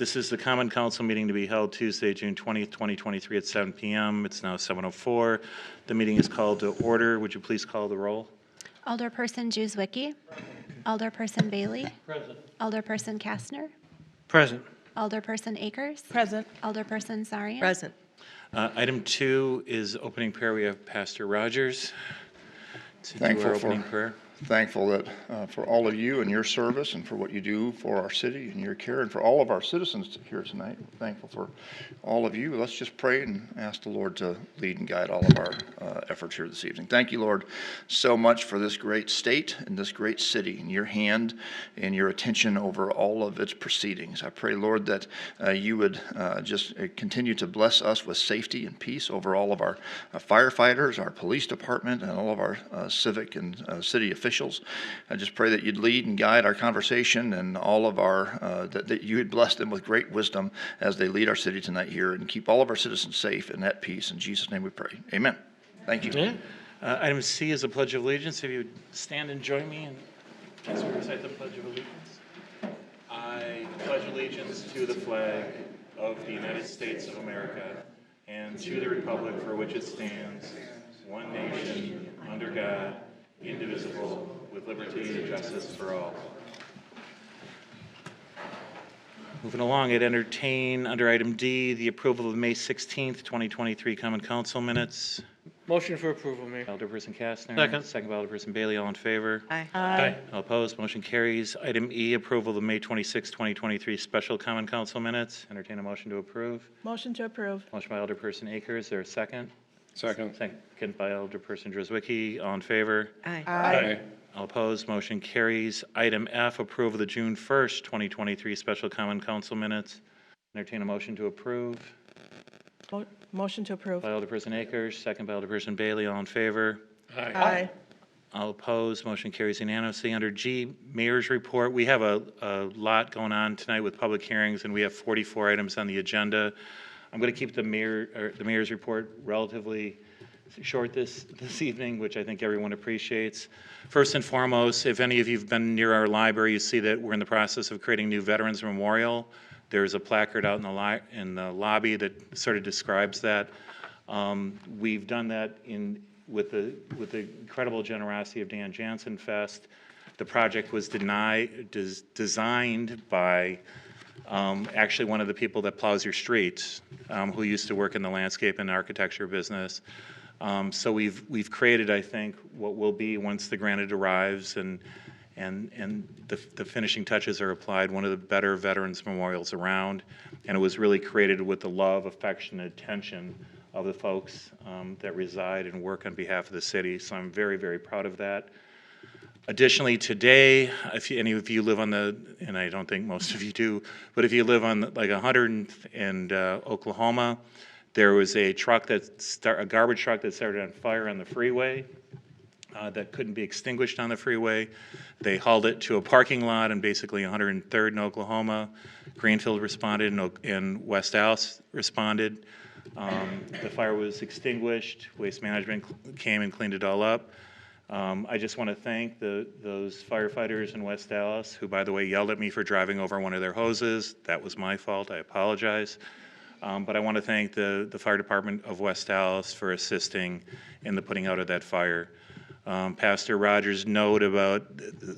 This is the Common Council meeting to be held Tuesday, June 20th, 2023 at 7 p.m. It's now 7:04. The meeting is called to order. Would you please call the roll? Alderperson Juzwicki. Alderperson Bailey. Present. Alderperson Kastner. Present. Alderperson Akers. Present. Alderperson Sarian. Present. Item 2 is opening prayer. We have Pastor Rogers to do our opening prayer. Thankful that for all of you and your service and for what you do for our city and your care and for all of our citizens here tonight. Thankful for all of you. Let's just pray and ask the Lord to lead and guide all of our efforts here this evening. Thank you, Lord, so much for this great state and this great city and your hand and your attention over all of its proceedings. I pray, Lord, that you would just continue to bless us with safety and peace over all of our firefighters, our police department, and all of our civic and city officials. I just pray that you'd lead and guide our conversation and all of our, that you would bless them with great wisdom as they lead our city tonight here and keep all of our citizens safe and at peace. In Jesus' name we pray. Amen. Thank you. Yeah. Item C is the Pledge of Allegiance. If you would stand and join me as we recite the Pledge of Allegiance. I pledge allegiance to the flag of the United States of America and to the republic for which it stands, one nation, under God, indivisible, with liberty and justice for all. Moving along, I'd entertain under item D the approval of May 16th, 2023 Common Council minutes. Motion for approval, Mayor. Alderperson Kastner. Second. Second by Alderperson Bailey. All in favor? Aye. Aye. All opposed? Motion carries. Item E, approval of the May 26, 2023 Special Common Council minutes. Entertain a motion to approve. Motion to approve. Motion by Alderperson Akers. Is there a second? Second. Second by Alderperson Juzwicki. All in favor? Aye. All opposed? Motion carries. Item F, approval of the June 1st, 2023 Special Common Council minutes. Entertain a motion to approve. Motion to approve. By Alderperson Akers, second by Alderperson Bailey. All in favor? Aye. All opposed, motion carries unanimously. Under G, Mayor's Report, we have a lot going on tonight with public hearings, and we have 44 items on the agenda. I'm going to keep the Mayor's Report relatively short this evening, which I think everyone appreciates. First and foremost, if any of you have been near our library, you see that we're in the process of creating a new Veterans Memorial. There's a placard out in the lobby that sort of describes that. We've done that with the incredible generosity of Dan Jansen Fest. The project was designed by actually one of the people that plows your streets, who used to work in the landscape and architecture business. So we've created, I think, what will be, once the granite arrives and the finishing touches are applied, one of the better veterans memorials around. And it was really created with the love, affection, and attention of the folks that reside and work on behalf of the city. So I'm very, very proud of that. Additionally, today, if any of you live on and I don't think most of you do, but if you live on like 100th and Oklahoma, there was a garbage truck that started on fire on the freeway. That couldn't be extinguished on the freeway. They hauled it to a parking lot, and basically 103rd in Oklahoma. Greenfield responded, and West Allis responded. The fire was extinguished. Waste Management came and cleaned it all up. I just want to thank those firefighters in West Allis, who, by the way, yelled at me for driving over one of their hoses. That was my fault. I apologize. But I want to thank the Fire Department of West Allis for assisting in the putting out of that fire. Pastor Rogers' note about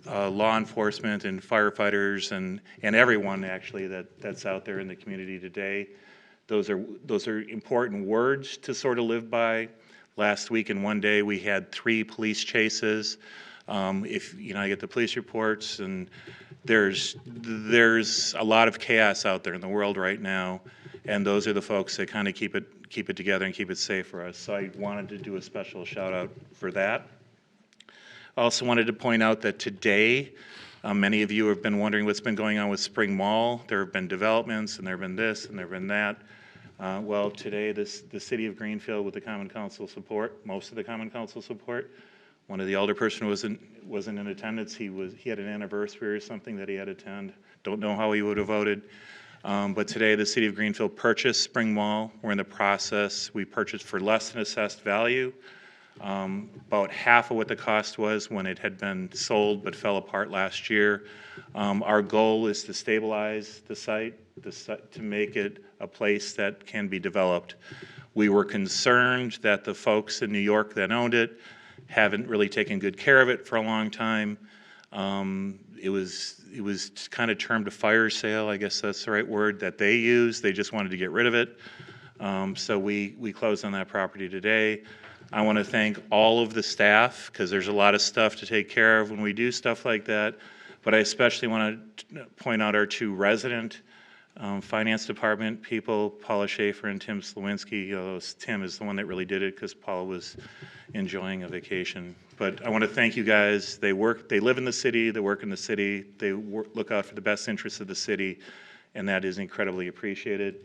law enforcement and firefighters and everyone actually that's out there in the community today. Those are important words to sort of live by. Last week in one day we had 3 police chases. If I get the police reports, and there's a lot of chaos out there in the world right now, and those are the folks that kind of keep it together and keep it safe for us. So I wanted to do a special shout out for that. I also wanted to point out that today, many of you have been wondering what's been going on with Spring Mall. There have been developments, and there have been this, and there have been that. Well, today, the city of Greenfield, with the Common Council support, most of the Common Council support, one of the alderperson wasn't in attendance. He had an anniversary or something that he had to attend. Don't know how he would have voted. But today, the city of Greenfield purchased Spring Mall. We're in the process. We purchased for less than assessed value. About half of what the cost was when it had been sold but fell apart last year. Our goal is to stabilize the site to make it a place that can be developed. We were concerned that the folks in New York that owned it haven't really taken good care of it for a long time. It was kind of termed a fire sale, I guess that's the right word, that they used. They just wanted to get rid of it. So we closed on that property today. I want to thank all of the staff, because there's a lot of stuff to take care of when we do stuff like that. But I especially want to point out our two resident finance department people, Paula Schaefer and Tim Slawinski. Tim is the one that really did it because Paula was enjoying a vacation. But I want to thank you guys. They live in the city, they work in the city, they look out for the best interests of the city, and that is incredibly appreciated.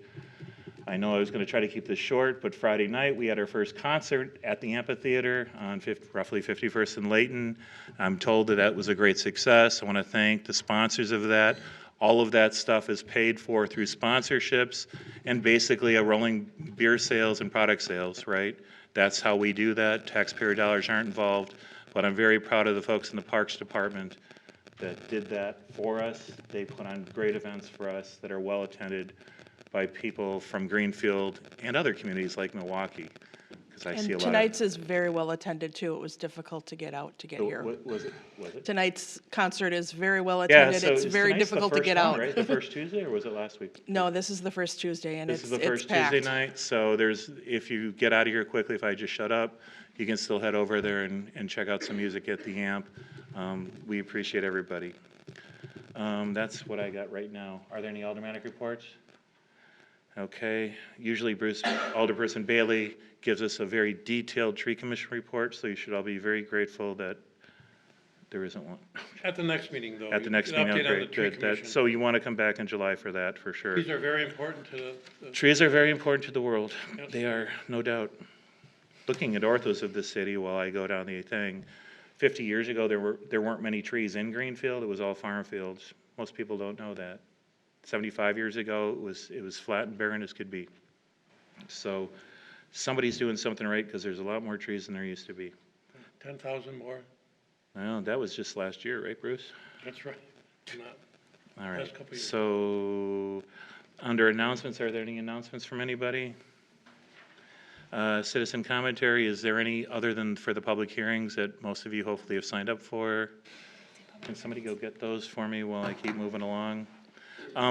I know I was going to try to keep this short, but Friday night we had our first concert at the amphitheater on roughly 51st and Layton. I'm told that was a great success. I want to thank the sponsors of that. All of that stuff is paid for through sponsorships and basically a rolling beer sales and product sales, right? That's how we do that. Taxpayer dollars aren't involved, but I'm very proud of the folks in the Parks Department that did that for us. They put on great events for us that are well attended by people from Greenfield and other communities like Milwaukee, because I see a And lot tonight's is very well attended too. It was difficult to get out to get here. Was it? Tonight's concert is very well Yeah, attended. so It's very tonight's the difficult to first get one, out. right? The first Tuesday, or was it last week? No, this is the first Tuesday and This it's is the first packed. Tuesday night, so if you get out of here quickly, if I just shut up, you can still head over there and check out some music at the amp. We appreciate everybody. That's what I got right now. Are there any aldermanic reports? Okay, usually Alderperson Bailey gives us a very detailed tree commission report, so you should all be very grateful that there isn't one. At the next meeting, though. At the next an meeting, oh, update on the great, tree good. commission. So you want to come back in July for that, for sure. These are very important to the Trees are very important to the world. Yes. They are, no doubt. Looking at orthos of the city while I go down the thing, 50 years ago, there weren't many trees in Greenfield. It was all farm fields. Most people don't know that. 75 years ago, it was flat and barren as could be. So somebody's doing something right because there's a lot more trees than there used to be. 10,000 more. Well, that was just last year, right, Bruce? That's right. Not All right. Last couple years. So under announcements, are there any announcements from anybody? Citizen commentary, is there any other than for the public hearings that most of you hopefully have signed up for? Can somebody go get those for me while I keep moving along?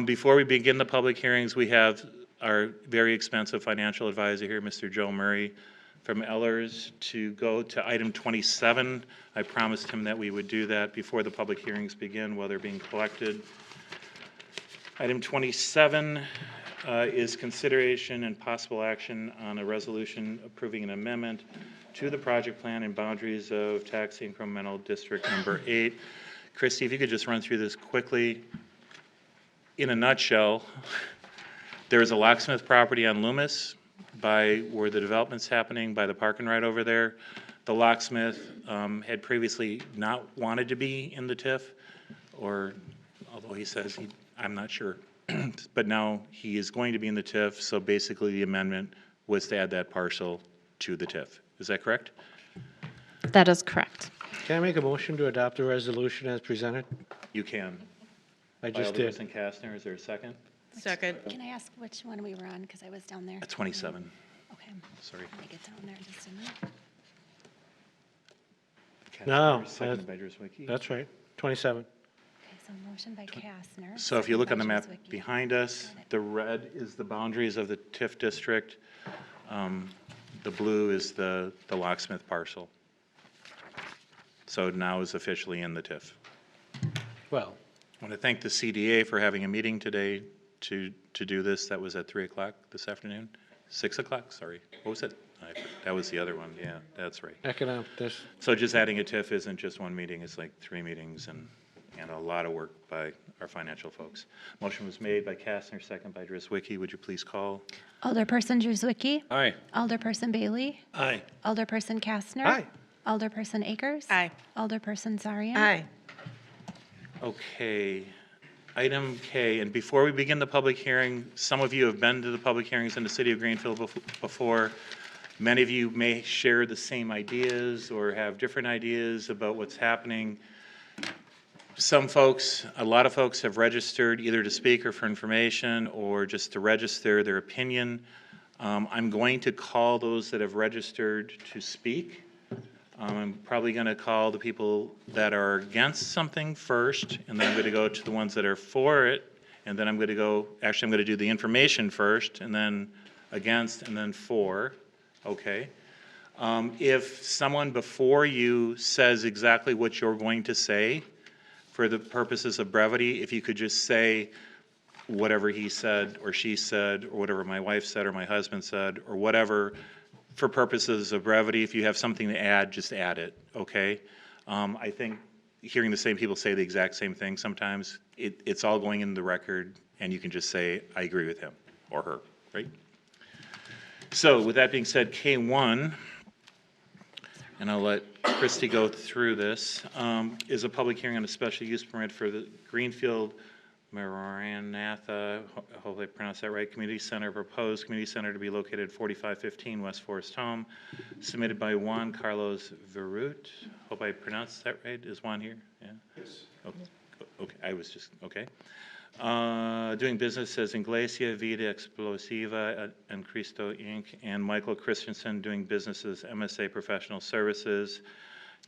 Before we begin the public hearings, we have our very expensive financial advisor here, Mr. Joe Murray from Ellers, to go to item 27. I promised him that we would do that before the public hearings begin while they're being collected. Item 27 is consideration and possible action on a resolution approving an amendment to the project plan and boundaries of tax incremental district number 8. Christie, if you could just run through this quickly. In a nutshell, there's a locksmith property on Loomis by where the development's happening, by the park and ride over there. The locksmith had previously not wanted to be in the TIF, or although he says I'm not sure. But now he is going to be in the TIF, so basically the amendment was to add that parcel to the TIF. Is that correct? That is correct. Can I make a motion to adopt the resolution as presented? You can. I By just did. Alderperson Kastner, is there a second? Second. Can I ask which one we were on, because I was down there? 27, Okay, sorry. let me get down there just a minute. No, Kastner, seconded by Druswicki. That's right, 27. Okay, so motion by Kastner. So if you look on the second map by Drewzwicki. behind us, Got it. the red is the boundaries of the TIF district. The blue is the locksmith parcel. So now is officially in the TIF. Well, I want to thank the CDA for having a meeting today to do this. That was at 3 o'clock this afternoon. 6 o'clock, sorry. What was it? That was the other one, yeah, that's right. economic, this, So just adding a TIF isn't just one meeting, it's like 3 meetings and a lot of work by our financial folks. Motion was made by Kastner, second by Druswicki. Would you please call? Alderperson Drewzwicki. aye. Alderperson Bailey. Aye. Alderperson Kastner. Aye. Alderperson Akers. Aye. Alderperson Zaryan. Aye. Okay, item K, and before we begin the public hearing, some of you have been to the public hearings in the city of Greenfield before. Many of you may share the same ideas or have different ideas about what's happening. Some folks, a lot of folks have registered either to speak or for information or just to register their opinion. I'm going to call those that have registered to speak. I'm probably going to call the people that are against something first, and then I'm going to go to the ones that are for it, and then I'm going to go, actually I'm going to do the information first, and then against, and then for, okay? If someone before you says exactly what you're going to say, for the purposes of brevity, if you could just say whatever he said or she said, or whatever my wife said or my husband said, or whatever, for purposes of brevity, if you have something to add, just add it, okay? I think hearing the same people say the exact same thing sometimes, it's all going in the record, and you can just say, I agree with him or her, right? So with that being said, K1, and I'll let Christy go through this, is a public hearing on a special use permit for the Greenfield Maranatha, hopefully I pronounced that right, Community Center, proposed community center to be located at 4515 West Forest Home, submitted by Juan Carlos Verut. Hope I pronounced that right. Is Juan here? Yeah? Yes. Okay, I was just, okay. Doing business as Inglesia, Vida Explosiva, and Cristo Inc., and Michael Christensen doing business as MSA Professional Services.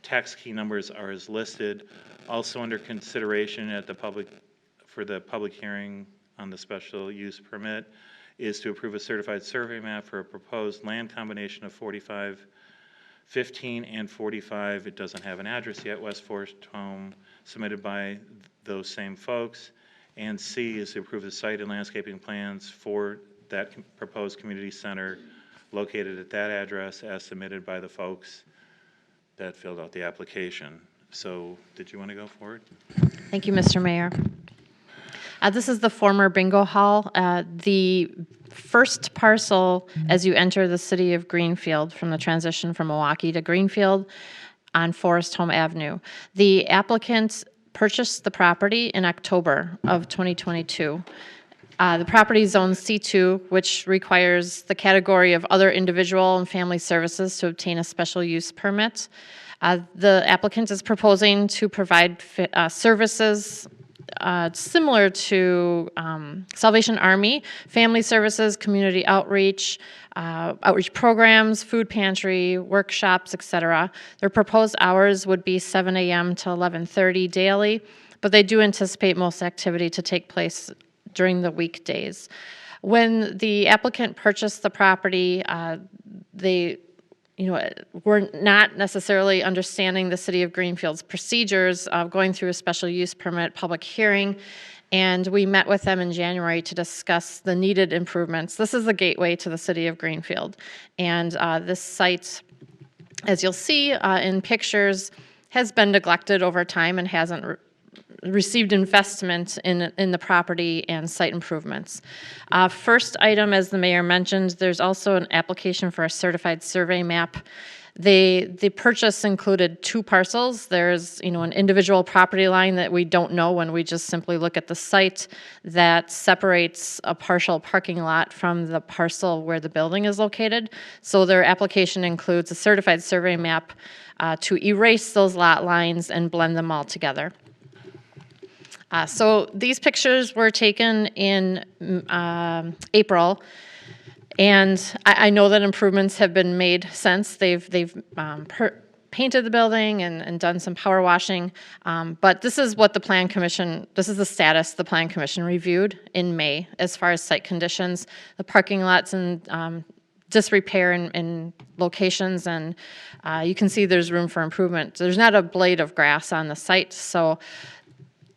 Tax key numbers are as listed. Also under consideration at the public hearing on the special use permit is to approve a certified survey map for a proposed land combination of 4515 and 45. It doesn't have an address yet, West Forest Home, submitted by those same folks. And C is to approve the site and landscaping plans for that proposed community center located at that address as submitted by the folks that filled out the application. So did you want to go forward? Thank you, Mr. Mayor. This is the former bingo hall. The first parcel as you enter the city of Greenfield from the transition from Milwaukee to Greenfield on Forest Home Avenue. The applicant purchased the property in October of 2022. The property is zoned C2, which requires the category of other individual and family services to obtain a special use permit. The applicant is proposing to provide services similar to Salvation Army, family services, community outreach, outreach programs, food pantry, workshops, etc. Their proposed hours would be 7 a.m. to 11:30 daily, but they do anticipate most activity to take place during the weekdays. When the applicant purchased the property, they we're not necessarily understanding the City of Greenfield's procedures of going through a special use permit public hearing, and we met with them in January to discuss the needed improvements. This is the gateway to the City of Greenfield, and this site, as you'll see in pictures, has been neglected over time and hasn't received investment in the property and site improvements. First item, as the mayor mentioned, there's also an application for a certified survey map. The purchase included 2 parcels. There's an individual property line that we don't know when we just simply look at the site that separates a partial parking lot from the parcel where the building is located. So their application includes a certified survey map to erase those lot lines and blend them all together. So these pictures were taken in April, and I know that improvements have been made since. They've painted the building and done some power washing, but this is what the Plan Commission, this is the status the Plan Commission reviewed in May as far as site conditions. The parking lots and disrepair in locations, and you can see there's room for improvement. There's not a blade of grass on the site, so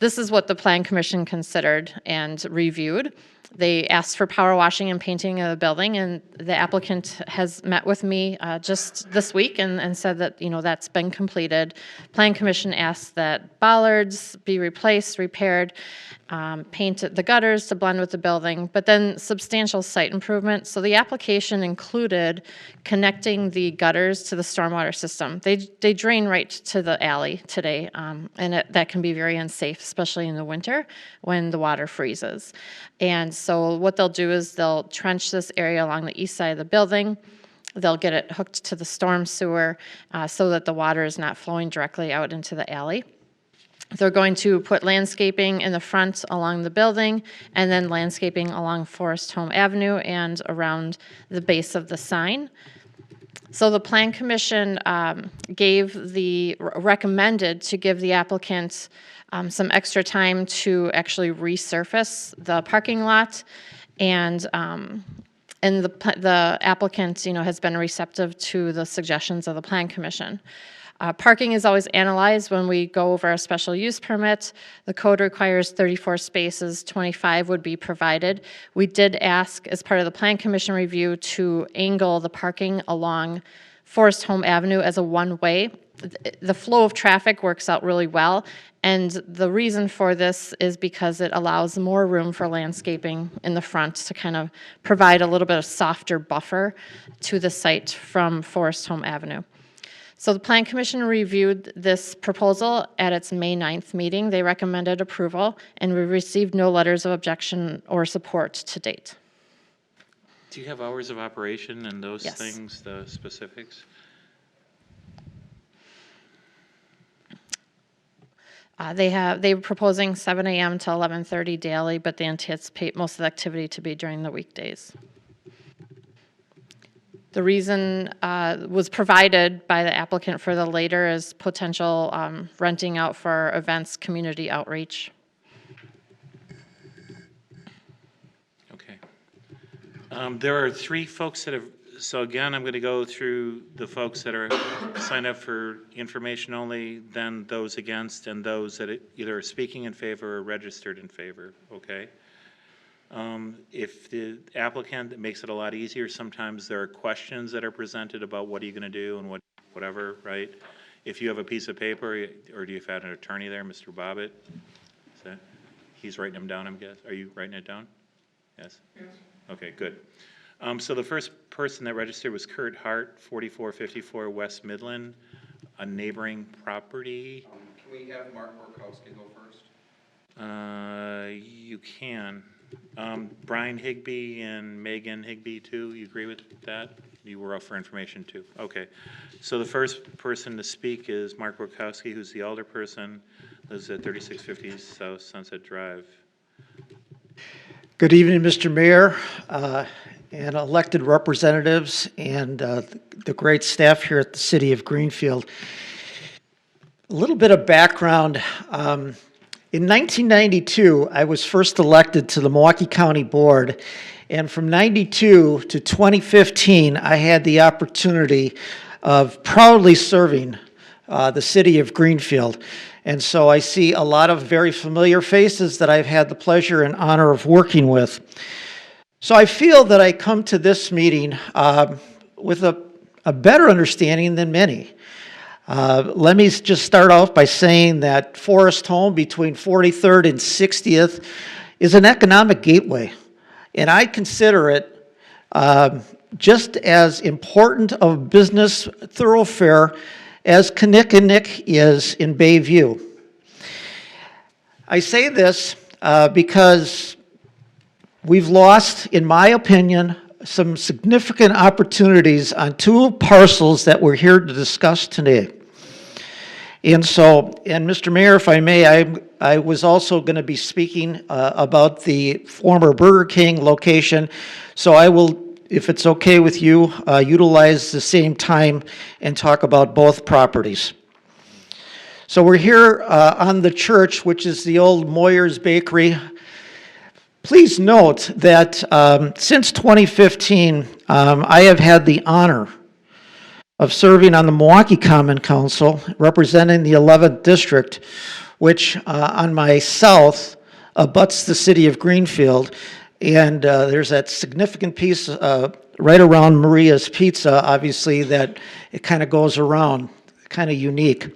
this is what the Plan Commission considered and reviewed. They asked for power washing and painting of the building, and the applicant has met with me just this week and said that that's been completed. Plan Commission asked that bollards be replaced, repaired, paint the gutters to blend with the building, but then substantial site improvement. So the application included connecting the gutters to the stormwater system. They drain right to the alley today, and that can be very unsafe, especially in the winter when the water freezes. And so what they'll do is they'll trench this area along the east side of the building. They'll get it hooked to the storm sewer so that the water is not flowing directly out into the alley. They're going to put landscaping in the front along the building and then landscaping along Forest Home Avenue and around the base of the sign. So the Plan Commission recommended to give the applicant some extra time to actually resurface the parking lot, and the applicant, has been receptive to the suggestions of the Plan Commission. Parking is always analyzed when we go over a special use permit. The code requires 34 spaces, 25 would be provided. We did ask, as part of the Plan Commission review, to angle the parking along Forest Home Avenue as a one-way. The flow of traffic works out really well, and the reason for this is because it allows more room for landscaping in the front to kind of provide a little bit of softer buffer to the site from Forest Home Avenue. So the Plan Commission reviewed this proposal at its May 9th meeting. They recommended approval, and we received no letters of objection or support to date. Do you have hours of operation and those Yes. things, the specifics? They were proposing 7 a.m. to 11:30 daily, but they anticipate most of the activity to be during the weekdays. The reason was provided by the applicant for the later is potential renting out for events, community outreach. Okay. There are 3 folks that have, so again, I'm going to go through the folks that are signed up for information only, then those against, and those that either are speaking in favor or registered in favor, okay? If the applicant, it makes it a lot easier. Sometimes there are questions that are presented about what are you going to do and whatever, right? If you have a piece of paper, or do you have an attorney there, Mr. Bobbitt? Is that, he's writing them down, I'm guessing. Are you writing it down? Yes? Yes. Okay, good. So the first person that registered was Kurt Hart, 4454 West Midland, a neighboring property. Can we have Mark Borkowski go first? You can. Brian Higbee and Megan Higbee too, you agree with that? You were up for information too. Okay. So the first person to speak is Mark Borkowski, who's the alderperson, lives at 3650 South Sunset Drive. Good evening, Mr. Mayor, and elected representatives, and the great staff here at the City of Greenfield. A little bit of background. In 1992, I was first elected to the Milwaukee County Board, and from 92 to 2015, I had the opportunity of proudly serving the City of Greenfield. And so I see a lot of very familiar faces that I've had the pleasure and honor of working with. So I feel that I come to this meeting with a better understanding than many. Let me just start off by saying that Forest Home between 43rd and 60th is an economic gateway. And I consider it just as important of a business thoroughfare as Kinnickinnick is in Bayview. I say this because we've lost, in my opinion, some significant opportunities on 2 parcels that we're here to discuss today. And so, and Mr. Mayor, if I may, I was also going to be speaking about the former Burger King location, so I will, if it's okay with you, utilize the same time and talk about both properties. So we're here on the church, which is the old Moyer's Bakery. Please note that since 2015, I have had the honor of serving on the Milwaukee Common Council, representing the 11th District, which on my south abuts the City of Greenfield. And there's that significant piece right around Maria's Pizza, obviously, that it kind of goes around, kind of unique.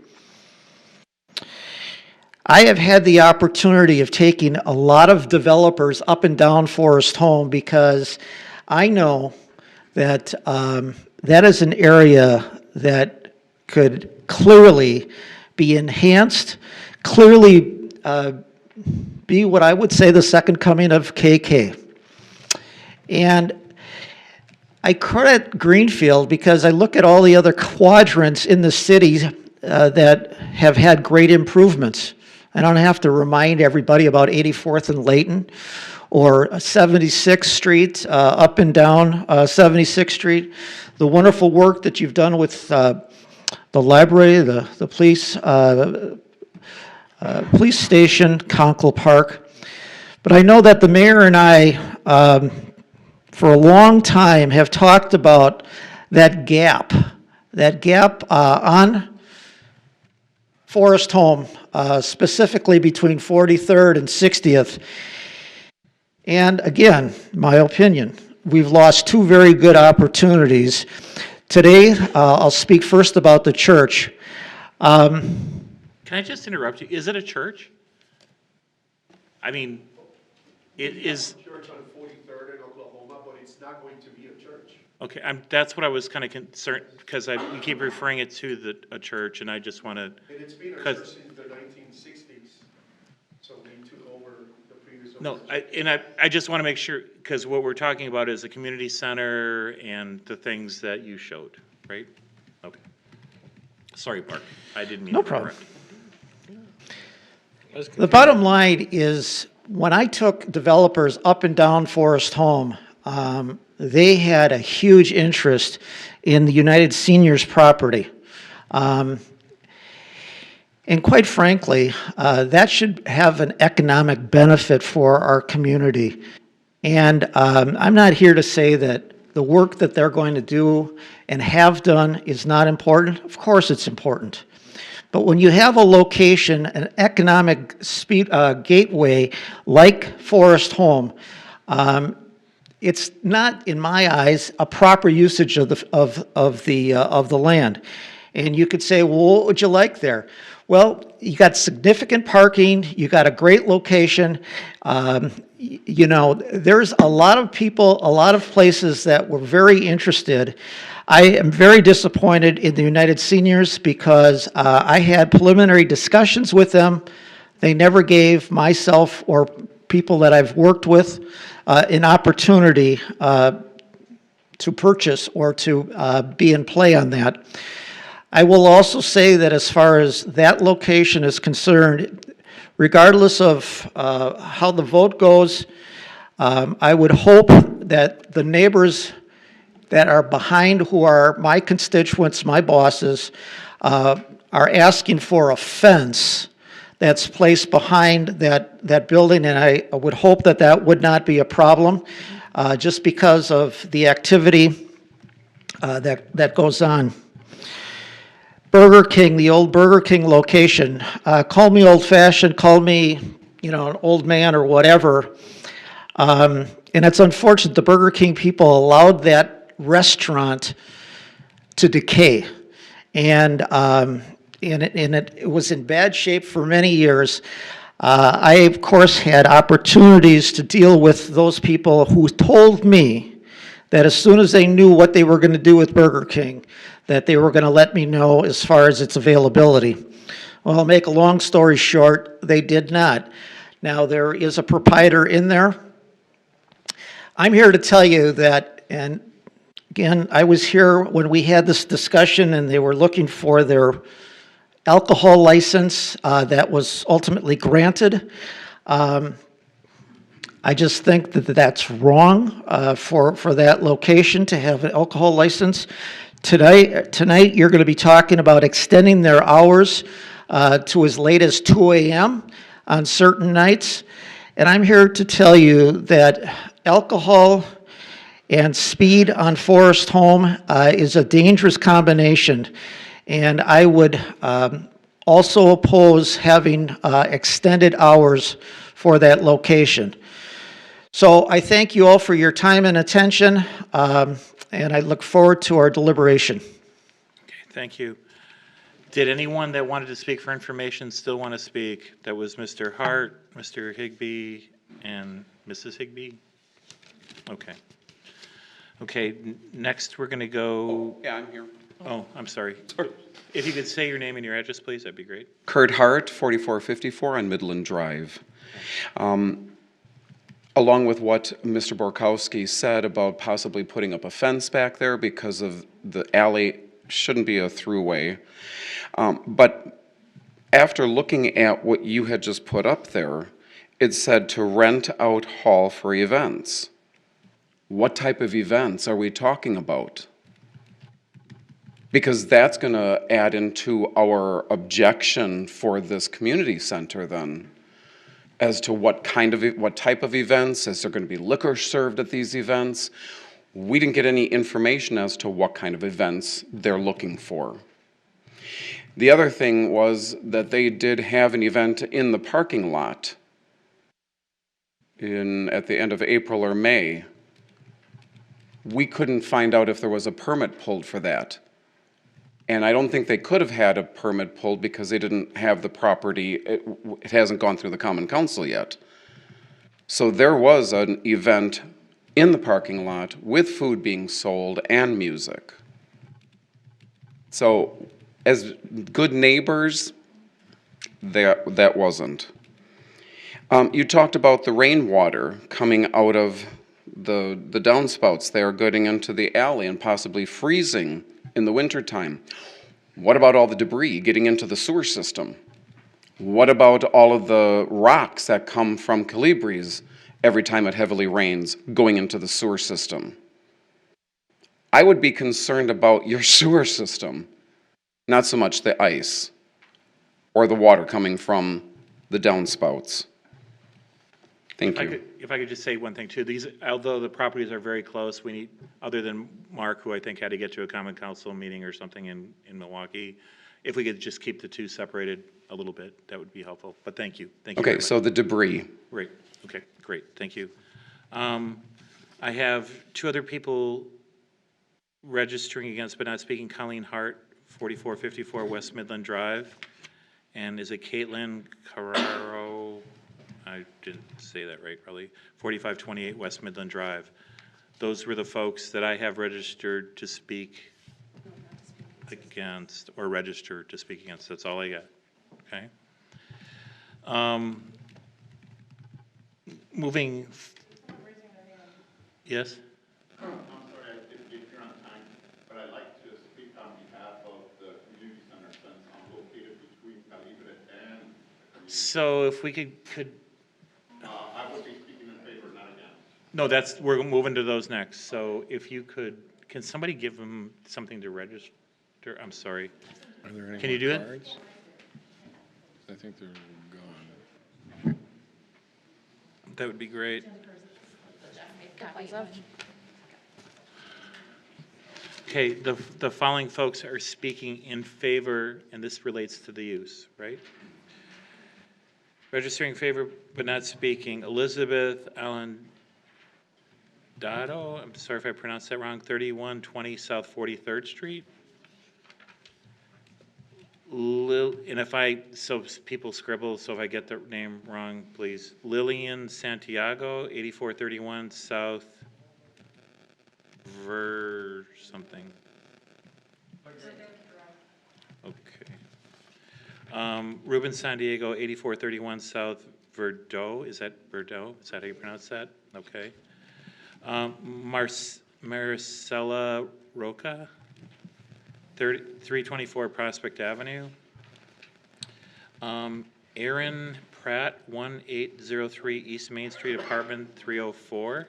I have had the opportunity of taking a lot of developers up and down Forest Home because I know that that is an area that could clearly be enhanced, clearly be what I would say the second coming of KK. And I credit Greenfield because I look at all the other quadrants in the city that have had great improvements. I don't have to remind everybody about 84th and Layton or 76th Street, up and down 76th Street. The wonderful work that you've done with the library, the police station, Conkle Park. But I know that the mayor and I, for a long time, have talked about that gap on Forest Home, specifically between 43rd and 60th. And again, my opinion, we've lost two very good opportunities. Today, I'll speak first about the church. Can I just interrupt you? Is it a church? I mean, it is, Church on 43rd in Oklahoma, but it's not going to be a church. okay, that's what I was kind of concerned, because you keep referring it to a church, and I just want to, And it's been a church because, since the 1960s. So we took over the previous no, owners. I just want to make sure, because what we're talking about is the community center and the things that you showed, right? Okay. Sorry, Mark, I didn't mean to No problem. interrupt. The bottom line is, when I took developers up and down Forest Home, they had a huge interest in the United Seniors property. And quite frankly, that should have an economic benefit for our community. And I'm not here to say that the work that they're going to do and have done is not important. Of course it's important. But when you have a location, an economic gateway like Forest Home, it's not, in my eyes, a proper usage of the land. And you could say, well, what would you like there? Well, you got significant parking, you got a great location. You know, there's a lot of people, a lot of places that were very interested. I am very disappointed in the United Seniors because I had preliminary discussions with them. They never gave myself or people that I've worked with an opportunity to purchase or to be in play on that. I will also say that as far as that location is concerned, regardless of how the vote goes, I would hope that the neighbors that are behind, who are my constituents, my bosses, are asking for a fence that's placed behind that building, and I would hope that that would not be a problem, just because of the activity that goes on. Burger King, the old Burger King location, call me old-fashioned, call me, you know, an old man or whatever, and it's unfortunate the Burger King people allowed that restaurant to decay, and it was in bad shape for many years. I, of course, had opportunities to deal with those people who told me that as soon as they knew what they were going to do with Burger King, that they were going to let me know as far as its availability. Well, I'll make a long story short, they did not. Now, there is a proprietor in there. I'm here to tell you that, and again, I was here when we had this discussion and they were looking for their alcohol license that was ultimately granted. I just think that that's wrong for that location to have an alcohol license. Tonight, you're going to be talking about extending their hours to as late as 2 a.m. on certain nights. And I'm here to tell you that alcohol and speed on Forest Home is a dangerous combination. And I would also oppose having extended hours for that location. So I thank you all for your time and attention, and I look forward to our deliberation. Okay, thank you. Did anyone that wanted to speak for information still want to speak? That was Mr. Hart, Mr. Higbee, and Mrs. Higbee? Okay. Okay, next we're going to go, Yeah, I'm here. oh, I'm sorry. If you could say your name and your address, please, that'd be great. Kurt Hart, 4454 on Midland Drive. along with what Mr. Borkowski said about possibly putting up a fence back there because of the alley shouldn't be a throughway. But after looking at what you had just put up there, it said to rent out hall for events. What type of events are we talking about? Because that's going to add into our objection for this community center then, as to what type of events, is there going to be liquor served at these events? We didn't get any information as to what kind of events they're looking for. The other thing was that they did have an event in the parking lot at the end of April or May. We couldn't find out if there was a permit pulled for that. And I don't think they could have had a permit pulled because they didn't have the property, it hasn't gone through the common council yet. So there was an event in the parking lot with food being sold and music. So as good neighbors, that wasn't. You talked about the rainwater coming out of the downspouts there, getting into the alley and possibly freezing in the wintertime. What about all the debris getting into the sewer system? What about all of the rocks that come from Calibres every time it heavily rains going into the sewer system? I would be concerned about your sewer system, not so much the ice or the water coming from the downspouts. Thank you. If I could just say one thing too, although the properties are very close, we need, other than Mark, who I think had to get to a common council meeting or something in Milwaukee, if we could just keep the two separated a little bit, that would be helpful. But thank you. Thank you. Okay, so the debris. Great. Okay, great. Thank you. I have two other people registering against but not speaking. Colleen Hart, 4454 West Midland Drive. And is it Caitlin Carraro? I didn't say that right, probably. 4528 West Midland Drive. Those were the folks that I have registered to speak against, or register to speak against. That's all I got. Okay. Moving. Yes? I'm sorry if you're on time, but I'd like to speak on behalf of the community center since I'm located between Calibre and the community. So if we could I would be speaking in favor, not against. no, we're moving to those next. So if you could, can somebody give them something to register? I'm sorry. Are there any Can you do it? cards? I think they're gone. That would be great. Okay, the following folks are speaking in favor, and this relates to the use, right? Registering in favor but not speaking, Elizabeth Allen Dotto, I'm sorry if I pronounced that wrong, 3120 South 43rd Street. And so people scribble, so if I get the name wrong, please. Lillian Santiago, 8431 South something. Okay. Ruben San Diego, 8431 South Verdot. Is that Verdot? Is that how you pronounce that? Okay. Maricela Roca, 324 Prospect Avenue. Aaron Pratt, 1803 East Main Street, apartment 304.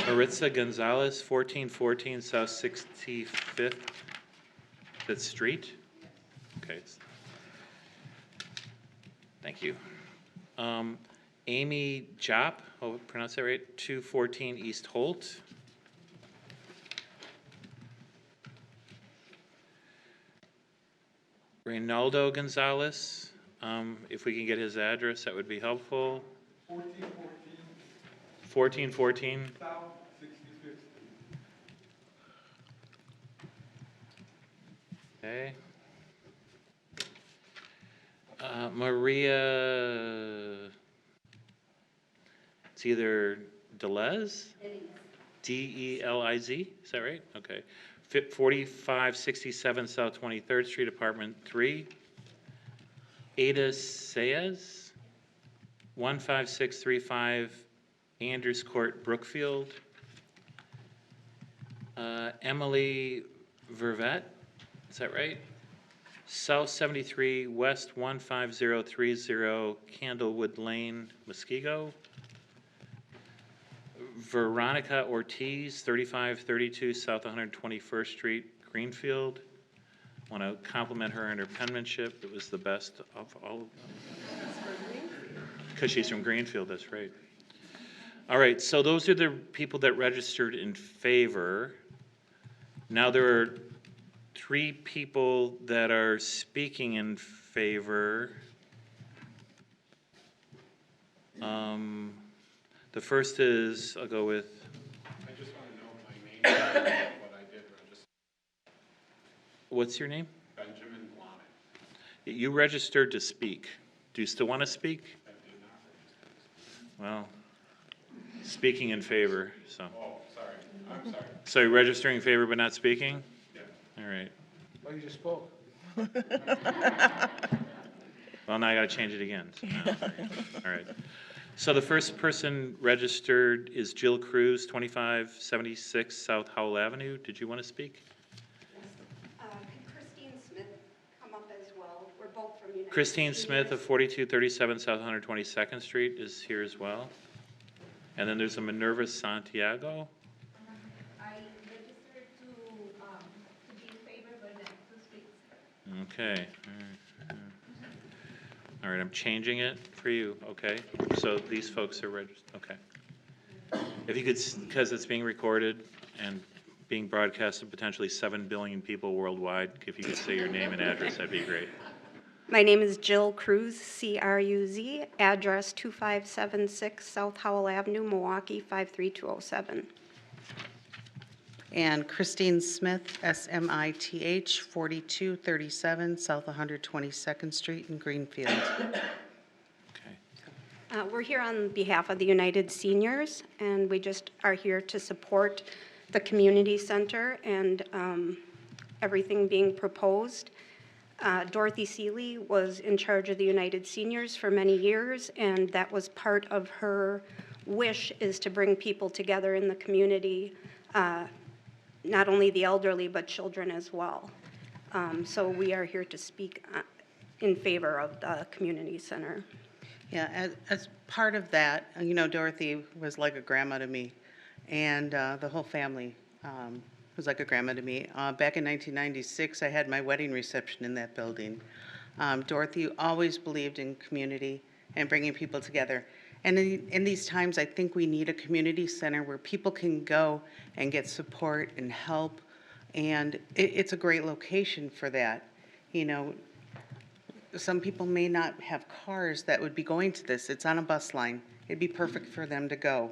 Maritza Gonzalez, 1414 South 65th Street. Okay. Thank you. Amy Jop, hope I pronounced that right, 214 East Holt. Reynaldo Gonzalez, if we can get his address, that would be helpful. 1414 South 65th Street. Okay. Maria, it's either Delez? Deliz, is that right? Okay. 4567 South 23rd Street, apartment 3. Ada Saez, 15635 Andrews Court, Brookfield. Emily Vervet, is that right? South 73 West 15030 Candlewood Lane, Muskego. Veronica Ortiz, 3532 South 121st Street, Greenfield. Want to compliment her on her penmanship. It was the best of all of them. Because she's from Greenfield, that's right. All right, so those are the people that registered in favor. Now there are 3 people that are speaking in favor. The first is, I'll go with. I just want to know my name, what I did register. What's your name? Benjamin Blahnik. You registered to speak. Do you still want to speak? I did not register. Well, speaking in favor, so. Oh, sorry. I'm sorry. So you're registering in favor but not speaking? Yeah. All right. Well, you just spoke. Well, now I got to change it again. So all right. So the first person registered is Jill Cruz, 2576 South Howell Avenue. Did you want to speak? Could Christine Smith come up as well? We're both from United Christine Seniors. Smith of 4237 South 122nd Street is here as well. And then there's a Minerva Santiago. I registered to be in favor, but not to speak. Okay. All right, I'm changing it for you, okay? So these folks are registered, okay. If you could, because it's being recorded and being broadcast to potentially 7 billion people worldwide, if you could say your name and address, that'd be great. My name is Jill Cruz, C-R-U-Z, address 2576 South Howell Avenue, Milwaukee, 53207. And Christine Smith, S-M-I-T-H, 4237 South 122nd Street in Greenfield. Okay. We're here on behalf of the United Seniors, and we just are here to support the community center and everything being proposed. Dorothy Seeley was in charge of the United Seniors for many years, and that was part of her wish, is to bring people together in the community, not only the elderly, but children as well. So we are here to speak in favor of the community center. Yeah, as part of that, you know, Dorothy was like a grandma to me, and the whole family was like a grandma to me. Back in 1996, I had my wedding reception in that building. Dorothy always believed in community and bringing people together. And in these times, I think we need a community center where people can go and get support and help, and it's a great location for that. You know, some people may not have cars that would be going to this. It's on a bus line. It'd be perfect for them to go.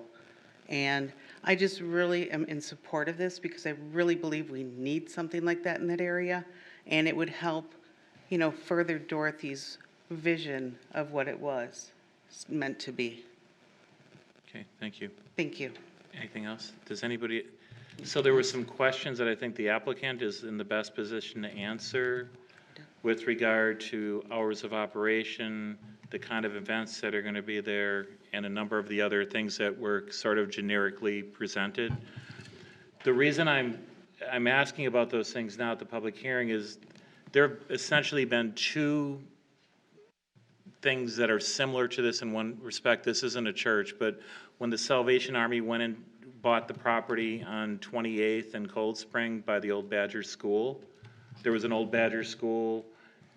And I just really am in support of this because I really believe we need something like that in that area, and it would help, you know, further Dorothy's vision of what it was meant to be. Okay, thank you. Thank you. Anything else? Does anybody, so there were some questions that I think the applicant is in the best position to answer with regard to hours of operation, the kind of events that are going to be there, and a number of the other things that were sort of generically presented. The reason I'm asking about those things now at the public hearing is there have essentially been 2 things that are similar to this in one respect. This isn't a church, but when the Salvation Army went and bought the property on 28th and Cold Spring by the old Badger School, there was an old Badger School,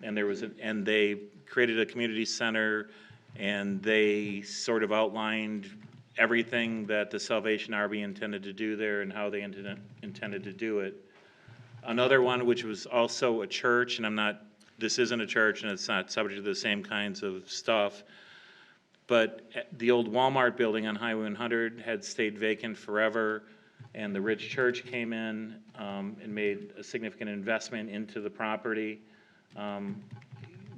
and and they created a community center, and they sort of outlined everything that the Salvation Army intended to do there and how they intended to do it. Another one, which was also a church, and this isn't a church and it's not subject to the same kinds of stuff, but the old Walmart building on Highway 100 had stayed vacant forever, and the Ridge Church came in and made a significant investment into the property,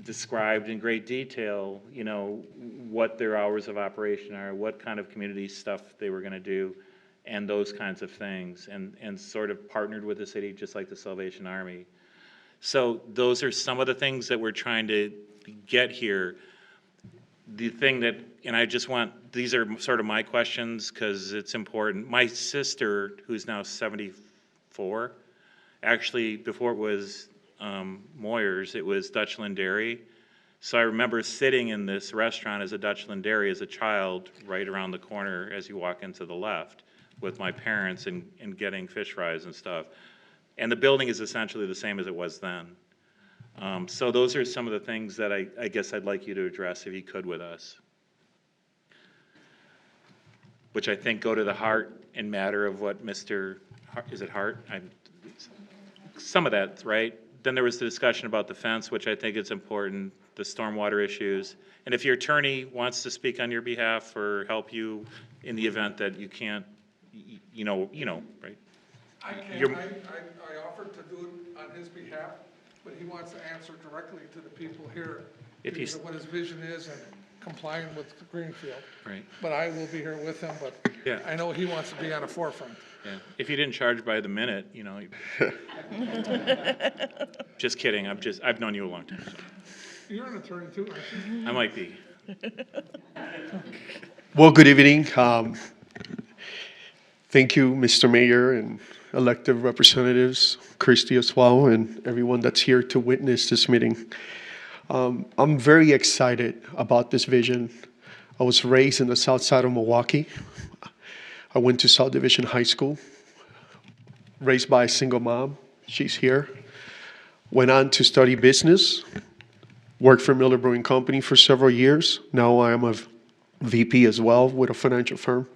described in great detail, you know, what their hours of operation are, what kind of community stuff they were going to do, and those kinds of things, and sort of partnered with the city just like the Salvation Army. So those are some of the things that we're trying to get here. The thing that and I just want, these are sort of my questions because it's important. My sister, who's now 74, actually, before it was Moyer's, it was Dutchland Dairy. So I remember sitting in this restaurant as a Dutchland Dairy as a child, right around the corner as you walk into the left, with my parents and getting fish fries and stuff. And the building is essentially the same as it was then. So those are some of the things that I guess I'd like you to address if you could with us. Which I think go to the heart and matter of what Mr., is it Hart? Some of that, right? Then there was the discussion about the fence, which I think is important, the stormwater issues. And if your attorney wants to speak on your behalf or help you in the event that you can't, you know, right? I can, You're- I offered to do it on his behalf, but he wants to answer directly to the people here. If because he's- of what his vision is and complying with Greenfield. Right. But I will be here with him, but Yeah. I know he wants to be on the forefront. Yeah. If you didn't charge by the minute, just kidding. I've known you a long time. So. You're an attorney too, aren't you? I might be. Well, good evening. Thank you, Mr. Mayor and elected representatives, Christy as well, and everyone that's here to witness this meeting. I'm very excited about this vision. I was raised in the south side of Milwaukee. I went to South Division High School, raised by a single mom. She's here. Went on to study business, worked for Miller Brewing Company for several years. Now I am a VP as well with a financial firm.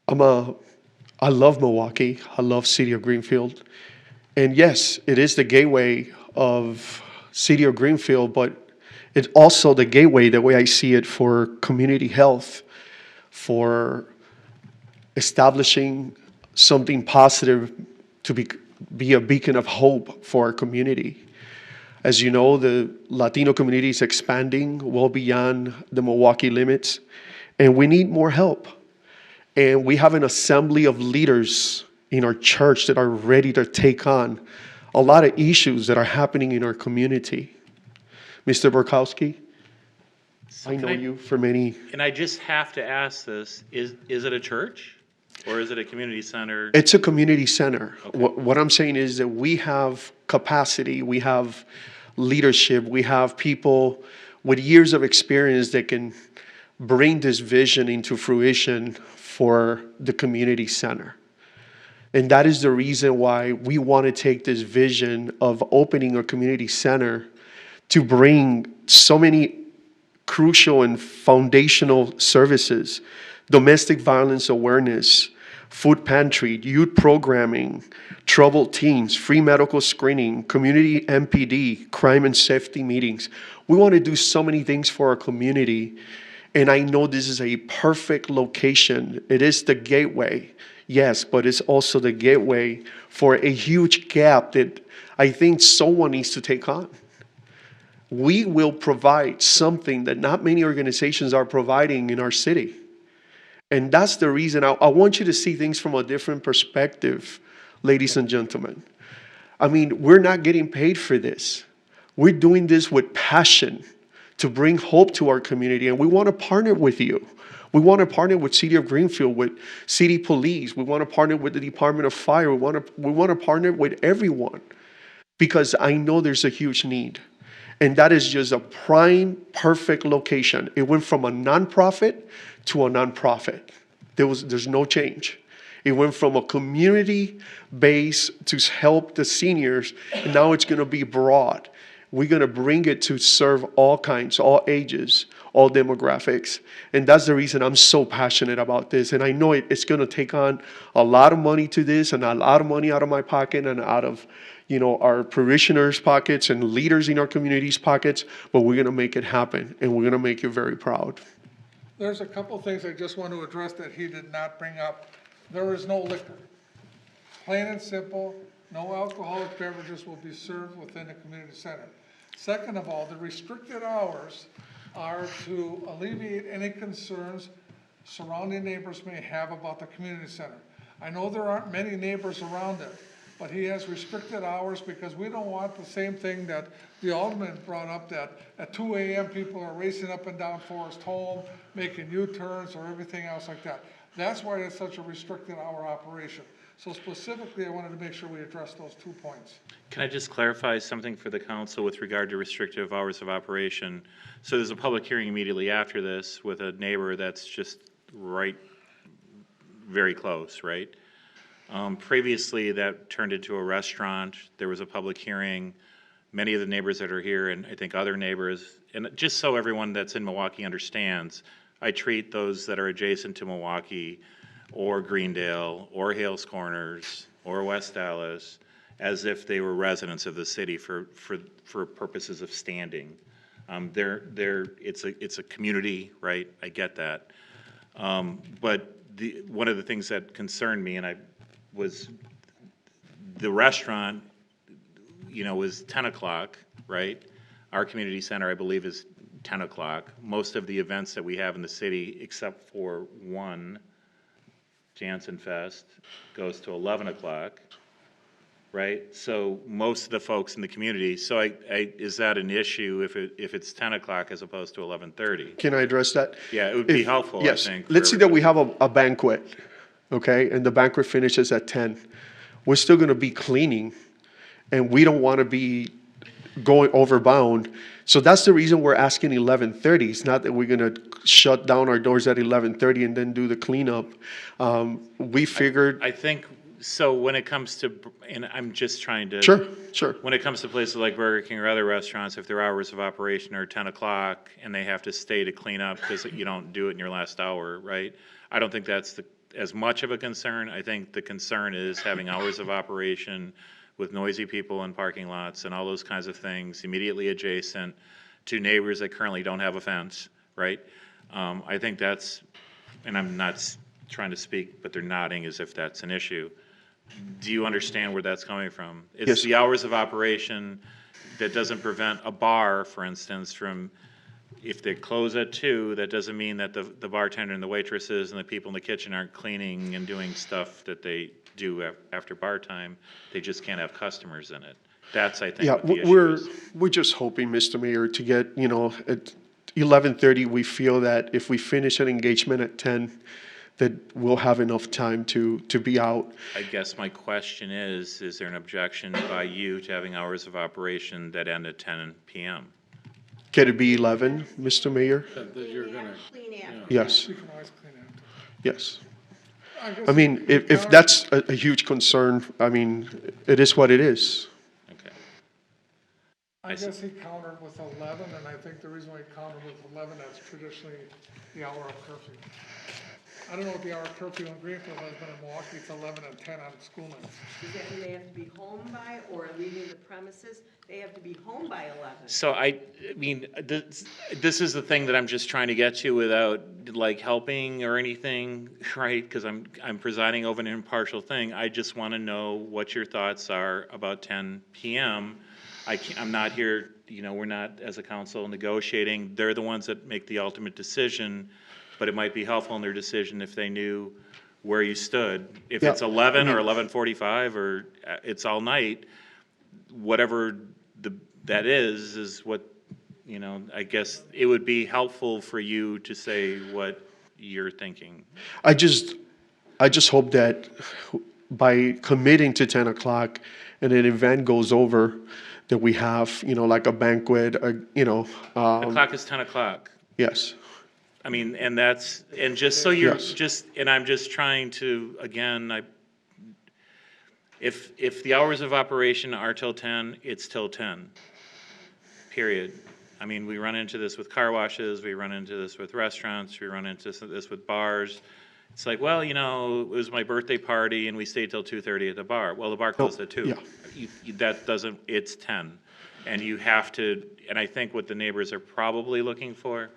I love Milwaukee. I love City of Greenfield. And yes, it is the gateway of City of Greenfield, but it's also the gateway, the way I see it, for community health, for establishing something positive to be a beacon of hope for our community. As you know, the Latino community is expanding well beyond the Milwaukee limits, and we need more help. And we have an assembly of leaders in our church that are ready to take on a lot of issues that are happening in our community. Mr. Borkowski, I know you for many. And I just have to ask this, is it a church or is it a community center? It's a community center. Okay. What I'm saying is that we have capacity, we have leadership, we have people with years of experience that can bring this vision into fruition for the community center. And that is the reason why we want to take this vision of opening a community center to bring so many crucial and foundational services: domestic violence awareness, food pantry, youth programming, troubled teens, free medical screening, community MPD, crime and safety meetings. We want to do so many things for our community. And I know this is a perfect location. It is the gateway, yes, but it's also the gateway for a huge gap that I think someone needs to take on. We will provide something that not many organizations are providing in our city. And that's the reason I want you to see things from a different perspective, ladies and gentlemen. I mean, we're not getting paid for this. We're doing this with passion to bring hope to our community, and we want to partner with you. We want to partner with City of Greenfield, with City Police. We want to partner with the Department of Fire. We want to partner with everyone, because I know there's a huge need. And that is just a prime, perfect location. It went from a nonprofit to a nonprofit. There's no change. It went from a community base to help the seniors, and now it's going to be broad. We're going to bring it to serve all kinds, all ages, all demographics. And that's the reason I'm so passionate about this. And I know it's going to take on a lot of money to this, and a lot of money out of my pocket and out of our parishioners' pockets and leaders in our community's pockets, but we're going to make it happen, and we're going to make you very proud. There's a couple things I just want to address that he did not bring up. There is no liquor. Plain and simple, no alcoholic beverages will be served within the community center. Second of all, the restricted hours are to alleviate any concerns surrounding neighbors may have about the community center. I know there aren't many neighbors around it, but he has restricted hours because we don't want the same thing that the alderman brought up, that at 2 AM people are racing up and down Forest Home, making U-turns or everything else like that. That's why it's such a restricted hour operation. So specifically, I wanted to make sure we address those 2 points. Can I just clarify something for the council with regard to restrictive hours of operation? So there's a public hearing immediately after this with a neighbor that's just right, very close, right? Previously, that turned into a restaurant. There was a public hearing. Many of the neighbors that are here, and I think other neighbors, and just so everyone that's in Milwaukee understands, I treat those that are adjacent to Milwaukee or Greendale or Hales Corners or West Dallas as if they were residents of the city for purposes of standing. It's a community, right? I get that. But one of the things that concerned me, and was the restaurant, is 10 o'clock, right? Our community center, I believe, is 10 o'clock. Most of the events that we have in the city, except for one, Jansen Fest, goes to 11 o'clock, right? So most of the folks in the community, so is that an issue if it's 10 o'clock as opposed to 11:30? Can I address that? Yeah, it would be helpful, Yes. I think. Let's say that we have a banquet, okay, and the banquet finishes at 10. We're still going to be cleaning, and we don't want to be going overbound. So that's the reason we're asking 11:30. It's not that we're going to shut down our doors at 11:30 and then do the cleanup. We figured. I think, so when it comes to, and I'm just trying to. Sure. When it comes to places like Burger King or other restaurants, if their hours of operation are 10 o'clock and they have to stay to clean up because you don't do it in your last hour, right? I don't think that's as much of a concern. I think the concern is having hours of operation with noisy people in parking lots and all those kinds of things immediately adjacent to neighbors that currently don't have a fence, right? I think that's, and I'm not trying to speak, but they're nodding as if that's an issue. Do you understand where that's coming from? It's Yes. the hours of operation that doesn't prevent a bar, for instance, from, if they close at 2, that doesn't mean that the bartender and the waitresses and the people in the kitchen aren't cleaning and doing stuff that they do after bar time. They just can't have customers in it. That's, I think, Yeah, what the issue is. we're just hoping, Mr. Mayor, to get, at 11:30, we feel that if we finish an engagement at 10, that we'll have enough time to be out. I guess my question is there an objection by you to having hours of operation that end at 10 p.m.? Can it be 11, Mr. Mayor? That you're gonna, Yes, We can always clean after. yes. guess I mean, if that's a huge concern, I mean, it is what it is. Okay. I guess he countered with 11, and I think the reason why he countered with 11, that's traditionally the hour of curfew. I don't know what the hour of curfew in Greenfield has, but in Milwaukee, it's 11 and 10 on school nights. Does that mean they have to be home by, or leaving the premises? They have to be home by 11. So I mean, this is the thing that I'm just trying to get to without like helping or anything, right? Because I'm presiding over an impartial thing. I just want to know what your thoughts are about 10 p.m. I'm not here, we're not as a council negotiating. They're the ones that make the ultimate decision, but it might be helpful in their decision if they knew where you stood. If Yeah, it's 11 or 11:45 or it's all night, whatever that is what, I guess it would be helpful for you to say what you're thinking. I just hope that by committing to 10 o'clock and an event goes over, that we have, like a banquet, The clock is 10 o'clock. yes. I mean, and just so you're Yes. and I'm just trying to, again, if the hours of operation are till 10, it's till 10, period. I mean, we run into this with car washes, we run into this with restaurants, we run into this with bars. It's like, well, it was my birthday party and we stayed till 2:30 at the bar. Well, the bar closed at 2. yeah. That doesn't, it's 10. And you have to, and I think what the neighbors are probably looking for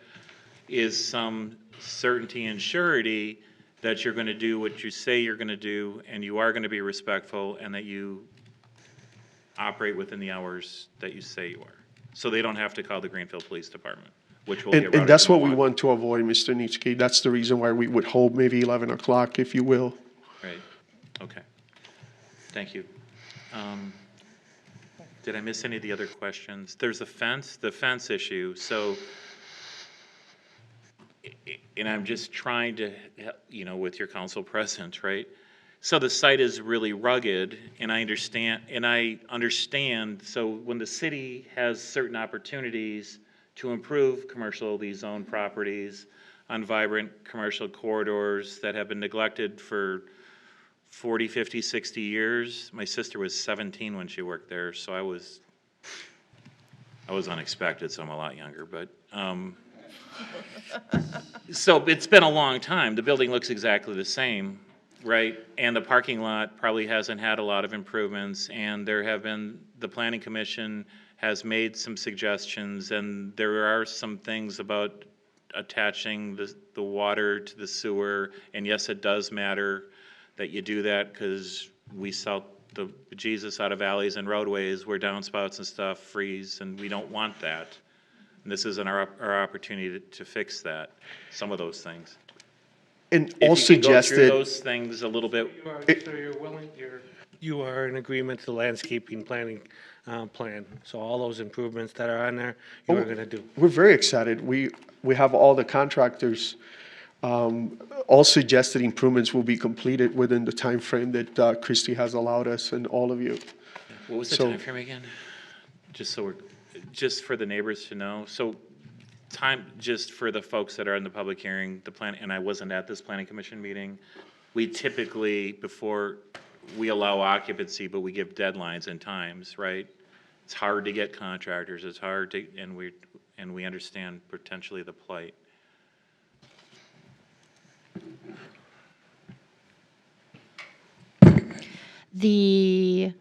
is some certainty and surety that you're going to do what you say you're going to do, and you are going to be respectful, and that you operate within the hours that you say you are. So they don't have to call the Greenfield Police Department, which will get routed And that's to what we Milwaukee. want to avoid, Mr. Nitschke. That's the reason why we would hold maybe 11 o'clock, if you will. Right, okay. Thank you. Did I miss any of the other questions? There's the fence issue, so, and I'm just trying to, with your council present, right? So the site is really rugged, and I understand, so when the city has certain opportunities to improve commercially zoned properties on vibrant commercial corridors that have been neglected for 40, 50, 60 years. My sister was 17 when she worked there, so I was unexpected, so I'm a lot younger, but, so it's been a long time. The building looks exactly the same, right? And the parking lot probably hasn't had a lot of improvements, and the planning commission has made some suggestions, and there are some things about attaching the water to the sewer, and yes, it does matter that you do that, because we sell the Jesus out of alleys and roadways where downspouts and stuff freeze, and we don't want that. And this is our opportunity to fix that, some of those things. And If all you could go through suggested, those things a little bit. So you're willing, you are in agreement to the landscaping planning plan. So all those improvements that are on there, you are going to do. we're very excited. We have all the contractors, all suggested improvements will be completed within the time frame that Christie has allowed us and all of you. What was the So- time frame again? Just for the neighbors to know. So just for the folks that are in the public hearing, and I wasn't at this planning commission meeting, we typically, before we allow occupancy, but we give deadlines and times, right? It's hard to get contractors, it's hard to, and we understand potentially the plight. The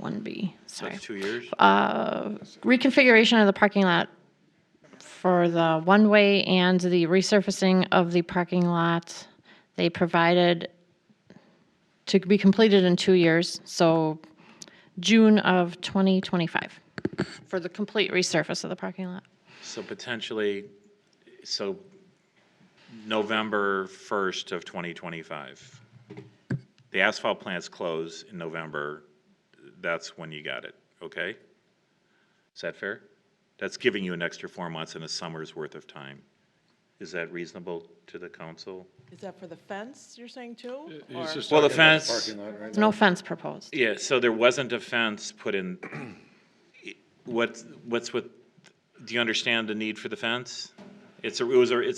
1B, So sorry. it's 2 years? Reconfiguration of the parking lot for the one-way and the resurfacing of the parking lot, they provided to be completed in 2 years, so June of 2025, for the complete resurface of the parking lot. So potentially, November 1st of 2025. The asphalt plants close in November, that's when you got it, okay? Is that fair? That's giving you an extra 4 months and a summer's worth of time. Is that reasonable to the council? Is that for the fence, you're saying too? He's Or- just Well, the talking about fence- parking lot right There's now. no fence proposed. Yeah, so there wasn't a fence put in. What's with, do you understand the need for the fence? It's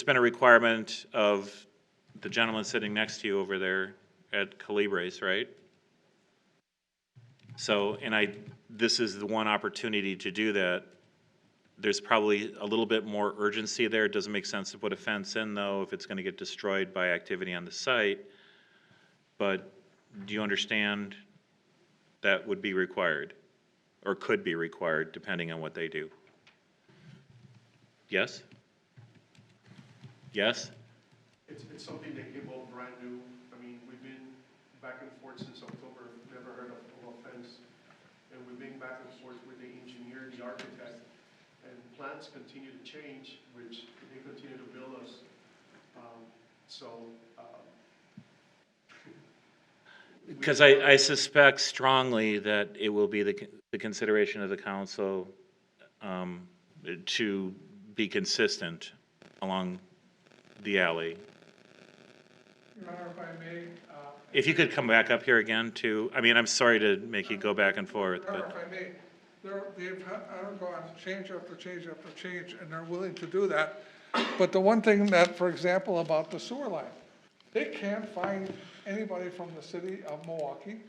been a requirement of the gentleman sitting next to you over there at Calibres, right? So, this is the one opportunity to do that. There's probably a little bit more urgency there. It doesn't make sense to put a fence in, though, if it's gonna get destroyed by activity on the site. But do you understand that would be required? Or could be required, depending on what they do? Yes? Yes? It's something that came out brand new. I mean, we've been back and forth since October, never heard of a fence. And we've been back and forth with the engineer, the architect, and plans continue to change, which they continue to build us. Because I suspect strongly that it will be the consideration of the council to be consistent along the alley. Your Honor, if I may, If you could come back up here again too, I'm sorry to make you go back and forth, Your Honor, but, if I may, they've undergone change after change after change, and they're willing to do that. But the one thing that, for example, about the sewer line, they can't find anybody from the city of Milwaukee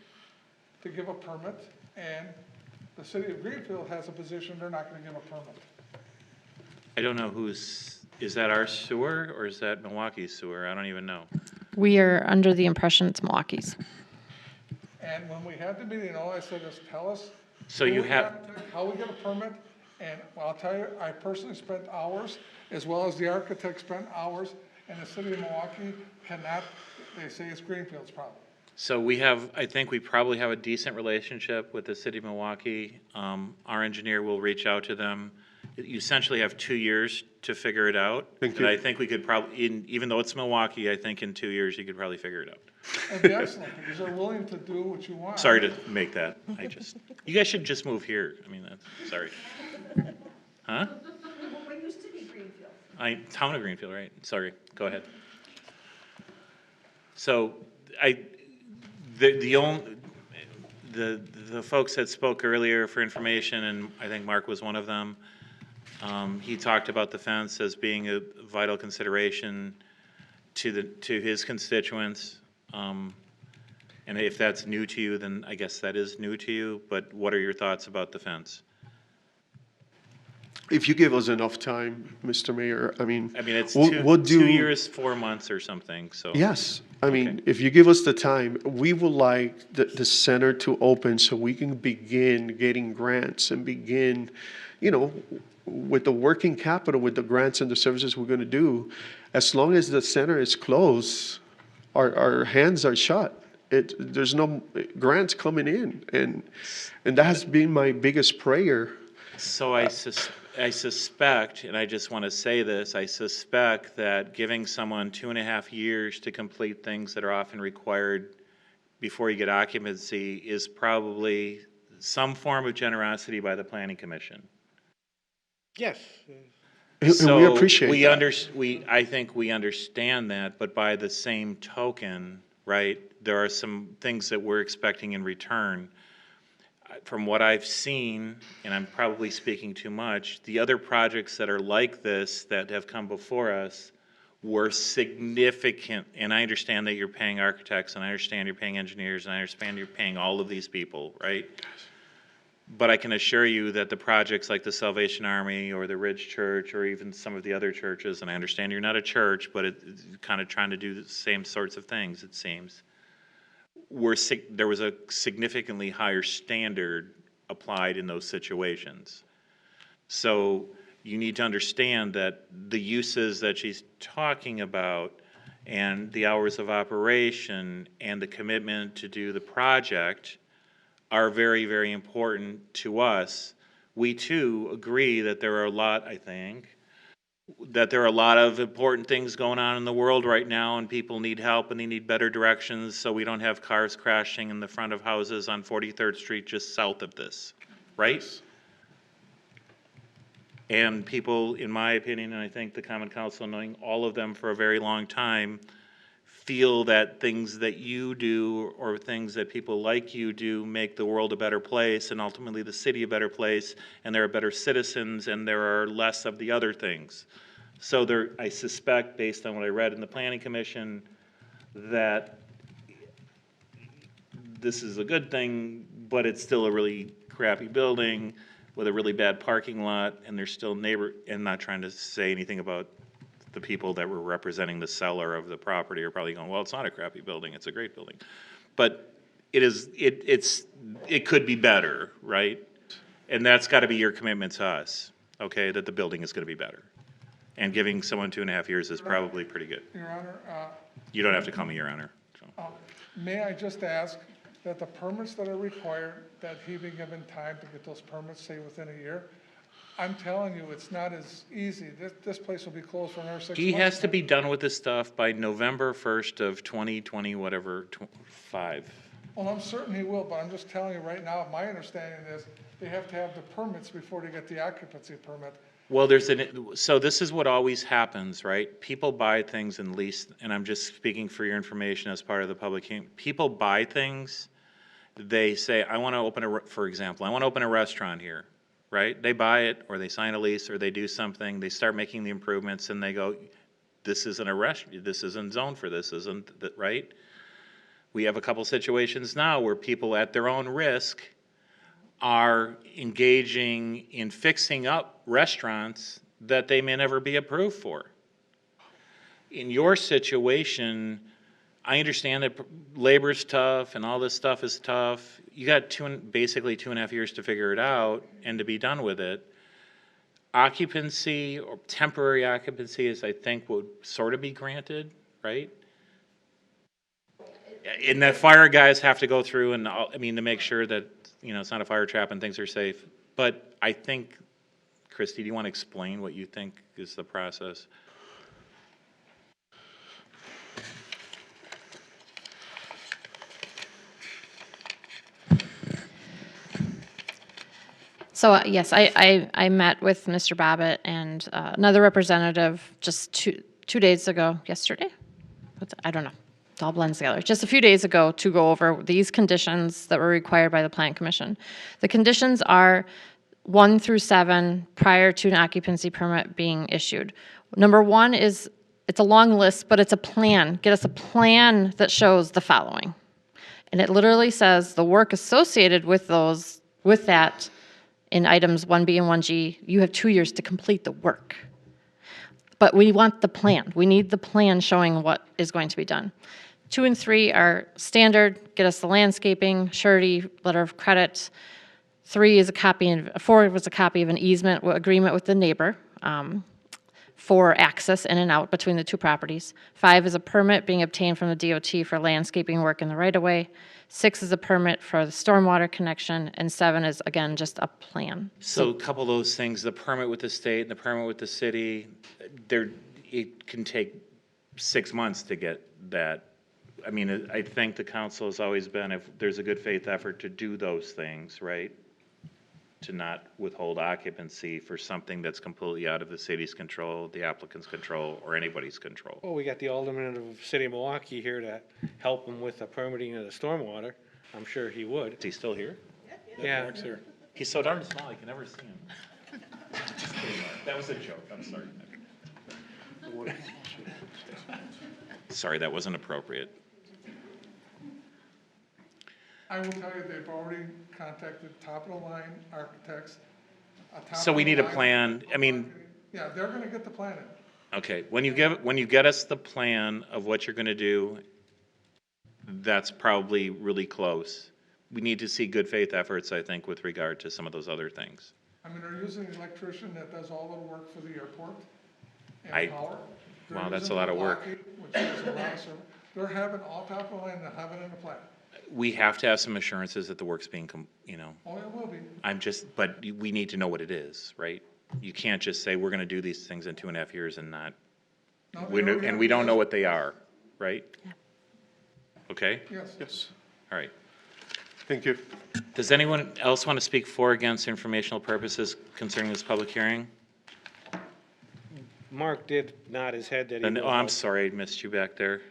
to give a permit, and the city of Greenfield has a position, they're not gonna give a permit. I don't know is that our sewer or is that Milwaukee's sewer? I don't even know. We are under the impression it's Milwaukee's. And when we had the meeting, all I said is, tell us. So who you we have- got, how we get a permit, and I'll tell you, I personally spent hours, as well as the architect spent hours, and the city of Milwaukee cannot, they say it's Greenfield's problem. So I think we probably have a decent relationship with the city of Milwaukee. Our engineer will reach out to them. you essentially have 2 years to figure it out. Thank And you. I think we could probably, even though it's Milwaukee, I think in 2 years you could probably figure it out. That'd be excellent, because they're willing to do what you want. Sorry to make that. You guys should just move here. I mean, that's, sorry. Huh? What used to be Greenfield? Town of Greenfield, right? Sorry, go ahead. So, the folks that spoke earlier for information, and I think Mark was one of them, he talked about the fence as being a vital consideration to his constituents. And if that's new to you, then I guess that is new to you, but what are your thoughts about the fence? If you give us enough time, Mr. Mayor, I mean, It's we'll do. 2 years, 4 months or something, so. Yes, I mean, if you give us the time, we would like the center to open so we can begin getting grants and begin, with the working capital, with the grants and the services we're going to do. As long as the center is closed, our hands are shut. There's no grants coming in, and that has been my biggest prayer. So I suspect, and I just want to say this, I suspect that giving someone 2.5 years to complete things that are often required before you get occupancy is probably some form of generosity by the planning commission. Yes. And we appreciate that. I think we understand that, but by the same token, right, there are some things that we're expecting in return. From what I've seen, and I'm probably speaking too much, the other projects that are like this that have come before us were significant, and I understand that you're paying architects, and I understand you're paying engineers, and I understand you're paying all of these people, right? But I can assure you that the projects like the Salvation Army or the Ridge Church or even some of the other churches, and I understand you're not a church, but it's kind of trying to do the same sorts of things, it seems, there was a significantly higher standard applied in those situations. So you need to understand that the uses that she's talking about and the hours of operation and the commitment to do the project are very, very important to us. We too agree that there are a lot, I think, that there are a lot of important things going on in the world right now, and people need help and they need better directions so we don't have cars crashing in the front of houses on 43rd Street just south of this, right? And people, in my opinion, and I think the Common Council, knowing all of them for a very long time, feel that things that you do or things that people like you do make the world a better place and ultimately the city a better place, and there are better citizens and there are less of the other things. So there, I suspect, based on what I read in the Planning Commission, that this is a good thing, but it's still a really crappy building with a really bad parking lot, and there's still and not trying to say anything about the people that were representing the seller of the property are probably going, well, it's not a crappy building, it's a great building. But it could be better, right? And that's got to be your commitment to us, okay, that the building is going to be better. And giving someone 2.5 years is probably pretty good. Your Honor, You don't have to call me Your Honor. So. may I just ask that the permits that are required, that he be given time to get those permits, say within a year? I'm telling you, it's not as easy. This place will be closed for another 6 months. He has to be done with this stuff by November 1st of 2020, whatever, 5. Well, I'm certain he will, but I'm just telling you right now, my understanding is they have to have the permits before they get the occupancy permit. Well, so this is what always happens, right? People buy things and lease, and I'm just speaking for your information as part of the public hearing. People buy things, they say, I want to open for example, I want to open a restaurant here. Right? They buy it, or they sign a lease, or they do something, they start making the improvements, and they go, this isn't a restaurant, this isn't zoned for this, isn't, right? We have a couple situations now where people at their own risk are engaging in fixing up restaurants that they may never be approved for. In your situation, I understand that labor's tough and all this stuff is tough. You got basically 2.5 years to figure it out and to be done with it. Occupancy or temporary occupancy is, I think, would sort of be granted, right? And that fire guys have to go through to make sure that, it's not a fire trap and things are safe. But I think Christie, do you want to explain what you think is the process? So yes, I met with Mr. Bobbitt and another representative just two days ago, yesterday? I don't know. It all blends together. Just a few days ago to go over these conditions that were required by the Plan Commission. The conditions are 1 through 7 prior to an occupancy permit being issued. Number 1 is, it's a long list, but it's a plan. Get us a plan that shows the following. And it literally says the work associated with that in items 1B and 1G, you have 2 years to complete the work. But we want the plan. We need the plan showing what is going to be done. 2 and 3 are standard, get us the landscaping, surety, letter of credit. 4 was a copy of an easement agreement with the neighbor for access in and out between the 2 properties. 5 is a permit being obtained from the DOT for landscaping work in the right-of-way. 6 is a permit for the stormwater connection, and 7 is, again, just a plan. So a couple of those things, the permit with the state and the permit with the city, it can take 6 months to get that. I mean, I think the council has always been, if there's a good faith effort to do those things, right? To not withhold occupancy for something that's completely out of the city's control, the applicant's control, or anybody's control. Well, we got the alderman of the city of Milwaukee here to help him with the permitting of the stormwater. I'm sure he would. Is he still here? Yeah. Mark's here. He's so darn small, I can never see him. Just kidding, Mark. That was a joke, I'm sorry. Sorry, that wasn't appropriate. I will tell you, they've already contacted top-of-the-line architects. So we need a plan, I mean, Yeah, they're gonna get the plan in. okay, when you get us the plan of what you're gonna do, that's probably really close. We need to see good faith efforts, I think, with regard to some of those other things. I mean, they're using an electrician that does all the work for the airport I- and power. They're wow, that's using a lot of work. Milwaukee, which has a lot of service. They're having all top-of-the-line, they have it in the plan. We have to have some assurances that the work's being, Oh, it will be. but we need to know what it is, right? You can't just say, we're gonna do these things in 2.5 years and not, No, they we already and have we don't know this. what they are, right? Okay, Yes. Yes. all right. Thank you. Does anyone else want to speak for or against informational purposes concerning this public hearing? Mark did nod his head that he Then, will oh, I'm help. sorry, I missed you back there.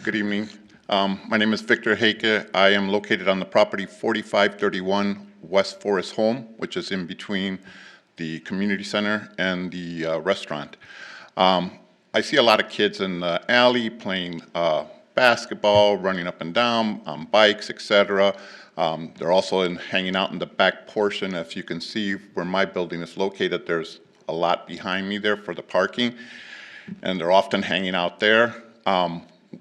Good evening. My name is Victor Hake. I am located on the property 4531 West Forest Home, which is in between the community center and the restaurant. I see a lot of kids in the alley playing basketball, running up and down on bikes, etc. They're also hanging out in the back portion. If you can see where my building is located, there's a lot behind me there for the parking, and they're often hanging out there.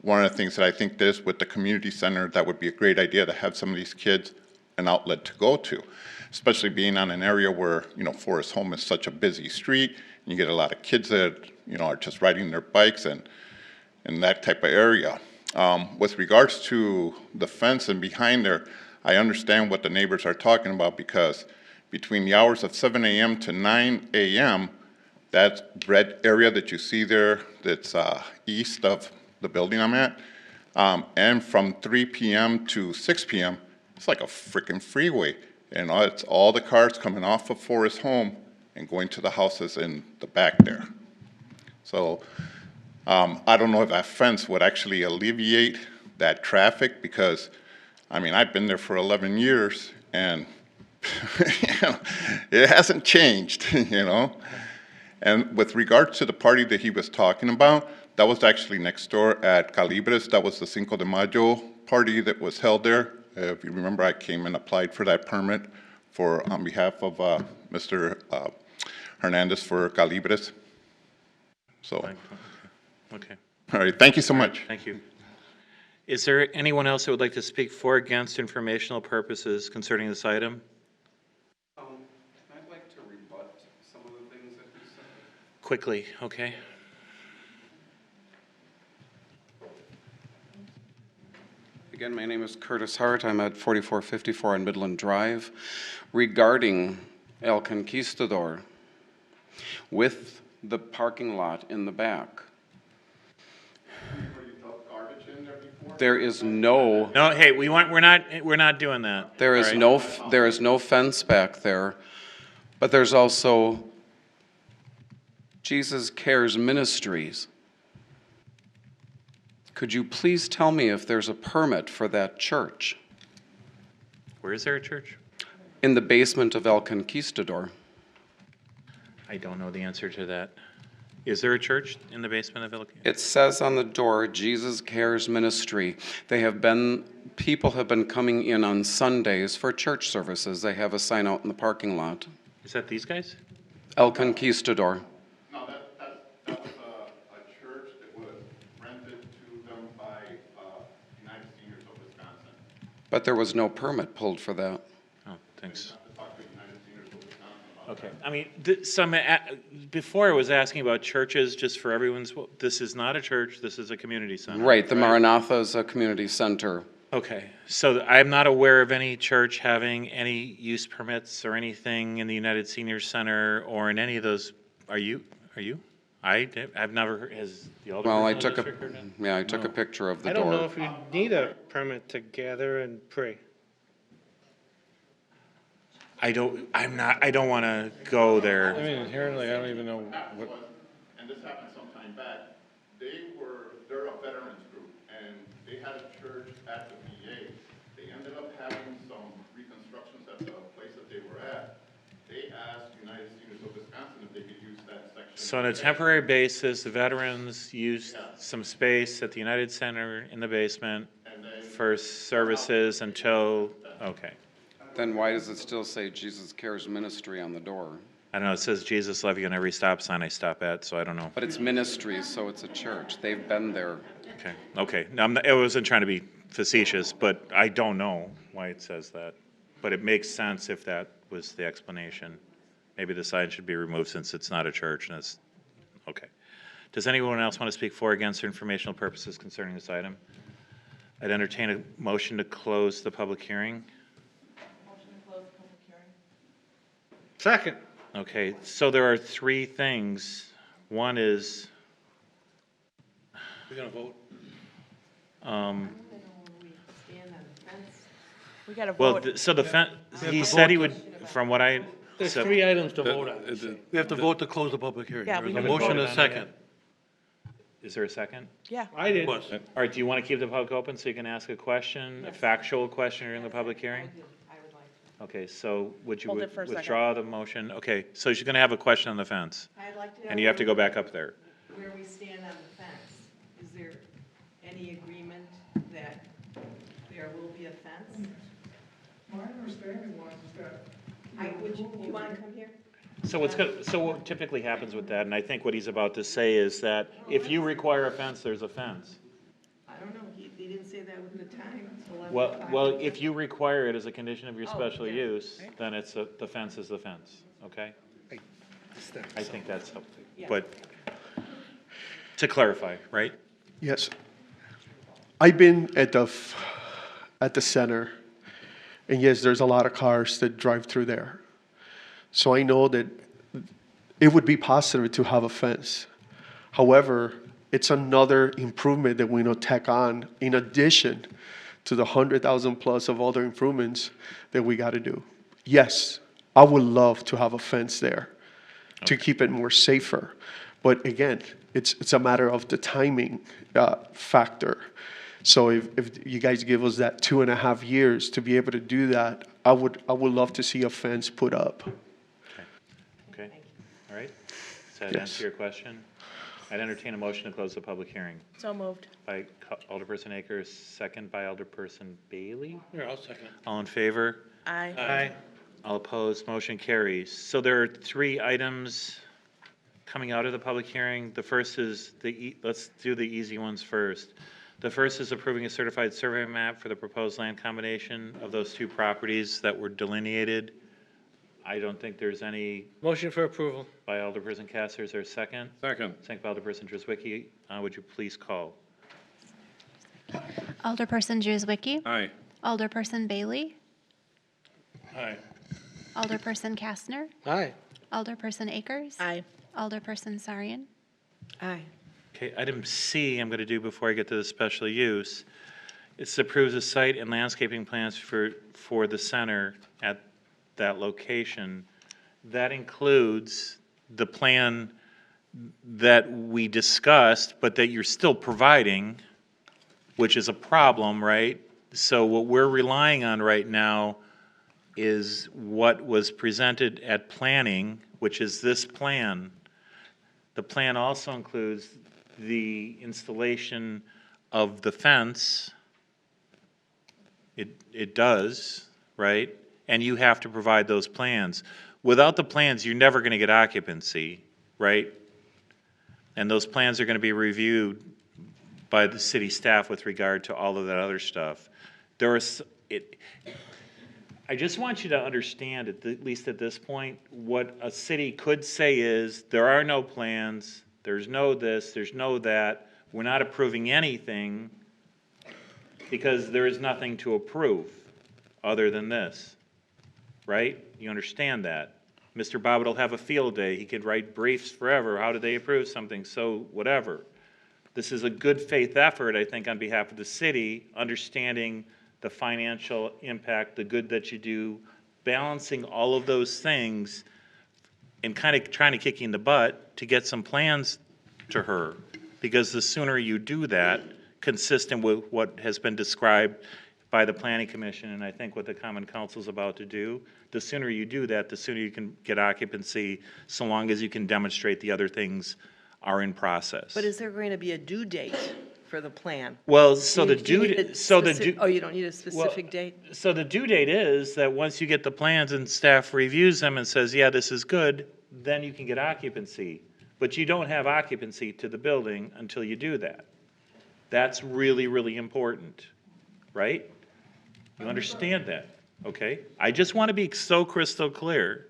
One of the things that I think is with the community center, that would be a great idea to have some of these kids an outlet to go to, especially being on an area where, Forest Home is such a busy street, and you get a lot of kids that, are just riding their bikes and in that type of area. With regards to the fence and behind there, I understand what the neighbors are talking about, because between the hours of 7 a.m. to 9 a.m., that red area that you see there that's east of the building I'm at, and from 3 p.m. to 6 p.m., it's like a freaking freeway. And it's all the cars coming off of Forest Home and going to the houses in the back there. So I don't know if that fence would actually alleviate that traffic, because, I've been there for 11 years, and it hasn't changed, And with regard to the party that he was talking about, that was actually next door at Calibres. That was the Cinco de Mayo party that was held there. If you remember, I came and applied for that permit on behalf of Mr. Hernandez for Calibres. So, Okay, all right, thank you so much. thank you. Is there anyone else that would like to speak for or against informational purposes concerning this item? I'd like to rebut some of the things that he said. quickly, okay? Again, my name is Curtis Hart. I'm at 4454 on Midland Drive. Regarding El Conquistador, with the parking lot in the back, there is no, No, hey, we're not doing that. there is all right? no, there is no fence back there, but there's also Jesus Cares Ministries. Could you please tell me if there's a permit for that church Where is there a church? in the basement of El Conquistador? I don't know the answer to that. Is there a church in the basement of Illico? It says on the door, Jesus Cares Ministry. People have been coming in on Sundays for church services. They have a sign out in the parking lot. Is that these guys? El Conquistador. No, that was a church that was rented to them by United Seniors of Wisconsin. But there was no permit pulled for that. Oh, thanks. Talk to United Seniors of Wisconsin about Okay, I mean, before I was asking about churches, just for everyone's, this is not a church, this is a community center. Right, the Maranatha is a community center. Okay, so I'm not aware of any church having any use permits or anything in the United Senior Center or in any of those. Are you? I've never, has the alderperson Well, I of the took district heard that? I took a picture of the I don't know door. if you need a permit to gather and pray. I don't want to go there. I mean, inherently, I don't even know what. and this happened some time back, they're a veterans group, and they had a church at the VA. They ended up having some reconstructions at the place that they were at. They asked United Seniors of Wisconsin if they could use that section. So on a temporary basis, the veterans used some space at the United Center in the basement for services until, okay. Then why does it still say Jesus Cares Ministry on the door? I don't know, it says Jesus love you on every stop sign I stop at, so I don't know. But it's ministries, so it's a church. They've been there. Okay. No, I wasn't trying to be facetious, but I don't know why it says that. But it makes sense if that was the explanation. Maybe the sign should be removed since it's not a church and it's, okay. Does anyone else want to speak for or against for informational purposes concerning this item? I'd entertain a motion to close the public hearing. Second. Okay, so there are three things. One is, We're gonna vote. We got to well, vote. so the, We have he to said he vote. would, from what I, There's so- three items to vote on. We have to vote to close the public hearing. Yeah, There's we a haven't motion and voted a on second. is there a second? Yeah. I did. All right, do you want to keep the public open so you can ask a question, a factual question during the public hearing? Okay, so would you Hold it for a second. withdraw the motion? Okay, so she's going to have a question on the fence, I'd like to know and you have to go back up there. where we stand on the fence. Is there any agreement that there will be a fence? My understanding was that. Would you want to come here? So what typically happens with that, and I think what he's about to say is that if you require a fence, there's a fence. I don't know, he didn't say that with the time, it's 11 Well, o'clock. well, if you require it as a condition of your Oh, special yeah. use, then it's the fence is the fence, okay? I think that's helpful, Yeah. but to clarify, right? Yes. I've been at the center, and yes, there's a lot of cars that drive through there. So I know that it would be possible to have a fence. However, it's another improvement that we know tack on in addition to the 100,000 plus of other improvements that we got to do. Yes, I would love to have a fence there to keep it more safer. But again, it's a matter of the timing factor. So if you guys give us that 2.5 years to be able to do that, I would love to see a fence put up. Okay, all right. Does that Yes. answer your question? I'd entertain a motion to close the public hearing. So moved. By Alderperson Akers, second by Alderperson Bailey. Here, I'll second it. All in favor? Aye. Aye. All opposed, motion carries. So there are three items coming out of the public hearing. The first is let's do the easy ones first. The first is approving a certified survey map for the proposed land combination of those two properties that were delineated I don't think there's any Motion for approval. by Alderperson Caster. Is there a second? Second. Second by Alderperson Driswicky. Would you please call? Alderperson Juzwicki, Aye. Alderperson Bailey, Aye. Alderperson Kastner, Aye. Alderperson Akers. Aye. Alderperson Sarian. Aye. Okay, item C, I'm going to do before I get to the special use. It's approves the site and landscaping plans for the center at that location. That includes the plan that we discussed, but that you're still providing, which is a problem, right? So what we're relying on right now is what was presented at planning, which is this plan. The plan also includes the installation of the fence. It does, right? And you have to provide those plans. Without the plans, you're never going to get occupancy, right? And those plans are going to be reviewed by the city staff with regard to all of that other stuff. I just want you to understand, at least at this point, what a city could say is, there are no plans, there's no this, there's no that, we're not approving anything because there is nothing to approve other than this, right? You understand that? Mr. Bobbitt will have a field day, he could write briefs forever, how did they approve something, so whatever. This is a good faith effort, I think, on behalf of the city, understanding the financial impact, the good that you do, balancing all of those things, and kind of trying to kick you in the butt to get some plans to her. Because the sooner you do that, consistent with what has been described by the Planning Commission, and I think what the Common Council is about to do, the sooner you do that, the sooner you can get occupancy, so long as you can demonstrate the other things are in process. But is there going to be a due date for the plan? Well, so the Do you need due, a so the specific- due. Oh, you don't need a specific date? So the due date is that once you get the plans and staff reviews them and says, yeah, this is good, then you can get occupancy. But you don't have occupancy to the building until you do that. That's really, really important, right? You understand that, okay? I just want to be so crystal clear,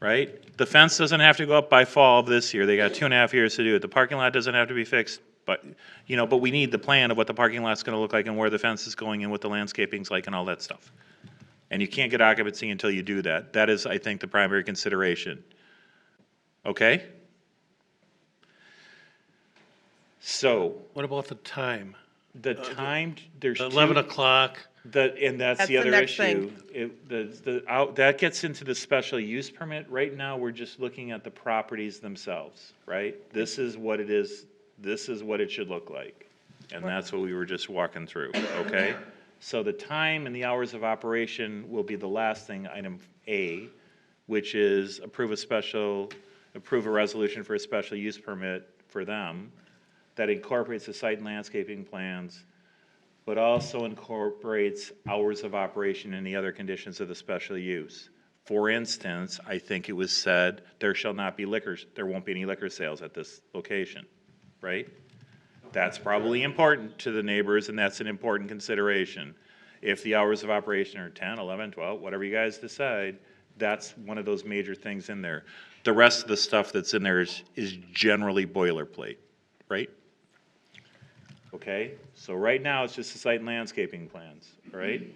right? The fence doesn't have to go up by fall of this year. They got 2.5 years to do it. The parking lot doesn't have to be fixed, but, but we need the plan of what the parking lot's going to look like and where the fence is going and what the landscaping's like and all that stuff. And you can't get occupancy until you do that. That is, I think, the primary consideration. Okay? So, What about the time? the time, there's 11 two- o'clock. And that's That's the the other next issue. That gets into the special use permit. Right now, we're just looking at the properties themselves, right? This is what it is, this is what it should look like. And that's what we were just walking through, okay? So the time and the hours of operation will be the last thing, item A, which is approve a resolution for a special use permit for them that incorporates the site and landscaping plans, but also incorporates hours of operation and the other conditions of the special use. For instance, I think it was said, there won't be any liquor sales at this location, right? That's probably important to the neighbors, and that's an important consideration. If the hours of operation are 10, 11, 12, whatever you guys decide, that's one of those major things in there. The rest of the stuff that's in there is generally boilerplate, right? Okay, so right now, it's just the site and landscaping plans, right?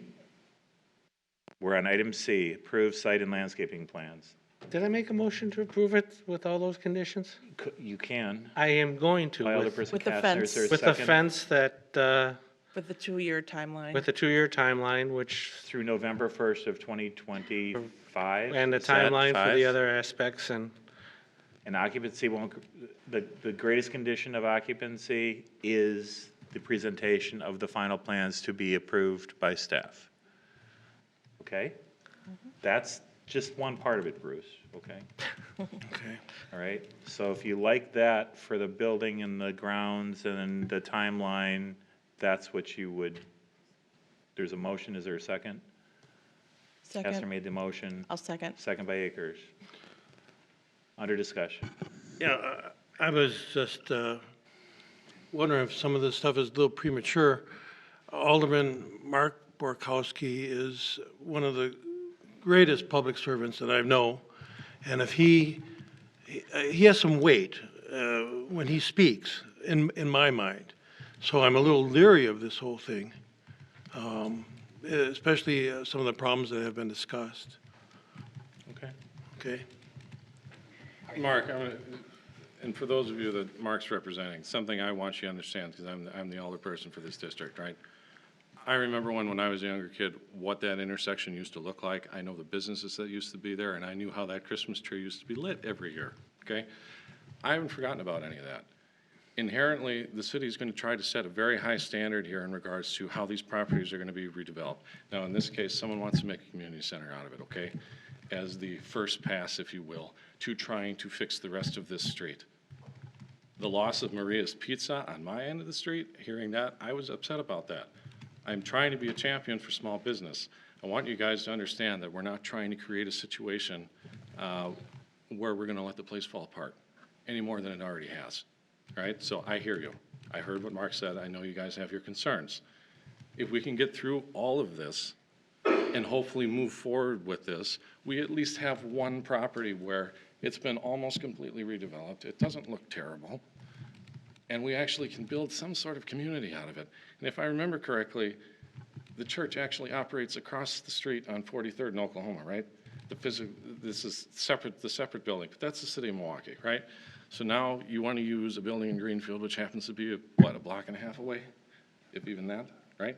We're on item C, approve site and landscaping plans. Did I make a motion to approve it with all those conditions? You can. I am going to. By with- Alderperson With the Kastner, is there a With the second? fence that, With the 2-year timeline. with the 2-year timeline, which, Through November 1st of 2025. and the Is that timeline for the five? other aspects, and And occupancy won't, the greatest condition of occupancy is the presentation of the final plans to be approved by staff. Okay? That's just one part of it, Bruce, okay? okay. All right, so if you like that for the building and the grounds and the timeline, that's what you would, there's a motion, is there a second? Hester Second. made the motion. I'll second. Second by Akers. Under discussion. Yeah, I was just wondering if some of this stuff is a little premature. Alderman Mark Borkowski is one of the greatest public servants that I know, and if he has some weight when he speaks, in my mind. So I'm a little leery of this whole thing, especially some of the problems that have been discussed. Okay. Okay? Mark, and for those of you that Mark's representing, something I want you to understand, because I'm the older person for this district, right? I remember when I was a younger kid, what that intersection used to look like. I know the businesses that used to be there, and I knew how that Christmas tree used to be lit every year, okay? I haven't forgotten about any of that. Inherently, the city is going to try to set a very high standard here in regards to how these properties are going to be redeveloped. Now, in this case, someone wants to make a community center out of it, okay? As the first pass, if you will, to trying to fix the rest of this street. The loss of Maria's Pizza on my end of the street, hearing that, I was upset about that. I'm trying to be a champion for small business. I want you guys to understand that we're not trying to create a situation where we're going to let the place fall apart any more than it already has, right? So I hear you. I heard what Mark said. I know you guys have your concerns. If we can get through all of this and hopefully move forward with this, we at least have one property where it's been almost completely redeveloped. It doesn't look terrible. And we actually can build some sort of community out of it. And if I remember correctly, the church actually operates across the street on 43rd in Oklahoma, right? This is the separate building, but that's the city of Milwaukee, right? So now you want to use a building in Greenfield, which happens to be, a block and a half away, if even that, right?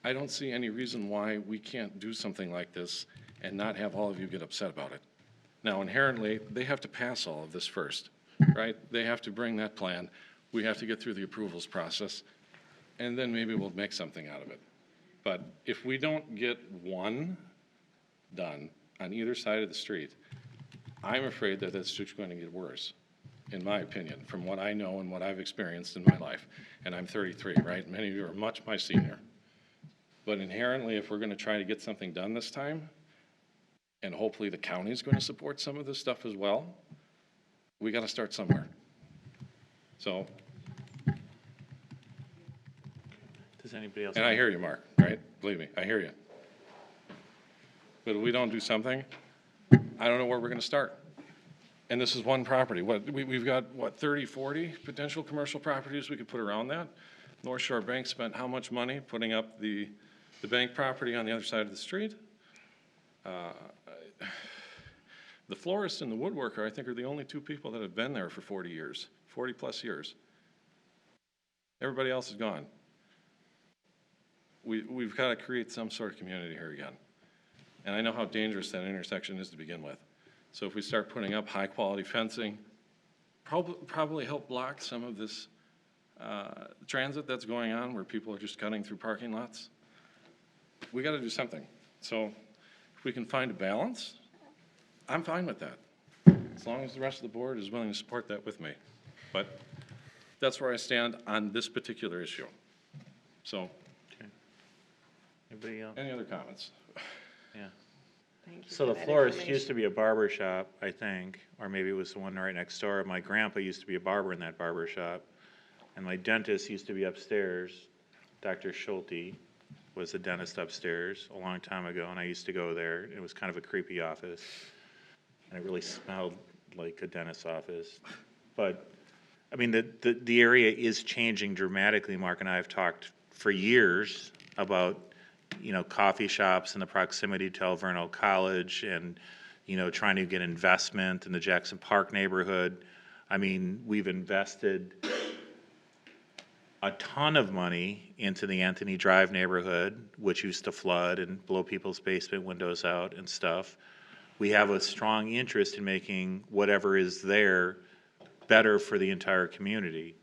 I don't see any reason why we can't do something like this and not have all of you get upset about it. Now, inherently, they have to pass all of this first, right? They have to bring that plan. We have to get through the approvals process, and then maybe we'll make something out of it. But if we don't get one done on either side of the street, I'm afraid that that's just going to get worse, in my opinion, from what I know and what I've experienced in my life. And I'm 33, right? Many of you are much my senior. But inherently, if we're going to try to get something done this time, and hopefully the county is going to support some of this stuff as well, we got to start somewhere. So. Does anybody else? And I hear you, Mark, right? Believe me, I hear you. But if we don't do something, I don't know where we're going to start. And this is one property. We've got, 30, 40 potential commercial properties we could put around that? North Shore Bank spent how much money putting up the bank property on the other side of the street? The florist and the woodworker, I think, are the only two people that have been there for 40 years, 40 plus years. Everybody else is gone. We've got to create some sort of community here again. And I know how dangerous that intersection is to begin with. So if we start putting up high quality fencing, probably help block some of this transit that's going on where people are just cutting through parking lots. We got to do something. So if we can find a balance, I'm fine with that, as long as the rest of the board is willing to support that with me. But that's where I stand on this particular issue. So, Okay. Anybody else? any other comments? Yeah. Thank you So for the that florist information. used to be a barber shop, I think, or maybe it was the one right next door. My grandpa used to be a barber in that barber shop, and my dentist used to be upstairs. Dr. Schulte was the dentist upstairs a long time ago, and I used to go there. It was kind of a creepy office, and it really smelled like a dentist's office. But, I mean, the area is changing dramatically. Mark and I have talked for years about, coffee shops and the proximity to Alverno College and, trying to get investment in the Jackson Park neighborhood. I mean, we've invested a ton of money into the Anthony Drive neighborhood, which used to flood and blow people's basement windows out and stuff. We have a strong interest in making whatever is there better for the entire community,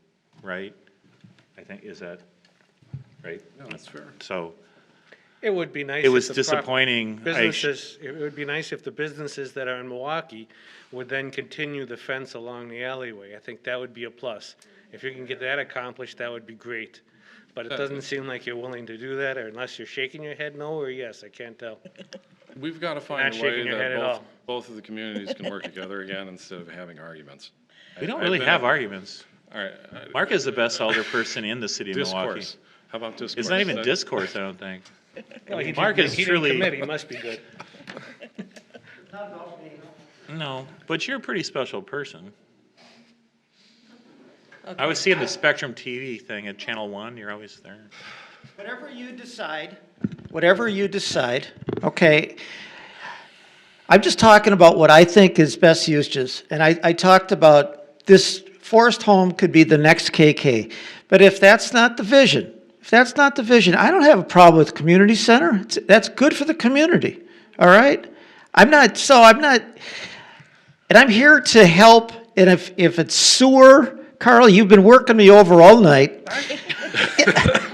right? I think, is that right? No, that's fair. So, It would be nice. It was if the disappointing. It would be nice if the businesses that are in Milwaukee would then continue the fence along the alleyway. I think that would be a plus. If you can get that accomplished, that would be great. But it doesn't seem like you're willing to do that, or unless you're shaking your head no or yes, I can't tell. We've got to find Not a way shaking your head at that all. both of the communities can work together again instead of having arguments. we don't I've really been- have arguments. All right. Mark is the best elder person in the city of Milwaukee. Discourse. How about discourse? It's not even discourse, I don't think. Well, he Mark didn't- is he didn't truly. commit, he must be good. not about me. No, but you're a pretty special person. I was seeing the Spectrum TV thing at Channel 1. You're always there. Whatever you decide, okay. I'm just talking about what I think is best usages. And I talked about this Forest Home could be the next KK. But if that's not the vision, I don't have a problem with community center. That's good for the community, all right? And I'm here to help, and if it's sewer, Carl, you've been working me over all night.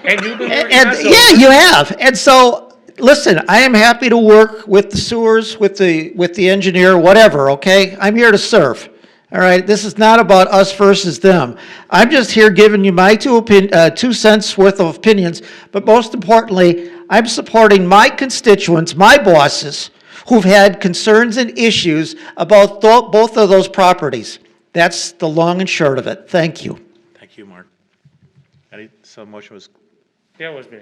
And you've been working And, us yeah, over. you have. And so, listen, I am happy to work with the sewers, with the engineer, whatever, okay? I'm here to serve. All right, this is not about us versus them. I'm just here giving you my 2 cents worth of opinions, but most importantly, I'm supporting my constituents, my bosses, who've had concerns and issues about both of those properties. That's the long and short of it. Thank you. Thank you, Mark. So motion was, Yeah, it was me.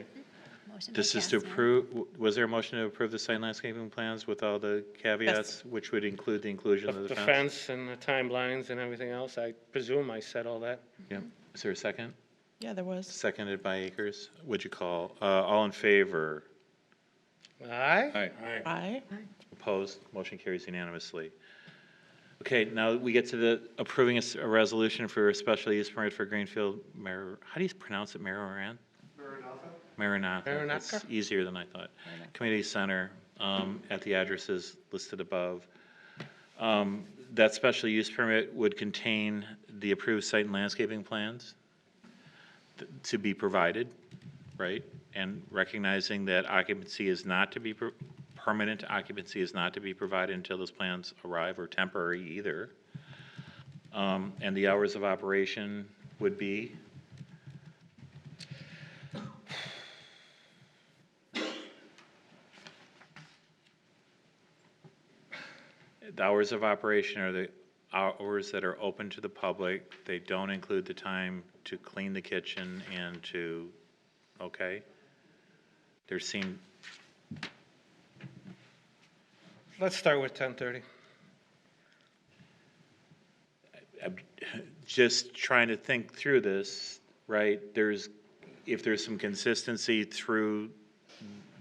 this is to approve, was there a motion to approve the site landscaping plans with all the caveats, which would include the inclusion of The the fence? fence and the timelines and everything else, I presume I said all that. Yeah. Is there a second? Yeah, there was. Seconded by Akers. Would you call? All in favor? Aye? Aye. Opposed? Motion carries unanimously. Okay, now we get to the approving a resolution for a special use permit for Greenfield, how do you pronounce it, Marinata? Marinata. That's Marinata? easier than I thought. Community Center, at the addresses listed above. That special use permit would contain the approved site and landscaping plans to be provided, right? And recognizing that occupancy is not to be, permanent occupancy is not to be provided until those plans arrive, or temporary either. And the hours of operation would be? The hours of operation are the hours that are open to the public. They don't include the time to clean the kitchen and to, okay? There seem, Let's start with 10:30. I'm just trying to think through this, right? If there's some consistency through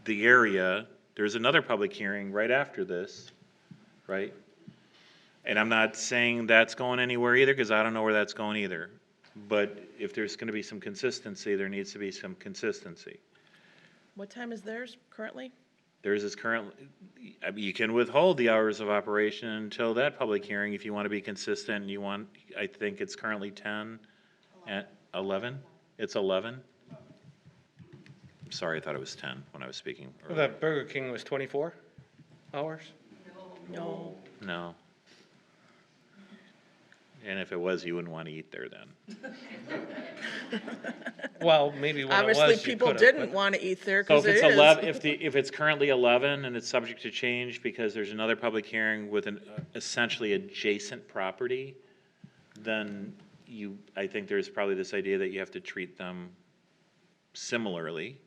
the area, there's another public hearing right after this, right? And I'm not saying that's going anywhere either, because I don't know where that's going either. But if there's going to be some consistency, there needs to be some consistency. What time is theirs currently? Theirs is currently, I mean, you can withhold the hours of operation until that public hearing if you want to be consistent and you want, I think it's currently 10 at 11? It's 11? I'm sorry, I thought it was 10 when I was speaking Well, earlier. that Burger King was 24 hours? No. No. And if it was, you wouldn't want to eat there then. Well, maybe when it was, Obviously, you people could've, didn't but- want to eat there So because if it it's is. 11, if it's currently 11 and it's subject to change because there's another public hearing with an essentially adjacent property, then I think there's probably this idea that you have to treat them similarly,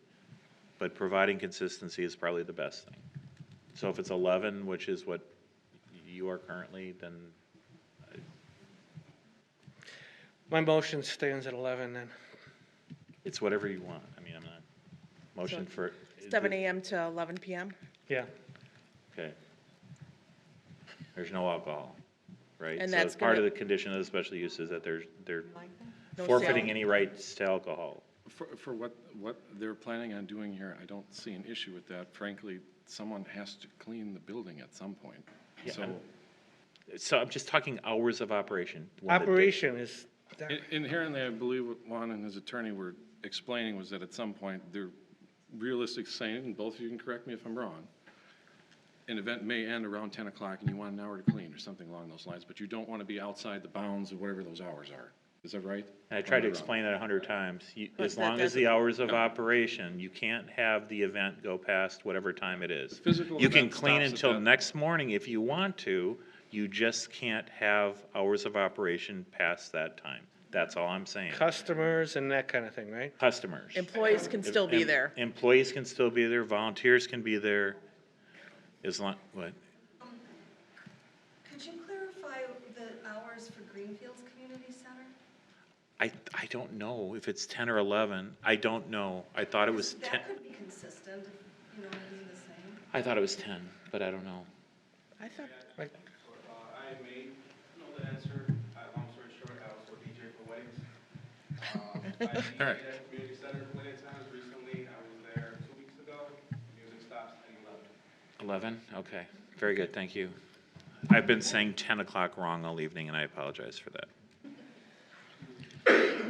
but providing consistency is probably the best thing. So if it's 11, which is what you are currently, then My motion stands at 11 then. it's whatever you want. I mean, I'm not, motion for. 7 a.m. to 11 p.m. Yeah. Okay. There's no alcohol, right? And So that's it's part of gonna- the condition of the special use is that they're No forfeiting sale. any rights to alcohol. For what they're planning on doing here, I don't see an issue with that. Frankly, someone has to clean the building at some point. Yeah, So, So I'm just talking hours of operation. when the day- Operation is, inherently, I believe what Juan and his attorney were explaining was that at some point, they're realistic saying, and both of you can correct me if I'm wrong, an event may end around 10 o'clock and you want an hour to clean or something along those lines, but you don't want to be outside the bounds of whatever those hours are. Is that right? And I tried to Or am I wrong? explain that 100 times. But As that long as the doesn't- hours of operation, you can't have the event go past whatever time it is. Physical You can event clean stops at until that- next morning if you want to, you just can't have hours of operation past that time. That's all I'm saying. customers and that kind of thing, right? Customers. Employees can still be there. Employees can still be there, volunteers can be there, as long, what? I don't know if it's 10 or 11. I don't know. I thought it was 10. That could be consistent, you know, being the same. I thought it was 10, but I don't know. I thought, Like, I may know the answer. Long story short, I was a DJ for weddings. I DJed All right. at community center plenty of times recently. I was there 2 weeks ago. Music stops at 11. 11? Okay, very good, thank you. I've been saying 10 o'clock wrong all evening, and I apologize for that.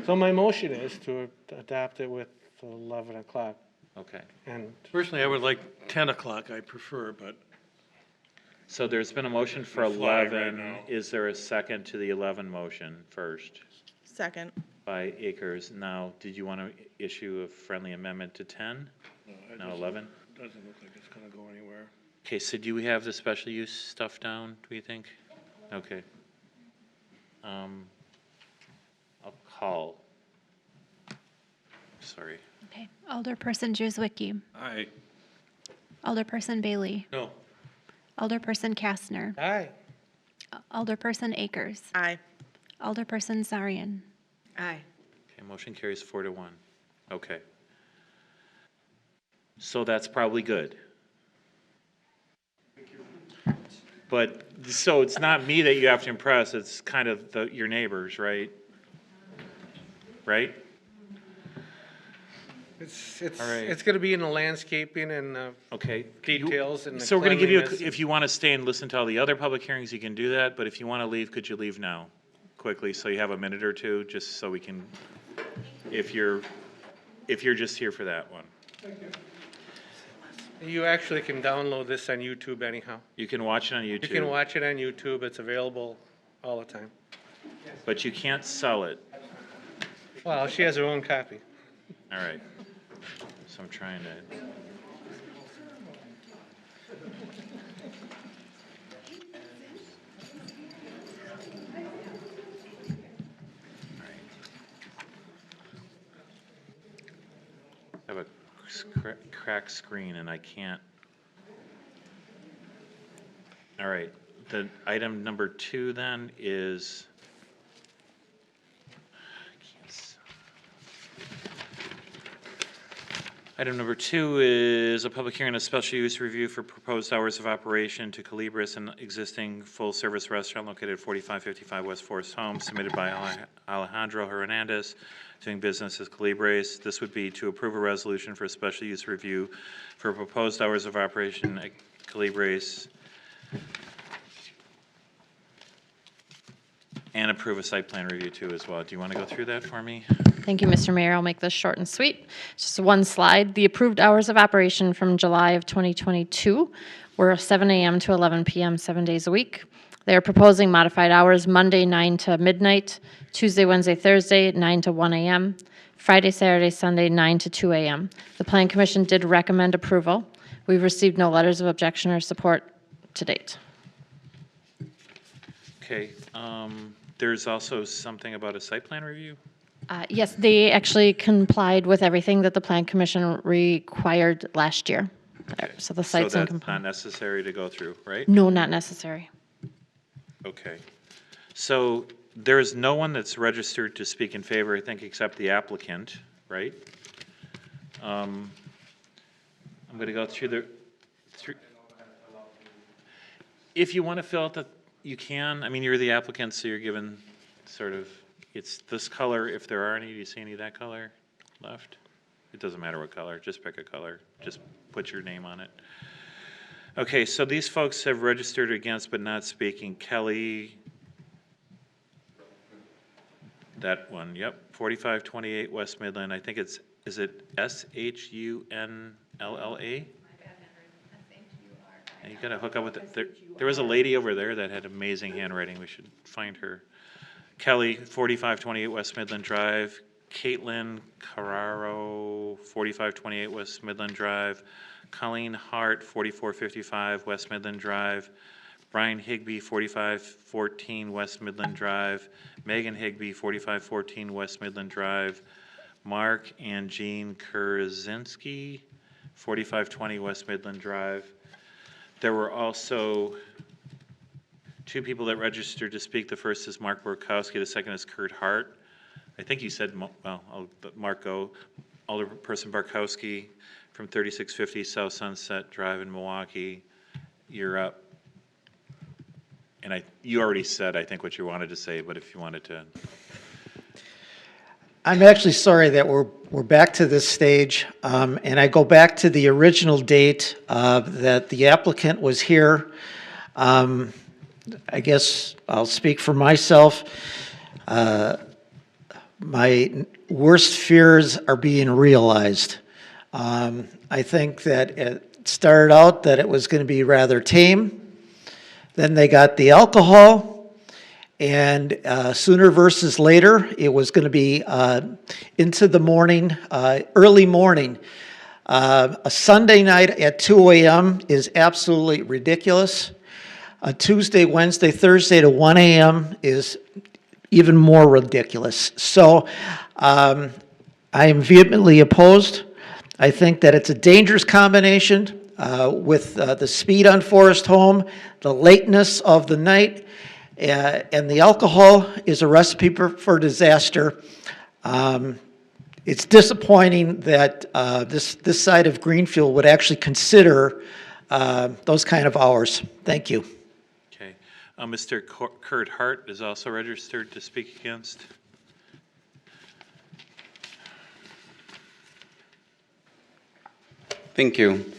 so my motion is to adopt it with 11 o'clock. Okay. And Personally, I would like 10 o'clock, I prefer, but So there's been a motion for The flag right 11. now. Is there a second to the 11 motion first? Second. By Akers. Now, did you want to issue a friendly amendment to 10? No, 11? doesn't look like it's gonna go anywhere. Okay, so do we have the special use stuff down, do we think? Okay. I'll call. Sorry. Okay. Alderperson Juzwicki. Aye. Alderperson Bailey. No. Alderperson Kastner. Aye. Alderperson Akers. Aye. Alderperson Sarian. Aye. Okay, motion carries 4-1. Okay. So that's probably good. But, so it's not me that you have to impress, it's kind of your neighbors, right? Right? It's All right. it's gonna be in the landscaping and Okay. details and the So we're gonna give you, cleanliness. if you want to stay and listen to all the other public hearings, you can do that, but if you want to leave, could you leave now? Quickly, so you have a minute or two, just so we can, if you're just here for that one. You actually can download this on YouTube anyhow. You can watch it on YouTube. You can watch it on YouTube, it's available all the time. But you can't sell it. Well, she has her own copy. All right. So I'm trying to. I have a cracked screen and I can't. All right. The item number 2 then is. Item number 2 is a public hearing, a special use review for proposed hours of operation to Calibris, an existing full-service restaurant located at 4555 West Forest Home, submitted by Alejandro Hernandez, doing business as Calibres. This would be to approve a resolution for a special use review for proposed hours of operation at Calibres and approve a site plan review too as well. Do you want to go through that for me? Thank you, Mr. Mayor. I'll make this short and sweet. Just one slide. The approved hours of operation from July of 2022 were 7 a.m. to 11 p.m., 7 days a week. They are proposing modified hours Monday 9 to midnight, Tuesday, Wednesday, Thursday 9 to 1 a.m., Friday, Saturday, Sunday 9 to 2 a.m. The Plan Commission did recommend approval. We've received no letters of objection or support to date. Okay, there's also something about a site plan review? Yes, they actually complied with everything that the Plan Commission required last year. So the site's So in that's not compliance. necessary to go through, right? No, not necessary. Okay. So there's no one that's registered to speak in favor, I think, except the applicant, right? I'm going to go through if you want to fill out the, you can. I mean, you're the applicant, so you're given sort of, it's this color, if there are any. Do you see any of that color left? It doesn't matter what color, just pick a color. Just put your name on it. Okay, so these folks have registered against but not speaking. Kelly, that one, yep, 4528 West Midland. I think it's, is it SHUNLLA? And you gotta hook up with it. There was a lady over there that had amazing handwriting. We should find her. Kelly, 4528 West Midland Drive. Caitlin Carraro, 4528 West Midland Drive. Colleen Hart, 4455 West Midland Drive. Brian Higbee, 4514 West Midland Drive. Megan Higbee, 4514 West Midland Drive. Mark and Jean Kurzinski, 4520 West Midland Drive. There were also 2 people that registered to speak. The first is Mark Borkowski, the second is Kurt Hart. I think you said, well, I'll let Mark go. Alderperson Barkowski from 3650 South Sunset Drive in Milwaukee. You're up. And you already said, I think, what you wanted to say, but if you wanted to. I'm actually sorry that we're back to this stage, and I go back to the original date that the applicant was here. I guess I'll speak for myself. My worst fears are being realized. I think that it started out that it was going to be rather tame. Then they got the alcohol, and sooner versus later, it was going to be into the morning, early morning. A Sunday night at 2 a.m. is absolutely ridiculous. A Tuesday, Wednesday, Thursday to 1 a.m. is even more ridiculous. So I am vehemently opposed. I think that it's a dangerous combination with the speed on Forest Home, the lateness of the night, and the alcohol is a recipe for disaster. It's disappointing that this side of Greenfield would actually consider those kind of hours. Thank you. Okay. Mr. Kurt Hart is also registered to speak against. Thank you.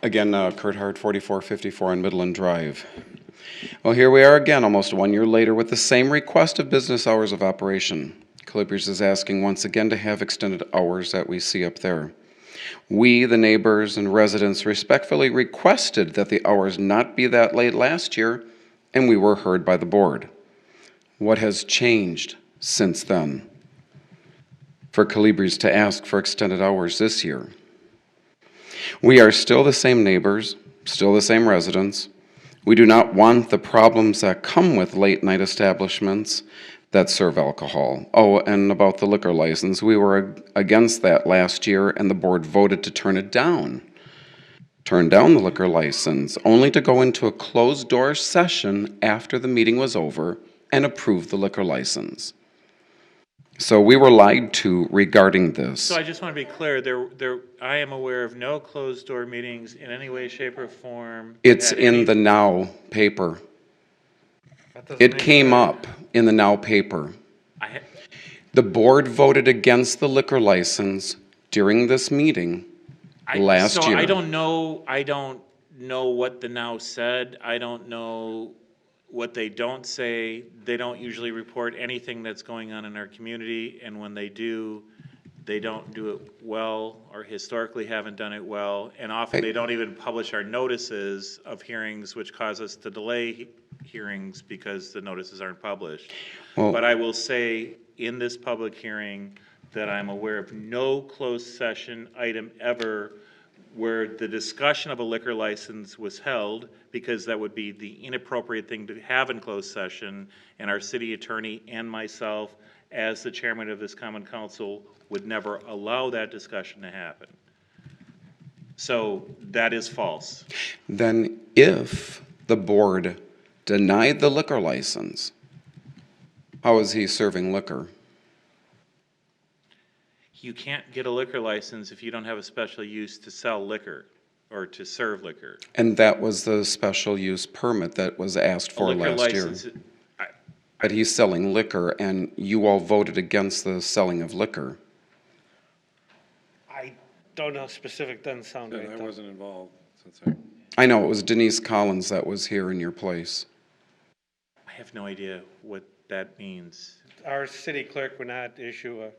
Again, Kurt Hart, 4454 on Midland Drive. Well, here we are again, almost 1 year later, with the same request of business hours of operation. Calibriers is asking once again to have extended hours that we see up there. We, the neighbors and residents, respectfully requested that the hours not be that late last year, and we were heard by the board. What has changed since then for Calibriers to ask for extended hours this year? We are still the same neighbors, still the same residents. We do not want the problems that come with late-night establishments that serve alcohol. Oh, and about the liquor license, we were against that last year, and the board voted to turn it down. Turn down the liquor license, only to go into a closed-door session after the meeting was over and approve the liquor license. So we were lied to regarding this. So I just want to be clear, I am aware of no closed-door meetings in any way, shape, or form. It's in the Now paper. It came up in the Now paper. The board voted against the liquor license during this meeting last year. I don't know what the Now said. I don't know what they don't say. They don't usually report anything that's going on in our community, and when they do, they don't do it well, or historically haven't done it well, and often they don't even publish our notices of hearings, which cause us to delay hearings because the notices aren't published. But I will say in this public hearing that I'm aware of no closed session item ever where the discussion of a liquor license was held, because that would be the inappropriate thing to have in closed session, and our city attorney and myself, as the chairman of this common council, would never allow that discussion to happen. So that is false. Then if the board denied the liquor license, how is he serving liquor? You can't get a liquor license if you don't have a special use to sell liquor or to serve liquor. And that was the special use permit that was asked for last year. But he's selling liquor, and you all voted against the selling of liquor. I don't know, specific doesn't sound right. I though. wasn't involved. I know, it was Denise Collins that was here in your place. I have no idea what that means. Our city clerk would not issue a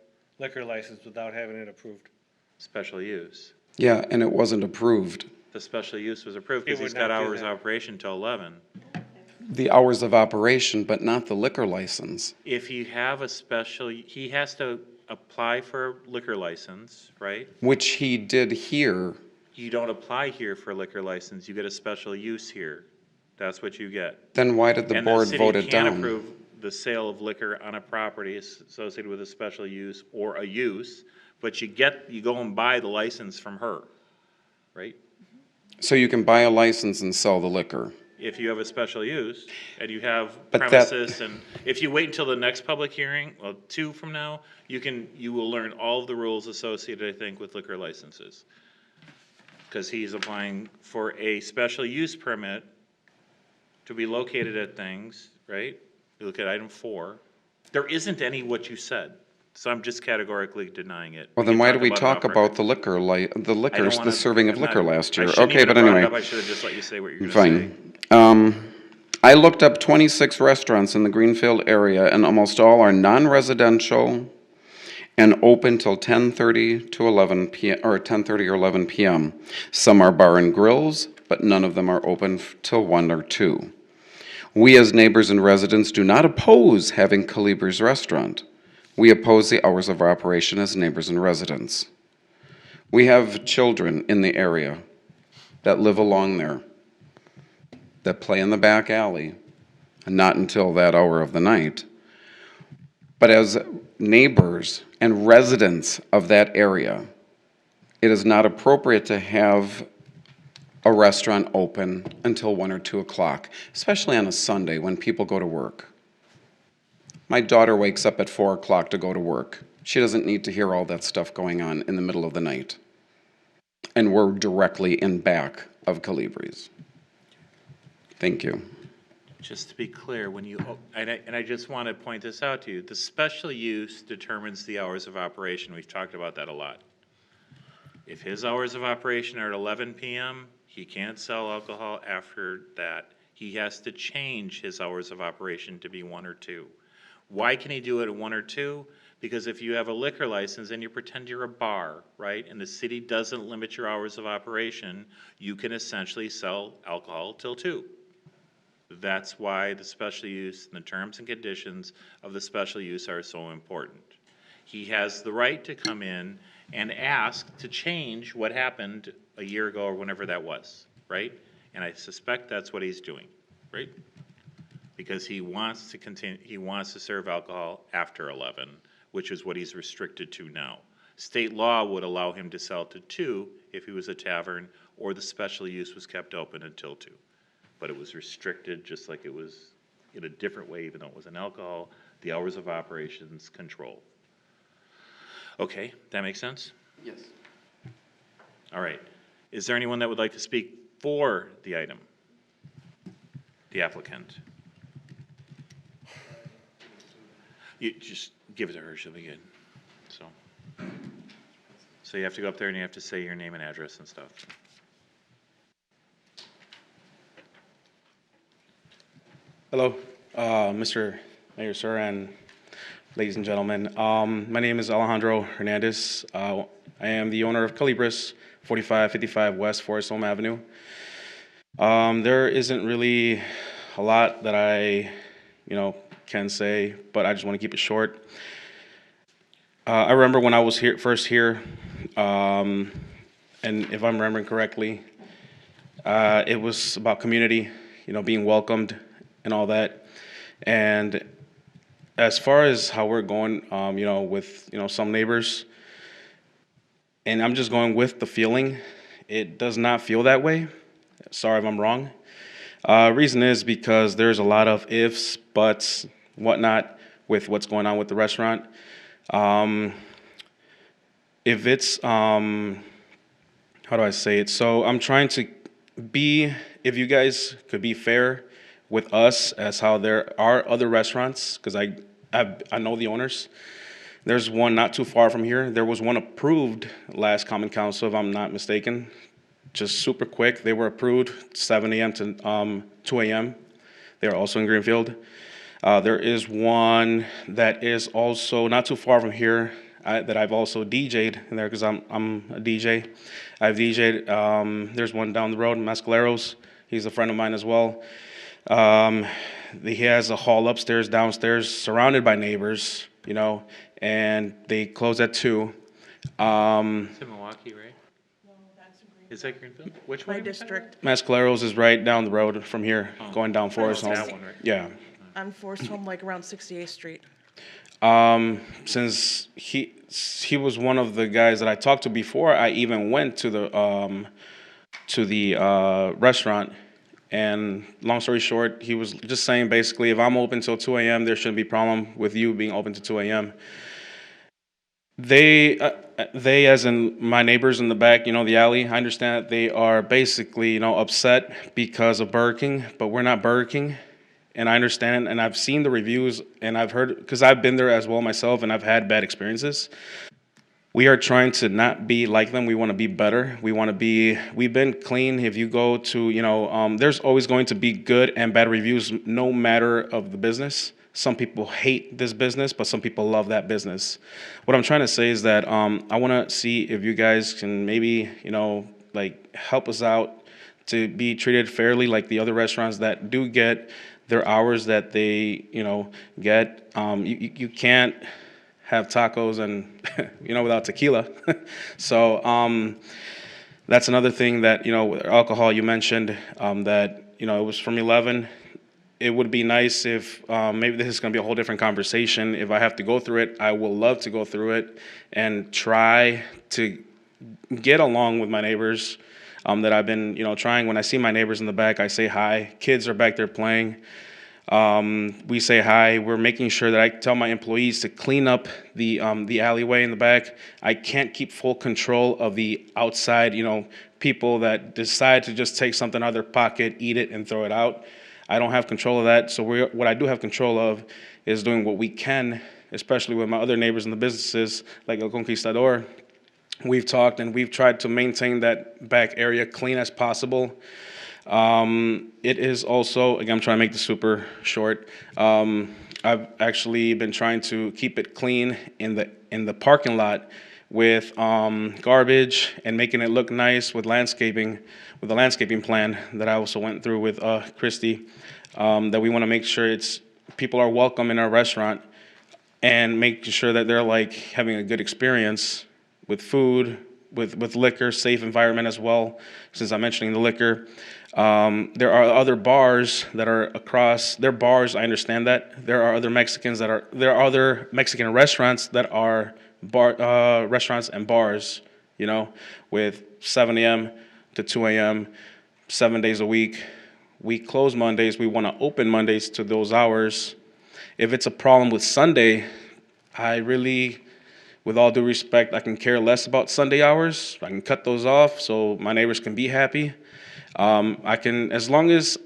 liquor license without having it approved. Special use. Yeah, and it wasn't approved. The special use was approved because He he's would got not do hours of that. operation till 11. The hours of operation, but not the liquor license. If you have a special, he has to apply for a liquor license, right? Which he did here. You don't apply here for a liquor license, you get a special use here. That's what you get. Then why did the board vote it And the city can't down? approve the sale of liquor on a property associated with a special use or a use, but you go and buy the license from her, right? So you can buy a license and sell the liquor? if you have a special use and you have But that- premises, and if you wait until the next public hearing, well, 2 from now, you will learn all of the rules associated, I think, with liquor licenses. Because he's applying for a special use permit to be located at things, right? You look at item 4. There isn't any what you said, so I'm just categorically denying it. Well, then can why do we it talk off about record. the liquor, I don't wanna- the serving of I'm not- liquor last year? I shouldn't Okay, even but have brought it anyway. up. I should have just let you say what you're gonna say. Fine. I looked up 26 restaurants in the Greenfield area, and almost all are non-residential and open till 10:30 to 11 p.m. or 10:30 or 11 p.m. Some are bar and grills, but none of them are open till 1 or 2. We as neighbors and residents do not oppose having Calibri's restaurant. We oppose the hours of operation as neighbors and residents. We have children in the area that live along there, that play in the back alley, and not until that hour of the night. But as neighbors and residents of that area, it is not appropriate to have a restaurant open until 1 or 2 o'clock, especially on a Sunday when people go to work. My daughter wakes up at 4 o'clock to go to work. She doesn't need to hear all that stuff going on in the middle of the night. And we're directly in back of Calibri's. Thank you. Just to be clear, when you, and I just want to point this out to you, the special use determines the hours of operation. We've talked about that a lot. If his hours of operation are at 11 p.m., he can't sell alcohol after that. He has to change his hours of operation to be 1 or 2. Why can he do it at 1 or 2? Because if you have a liquor license and you pretend you're a bar, right, and the city doesn't limit your hours of operation, you can essentially sell alcohol till 2. That's why the special use and the terms and conditions of the special use are so important. He has the right to come in and ask to change what happened a year ago or whenever that was, right? And I suspect that's what he's doing, right? Because he wants to continue, he wants to serve alcohol after 11, which is what he's restricted to now. State law would allow him to sell to 2 if he was a tavern, or the special use was kept open until 2. But it was restricted, just like it was in a different way, even though it was an alcohol, the hours of operations control. Okay, that makes sense? Yes. All right. Is there anyone that would like to speak for the item? The applicant? You just give it to her, she'll be good. So you have to go up there and you have to say your name and address and stuff. Hello, Mr. Mayor, sir, and ladies and gentlemen. My name is Alejandro Hernandez. I am the owner of Calibris, 4555 West Forest Home Avenue. There isn't really a lot that I, can say, but I just want to keep it short. I remember when I was first here, and if I'm remembering correctly, it was about community, being welcomed and all that. And as far as how we're going, with, some neighbors, and I'm just going with the feeling, it does not feel that way. Sorry if I'm wrong. Reason is because there's a lot of ifs, buts, whatnot with what's going on with the restaurant. If it's, how do I say it? So I'm trying to if you guys could be fair with us as how there are other restaurants, because I know the owners. There's one not too far from here. There was one approved last Common Council, if I'm not mistaken. Just super quick. They were approved 7 a.m. to 2 a.m. They are also in Greenfield. There is one that is also not too far from here that I've also DJ'd in there because I'm a DJ. I've DJ'd. There's one down the road, Mescaleros. He's a friend of mine as well. He has a hall upstairs, downstairs, surrounded by neighbors, and they close at 2. It's in Milwaukee, right? Is that Greenfield? Which one? District. Mescaleros is right down the road from here, going down Forest Home. That one, right? Yeah. On Forest Home, like around 68th Street. Since he was one of the guys that I talked to before I even went to the restaurant, And long story short, he was just saying basically, if I'm open till 2 a.m., there shouldn't be a problem with you being open to 2 a.m. They, as in my neighbors in the back, the alley, I understand that they are basically, upset because of Burger King, but we're not Burger King. And I understand, and I've seen the reviews, and I've heard, because I've been there as well myself, and I've had bad experiences. We are trying to not be like them. We want to be better. We've been clean. If you go to, there's always going to be good and bad reviews, no matter of the business. Some people hate this business, but some people love that business. What I'm trying to say is that I want to see if you guys can maybe, help us out to be treated fairly like the other restaurants that do get their hours that they, get. You can't have tacos and, without tequila. So that's another thing that, alcohol you mentioned, that, it was from 11. It would be nice if, maybe this is going to be a whole different conversation. If I have to go through it, I will love to go through it and try to get along with my neighbors that I've been, trying. When I see my neighbors in the back, I say hi. Kids are back there playing. We say hi. We're making sure that I tell my employees to clean up the alleyway in the back. I can't keep full control of the outside, people that decide to just take something out of their pocket, eat it, and throw it out. I don't have control of that. So what I do have control of is doing what we can, especially with my other neighbors in the businesses, like El Conquistador. We've talked and we've tried to maintain that back area clean as possible. It is also, again, I'm trying to make this super short. I've actually been trying to keep it clean in the parking lot with garbage and making it look nice with landscaping, with the landscaping plan that I also went through with Christy. That we want to make sure people are welcome in our restaurant and making sure that they're having a good experience with food, with liquor, safe environment as well. Since I'm mentioning the liquor, there are other bars that are across. They're bars. I understand that there are other there are other Mexican restaurants that are restaurants and bars. With 7 a.m. to 2 a.m. 7 days a week. We close Mondays. We want to open Mondays to those hours. If it's a problem with Sunday, I really, with all due respect, I can care less about Sunday hours. I can cut those off so my neighbors can be happy. I can, as long as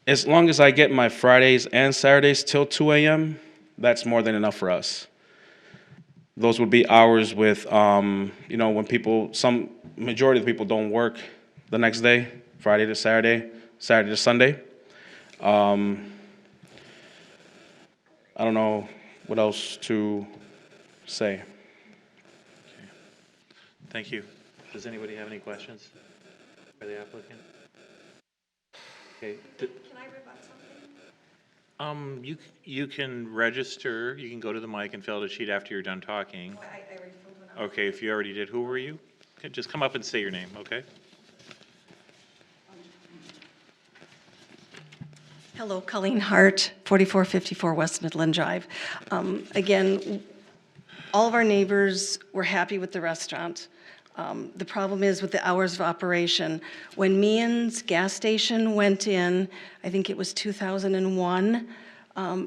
I get my Fridays and Saturdays till 2 a.m., that's more than enough for us. Those would be hours with, when majority of the people don't work the next day, Friday to Saturday, Saturday to Sunday. I don't know what else to say. Thank you. Does anybody have any questions for the applicant? Okay. Can I rebut something? You can register, you can go to the mic and fill out a sheet after you're done talking. I already filled one out. Okay, if you already did, who were you? Okay, just come up and say your name, okay? Hello, Colleen Hart, 4454 West Midland Drive. Again, all of our neighbors were happy with the restaurant. The problem is with the hours of operation. When Meehan's gas station went in, I think it was 2001,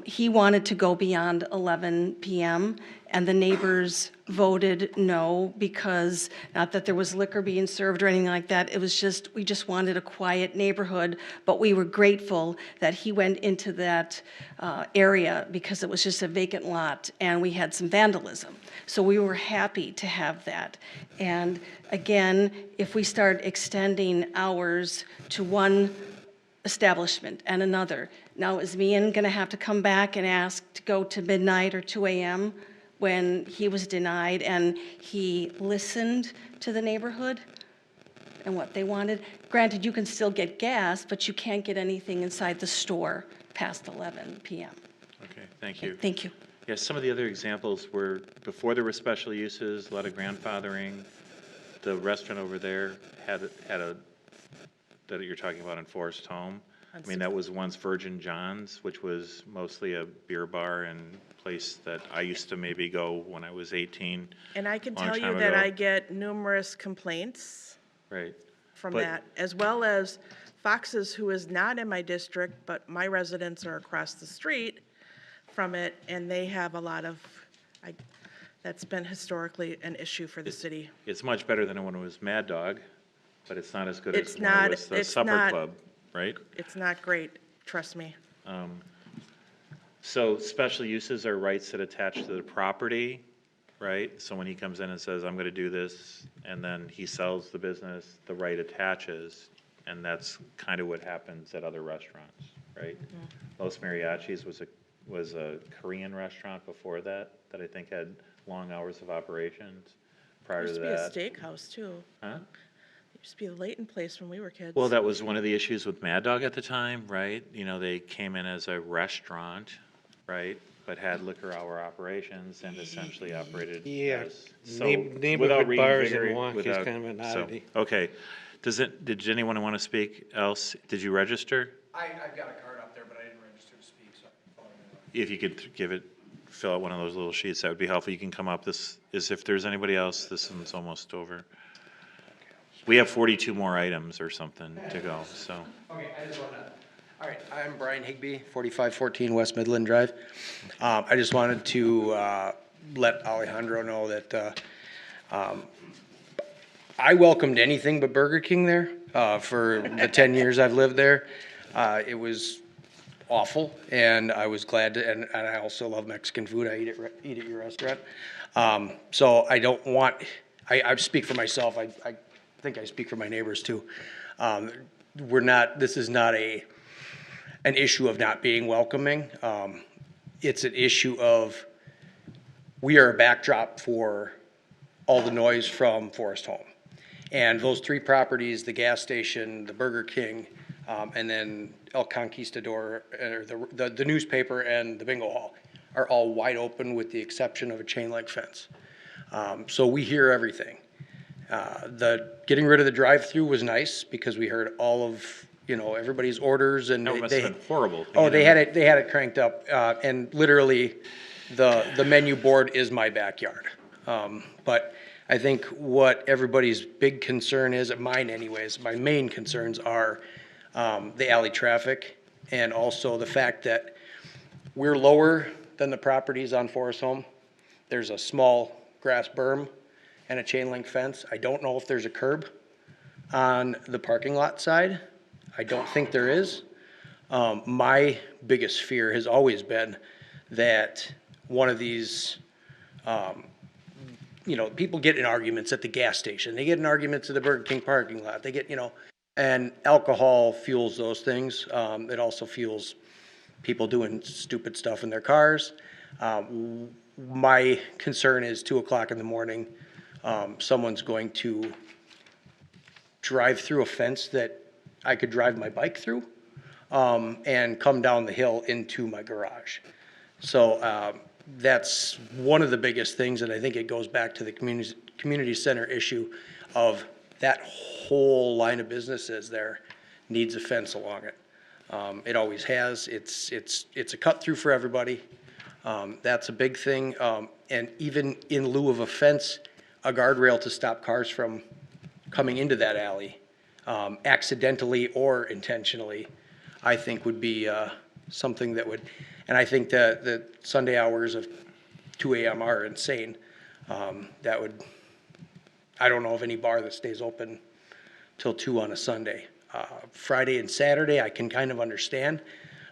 he wanted to go beyond 11 p.m., and the neighbors voted no because, not that there was liquor being served or anything like that, it was just, we just wanted a quiet neighborhood, but we were grateful that he went into that area because it was just a vacant lot and we had some vandalism. So we were happy to have that. And again, if we start extending hours to one establishment and another, now is Meehan gonna have to come back and ask to go to midnight or 2 a.m. when he was denied and he listened to the neighborhood and what they wanted? Granted, you can still get gas, but you can't get anything inside the store past 11 p.m. Okay, thank you. Thank you. Yes, some of the other examples were before there were special uses, a lot of grandfathering. The restaurant over there had a that you're talking about in Forest Home. I mean, that was once Virgin John's, which was mostly a beer bar and place that I used to maybe go when I was 18. And I can long tell you time that ago. I get numerous complaints. Right. from But- that, as well as Fox's, who is not in my district, but my residents are across the street from it, and they have a lot of, that's been historically an issue for the city. It's much better than when it was Mad Dog, but it's not as good It's as when not- it was the it's Supper not- Club, right? It's not great, trust me. So special uses are rights that attach to the property, right? So when he comes in and says, I'm gonna do this, and then he sells the business, the right attaches, and that's kind of what happens at other restaurants, right? Los Mariachis was a Korean restaurant before that I think had long hours of operations. Prior to Used that. to be a steakhouse, too. Huh? It used to be a Leighton place when we were kids. Well, that was one of the issues with Mad Dog at the time, right? You know, they came in as a restaurant, right? But had liquor hour operations and essentially operated Yeah, as. So, neighborhood without bars in reinvigorate- Milwaukee is without- kind of an so, oddity. Okay. Did anyone want to speak else? Did you register? I've got a card up there, but I didn't register to speak, so. If you could fill out one of those little sheets, that would be helpful. You can come up. This is, if there's anybody else, this one's almost over. We have 42 more items or something to go, so. Okay, I just wanna, all right, I'm Brian Higbee, 4514 West Midland Drive. I just wanted to let Alejandro know that I welcomed anything but Burger King there for the 10 years I've lived there. It was awful, and I was glad to, and I also love Mexican food. I eat at your restaurant. So I don't want, I speak for myself. I think I speak for my neighbors too. This is not an issue of not being welcoming. It's an issue of, we are a backdrop for all the noise from Forest Home. And those three properties, the gas station, the Burger King, and then El Conquistador, or the newspaper and the bingo hall, are all wide open with the exception of a chain link fence. So we hear everything. The getting rid of the drive-through was nice because we heard all of, everybody's orders, and That must have been horrible. Oh, they had it cranked up, and literally the menu board is my backyard. But I think what everybody's big concern is, mine anyways, my main concerns are the alley traffic, and also the fact that we're lower than the properties on Forest Home. There's a small grass berm and a chain link fence. I don't know if there's a curb on the parking lot side. I don't think there is. My biggest fear has always been that one of these, people get in arguments at the gas station. They get in arguments at the Burger King parking lot. They get, and alcohol fuels those things. It also fuels people doing stupid stuff in their cars. My concern is 2 o'clock in the morning, someone's going to drive through a fence that I could drive my bike through, and come down the hill into my garage. So that's one of the biggest things, and I think it goes back to the community center issue of that whole line of businesses there needs a fence along it. It always has. It's a cut through for everybody. That's a big thing. And even in lieu of a fence, a guardrail to stop cars from coming into that alley, accidentally or intentionally, I think would be something that would, and I think that the Sunday hours of 2 a.m. are insane. That would, I don't know of any bar that stays open till 2 on a Sunday. Friday and Saturday, I can kind of understand,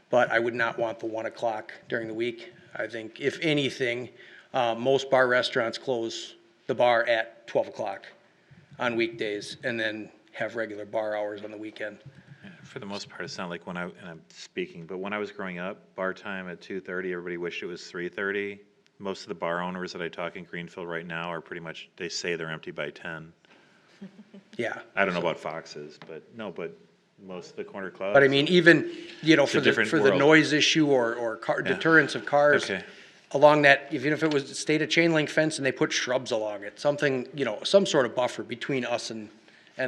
but I would not want the 1 o'clock during the week. I think if anything, most bar restaurants close the bar at 12 o'clock on weekdays and then have regular bar hours on the weekend. For the most part, it's not like and I'm speaking, but when I was growing up, bar time at 2:30, everybody wished it was 3:30. Most of the bar owners that I talk in Greenfield right now are pretty much, they say they're empty by 10. Yeah. I don't know about Fox's, but most of the corner clubs. But I mean, even, It's a for different the world. noise issue or car deterrence of cars. Okay. Along that, even if it was stayed a chain link fence and they put shrubs along it, something, some sort of buffer between us and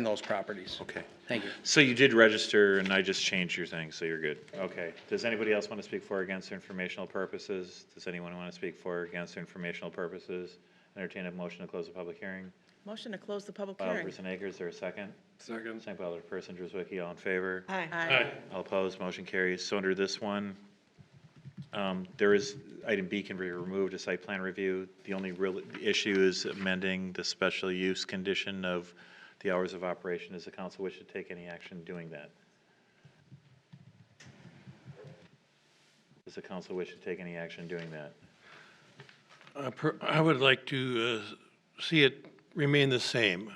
those properties. Okay. Thank you. So you did register, and I just changed your thing, so you're good. Okay. Does anybody else want to speak for or against for informational purposes? Does anyone want to speak for or against for informational purposes? Entertain a motion to close the public hearing. Motion to close the public hearing. Alderperson Akers, is there a second? Second. Second by Alderperson Driswicky, all in favor? Aye. All opposed, motion carries. So under this one, there is, item B can be removed, a site plan review. The only real issue is amending the special use condition of the hours of operation. Does the council wish to take any action doing that? Does the council wish to take any action doing that? I would like to see it remain the same,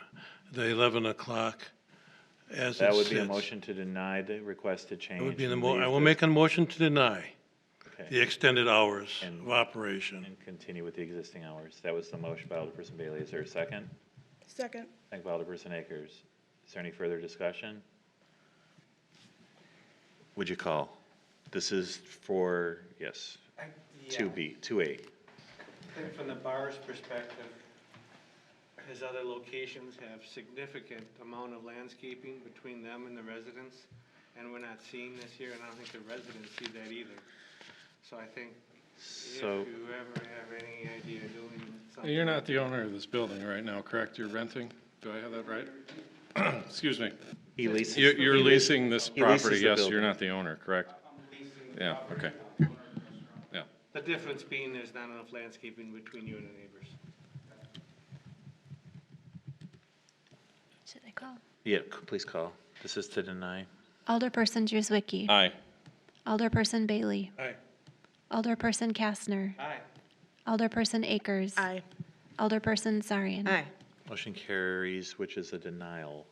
the 11 o'clock as it That would be a sits. motion to deny the requested change. That would be and I leave will this- make a motion to deny Okay. the extended hours And- of operation. And continue with the existing hours. That was the motion by Alderperson Bailey. Is there a second? Second. Second by Alderperson Akers. Is there any further discussion? Would you call? This is for, yes, 2B, 2A. I think from the bar's perspective, his other locations have significant amount of landscaping between them and the residents, and we're not seeing this here, and I don't think the residents see that either. So I think if So- you ever have any idea of doing something. You're not the owner of this building right now, correct? You're renting? Do I have that right? Excuse me. He leases. You're leasing this He leases property, the yes, building. you're not the owner, correct? Yeah, okay. Yeah. The difference being there's not enough landscaping between you and the neighbors. Should I call? Yeah, please call. This is to deny. Alderperson Driswicky. Aye. Alderperson Bailey. Aye. Alderperson Kastner. Aye. Alderperson Akers. Aye. Alderperson Sarian. Aye. Motion carries, which is a denial.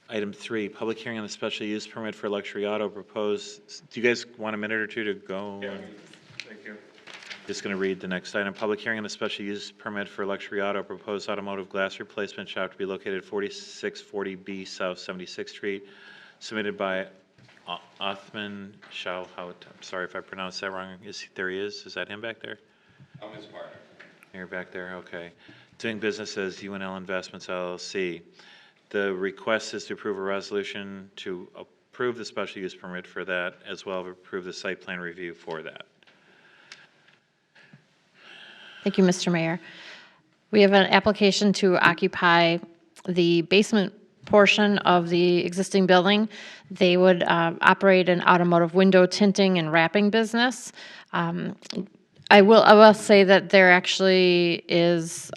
Item 3, public hearing on the special use permit for luxury auto proposed. Do you guys want a minute or two to go? Thank you. Just going to read the next item. Public hearing on the special use permit for luxury auto, proposed automotive glass replacement shop to be located at 4640B South 76th Street, submitted by Othman Shawhout. I'm sorry if I pronounced that wrong. There he is. Is that him back there? I'm his partner. You're back there, okay. Doing business as UNL Investments LLC. The request is to approve a resolution to approve the special use permit for that, as well as approve the site plan review for that. Thank you, Mr. Mayor. We have an application to occupy the basement portion of the existing building. They would operate an automotive window tinting and wrapping business. I will say that there actually is,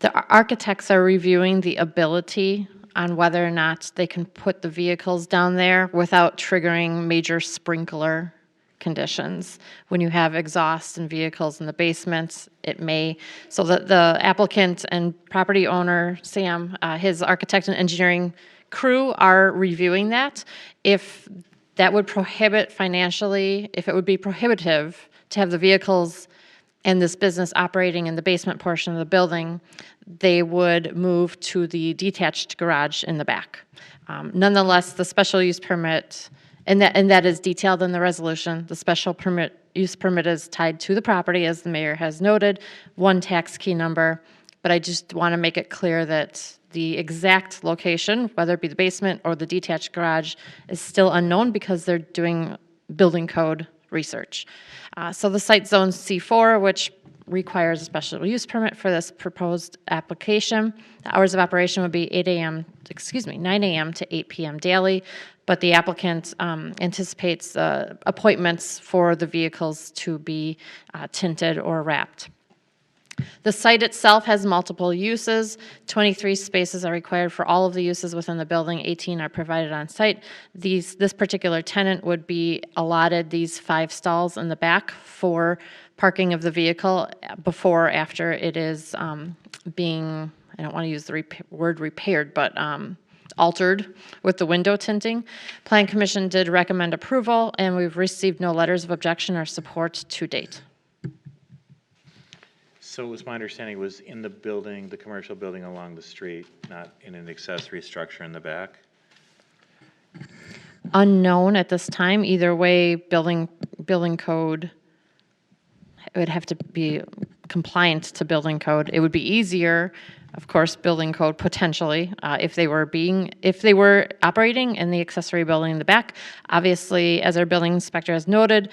the architects are reviewing the ability on whether or not they can put the vehicles down there without triggering major sprinkler conditions. When you have exhaust and vehicles in the basements, it may, so that the applicant and property owner, Sam, his architect and engineering crew are reviewing that. If that would prohibit financially, if it would be prohibitive to have the vehicles and this business operating in the basement portion of the building, they would move to the detached garage in the back. Nonetheless, the special use permit, and that is detailed in the resolution, the special use permit is tied to the property, as the mayor has noted, one tax key number, but I just want to make it clear that the exact location, whether it be the basement or the detached garage, is still unknown because they're doing building code research. So the site zone C4, which requires a special use permit for this proposed application. The hours of operation would be 9 a.m. to 8 p.m. daily, but the applicant anticipates appointments for the vehicles to be tinted or wrapped. The site itself has multiple uses. 23 spaces are required for all of the uses within the building. 18 are provided on site. This particular tenant would be allotted these 5 stalls in the back for parking of the vehicle before or after it is being, I don't want to use the word repaired, but altered with the window tinting. Plan Commission did recommend approval, and we've received no letters of objection or support to date. So it was my understanding it was in the building, the commercial building along the street, not in an accessory structure in the back? Unknown at this time. Either way, building code, it would have to be compliant to building code. It would be easier, of course, building code potentially, if they were operating in the accessory building in the back. Obviously, as our building inspector has noted,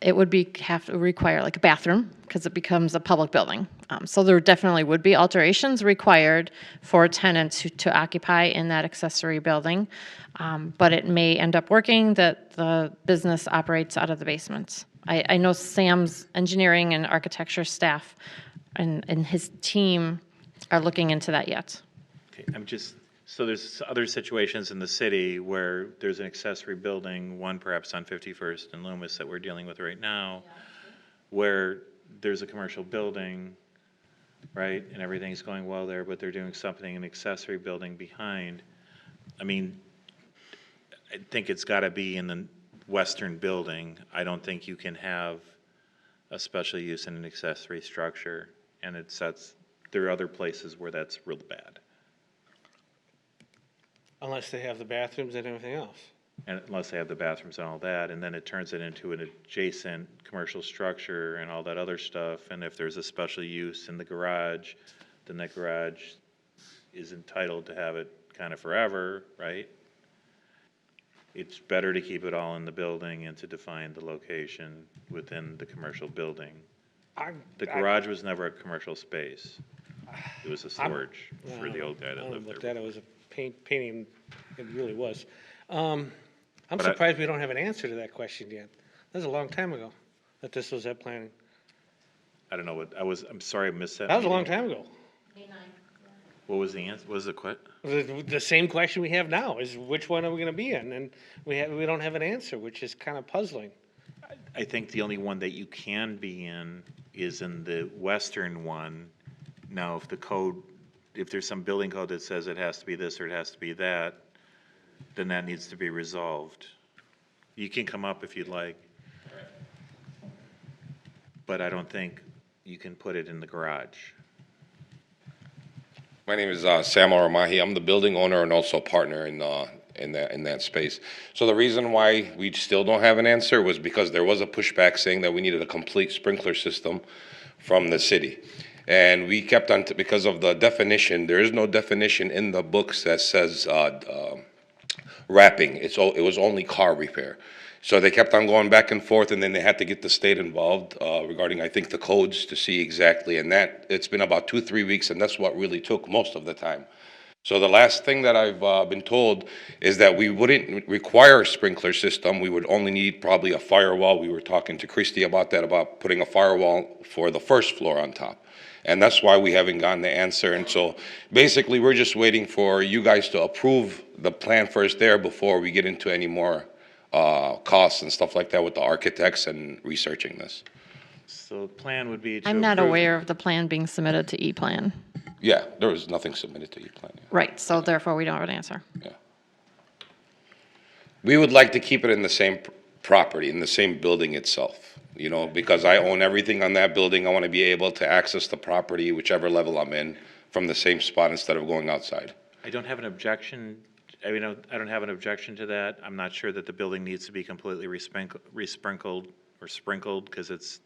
it would have to require like a bathroom because it becomes a public building. So there definitely would be alterations required for tenants to occupy in that accessory building. But it may end up working that the business operates out of the basement. I know Sam's engineering and architecture staff and his team are looking into that yet. Okay, so there's other situations in the city where there's an accessory building, one perhaps on 51st and Loomis that we're dealing with right now, where there's a commercial building, right, and everything's going well there, but they're doing something, an accessory building behind. I mean, I think it's got to be in the western building. I don't think you can have a special use in an accessory structure, and there are other places where that's real bad. Unless they have the bathrooms and everything else. And unless they have the bathrooms and all that, and then it turns it into an adjacent commercial structure and all that other stuff. And if there's a special use in the garage, then that garage is entitled to have it kind of forever, right? It's better to keep it all in the building and to define the location within the commercial building. The garage was never a commercial space. It was a storage for the old guy that lived there. That it was a painting, it really was. I'm surprised we don't have an answer to that question yet. That was a long time ago that this was at planning. I don't know what, I'm sorry I missed that. That was a long meeting. time ago. What was the answer? What was the question? The same question we have now is which one are we gonna be in? And we don't have an answer, which is kind of puzzling. I think the only one that you can be in is in the western one. Now, if there's some building code that says it has to be this or it has to be that, then that needs to be resolved. You can come up if you'd like. But I don't think you can put it in the garage. My name is Sam Aramahi. I'm the building owner and also partner in that space. So the reason why we still don't have an answer was because there was a pushback saying that we needed a complete sprinkler system from the city. And we kept on, because of the definition, there is no definition in the books that says wrapping. It was only car repair. So they kept on going back and forth, and then they had to get the state involved regarding, I think, the codes to see exactly. And it's been about 2-3 weeks, and that's what really took most of the time. So the last thing that I've been told is that we wouldn't require a sprinkler system. We would only need probably a firewall. We were talking to Christy about that, about putting a firewall for the first floor on top. And that's why we haven't gotten the answer. And so basically, we're just waiting for you guys to approve the plan first there before we get into any more costs and stuff like that with the architects and researching this. So the plan would be to I'm not approve- aware of the plan being submitted to E-Plan. Yeah, there was nothing submitted to your plan. Yeah. Right, so therefore we don't have an answer. We would like to keep it in the same property, in the same building itself, you know, because I own everything on that building. I want to be able to access the property, whichever level I'm in, from the same spot instead of going outside. I don't have an objection. I mean, I don't have an objection to that. I'm not sure that the building needs to be completely resprinkled because it's.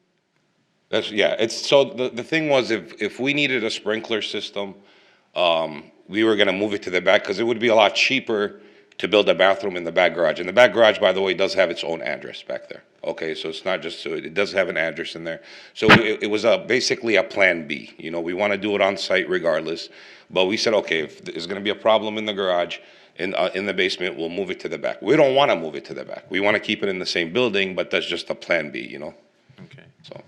So the thing was, if we needed a sprinkler system, we were gonna move it to the back, because it would be a lot cheaper to build a bathroom in the back garage. And the back garage, by the way, does have its own address back there. Okay, so it's not just, so it does have an address in there. So it was basically a plan B. You know, we wanna do it on site regardless. But we said, okay, if there's gonna be a problem in the garage, in the basement, we'll move it to the back. We don't wanna move it to the back. We wanna keep it in the same building, but that's just a plan B, you know? Okay. So.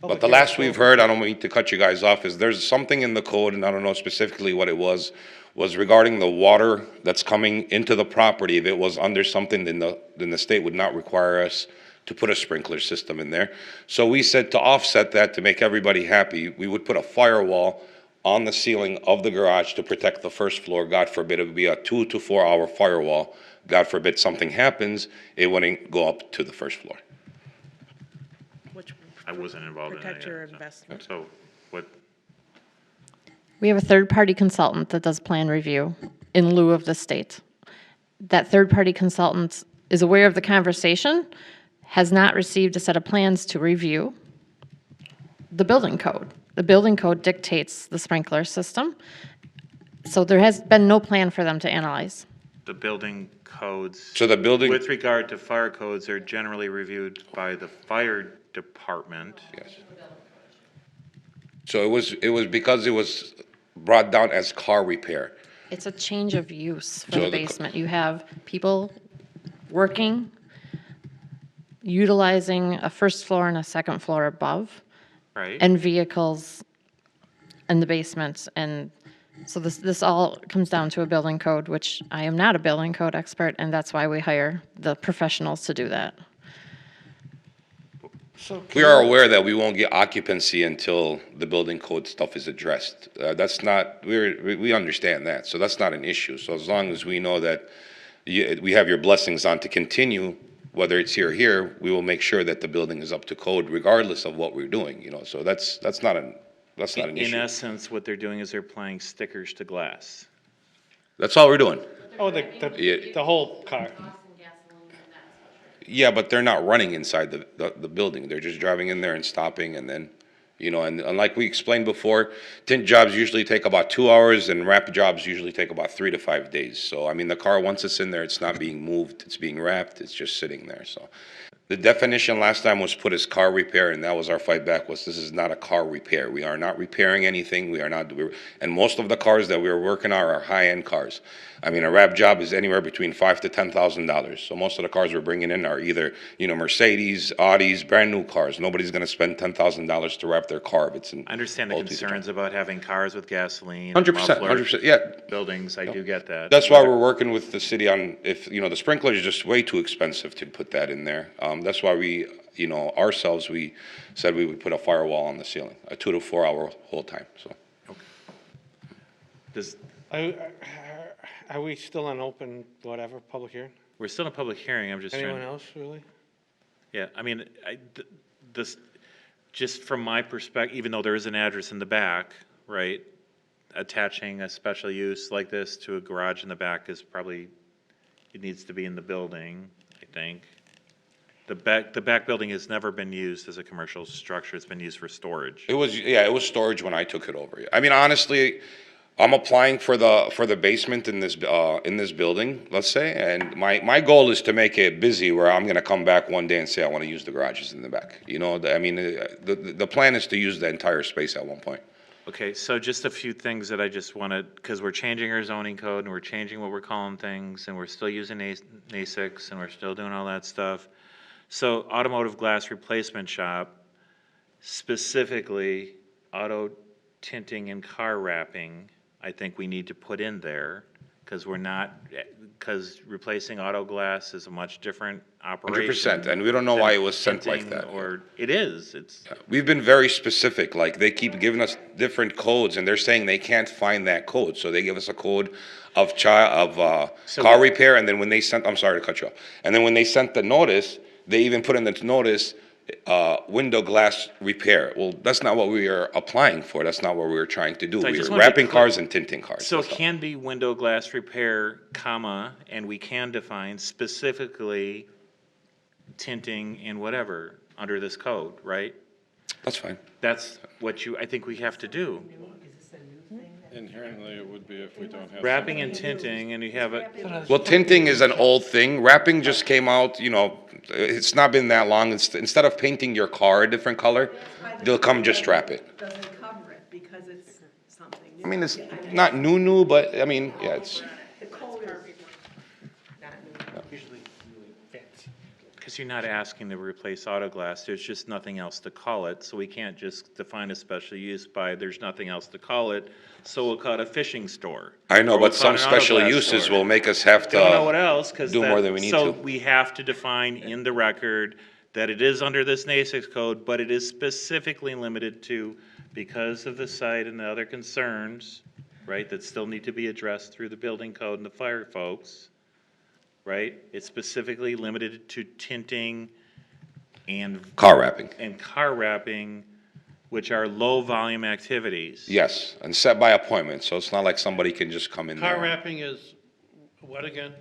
But the last we've heard, I don't mean to cut you guys off, is there's something in the code, and I don't know specifically what it was regarding the water that's coming into the property. If it was under something, then the state would not require us to put a sprinkler system in there. So we said to offset that, to make everybody happy, we would put a firewall on the ceiling of the garage to protect the first floor. God forbid, it would be a 2 to 4 hour firewall. God forbid something happens, it wouldn't go up to the first floor. I wasn't involved in that. Protect your investment. So what? We have a third-party consultant that does plan review in lieu of the state. That third-party consultant is aware of the conversation, has not received a set of plans to review the building code. The building code dictates the sprinkler system, so there has been no plan for them to analyze. The building codes. So the building. With regard to fire codes, are generally reviewed by the fire department. Yes. So it was because it was brought down as car repair. It's a change of use for So the the basement. You have people working, utilizing a first floor and a second floor above, Right. and vehicles in the basements. And so this all comes down to a building code, which I am not a building code expert, and that's why we hire the professionals to do that. We are aware that we won't get occupancy until the building code stuff is addressed. That's not, we understand that, so that's not an issue. So as long as we know that we have your blessings on to continue, whether it's here or here, we will make sure that the building is up to code regardless of what we're doing, you know, so that's not an In issue. essence, what they're doing is they're applying stickers to glass. That's all we're doing. Oh, Yeah. the whole car. Yeah, but they're not running inside the building. They're just driving in there and stopping and then, you know, and like we explained before, tint jobs usually take about 2 hours and wrap jobs usually take about 3 to 5 days. So, I mean, the car, once it's in there, it's not being moved, it's being wrapped, it's just sitting there, so. The definition last time was put as car repair, and that was our fight back, was this is not a car repair. We are not repairing anything, we are not, and most of the cars that we're working on are high-end cars. I mean, a wrap job is anywhere between $5,000 to $10,000. So most of the cars we're bringing in are either, you know, Mercedes, Audis, brand-new cars. Nobody's gonna spend $10,000 to wrap their car if it's an I understand the old piece of concerns about having cars with gasoline. 100%, muffler 100%, yeah. Buildings, I do get that. That's why we're working with the city on, if, you know, the sprinkler is just way too expensive to put that in there. That's why we, you know, ourselves, we said we would put a firewall on the ceiling, a 2 to 4 hour hold time, so. Does, Are we still on open, whatever, public hearing? we're still in a public hearing, I'm just trying. Anyone else, really? Yeah, I mean, this, just from my perspective, even though there is an address in the back, right? Attaching a special use like this to a garage in the back is probably, it needs to be in the building, I think. The back building has never been used as a commercial structure, it's been used for storage. It was, yeah, it was storage when I took it over. I mean, honestly, I'm applying for the basement in this building, let's say, and my goal is to make it busy where I'm gonna come back one day and say I wanna use the garages in the back. You know, I mean, the plan is to use the entire space at one point. Okay, so just a few things that I just wanted, because we're changing our zoning code and we're changing what we're calling things and we're still using NASICs and we're still doing all that stuff. So automotive glass replacement shop, specifically auto tinting and car wrapping, I think we need to put in there because because replacing auto glass is a much different operation. 100%, and we don't know why it was sent like tinting that. Or, it is, it's. We've been very specific, like they keep giving us different codes and they're saying they can't find that code. So they give us a code of car repair, and then when they sent, I'm sorry to cut you off. And then when they sent the notice, they even put in the notice, window glass repair. Well, that's not what we are applying for. That's not what we were trying to do. So I We just were wanna be wrapping clear. cars and tinting cars. So it can be window glass repair, comma, and we can define specifically tinting and whatever under this code, right? That's fine. That's what I think we have to do. Inherently, it would be if we don't have. Wrapping and tinting, and you have it. Well, tinting is an old thing. Wrapping just came out, you know, it's not been that long. Instead of painting your car a different color, they'll come just wrap it. Doesn't cover it because it's something new. I mean, it's not new, but I mean, yeah, it's. The code is Usually fancy. Because you're not asking to replace auto glass, there's just nothing else to call it, so we can't just define a special use by there's nothing else to call it, so we'll call it a fishing store. I know, Or we'll but call some it an auto special glass uses store. will make us have Don't know what else, to because do more than we need so to. we have to define in the record that it is under this NASIX code, but it is specifically limited to, because of the site and the other concerns, right, that still need to be addressed through the building code and the fire folks, right? It's specifically limited to tinting and. Car wrapping. And car wrapping, which are low-volume activities. Yes, and set by appointment, so it's not like somebody can just come in there. Car wrapping is what again?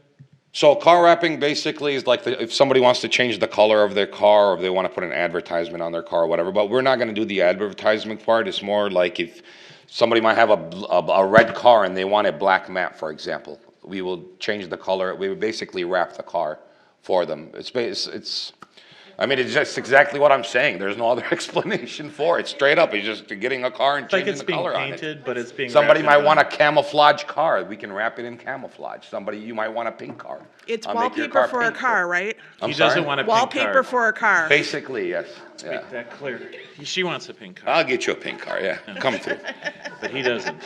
So car wrapping basically is like if somebody wants to change the color of their car, or if they want to put an advertisement on their car or whatever, but we're not gonna do the advertisement part. It's more like if somebody might have a red car and they want it black matte, for example. We will change the color, we would basically wrap the car for them. It's I mean, it's just exactly what I'm saying. There's no other explanation for it. Straight up, it's just getting a car and It's like changing it's the being color on it. painted, but it's being. Somebody wrapped might in want a vinyl. camouflage car. We can wrap it in camouflage. You might want a pink car. It's I'll make your wallpaper for a pink. car, right? I'm He doesn't sorry? want a pink Wallpaper car. for a car. Basically, yes. Yeah. Make that clear. She wants a pink car, I'll get you a pink car, yeah. Come through. but he doesn't.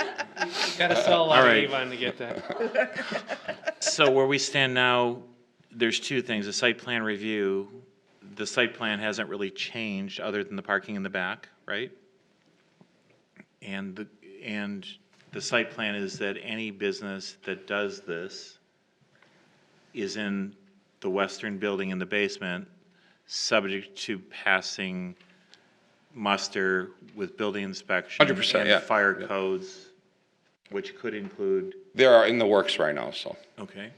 Gotta sell a lot All of right. Avon to get that. So where we stand now, there's two things. The site plan review, the site plan hasn't really changed other than the parking in the back, right? And the site plan is that any business that does this is in the western building in the basement, subject to passing muster with building inspection. 100%, and yeah. fire codes, which could include, They are in the works right now, so. okay.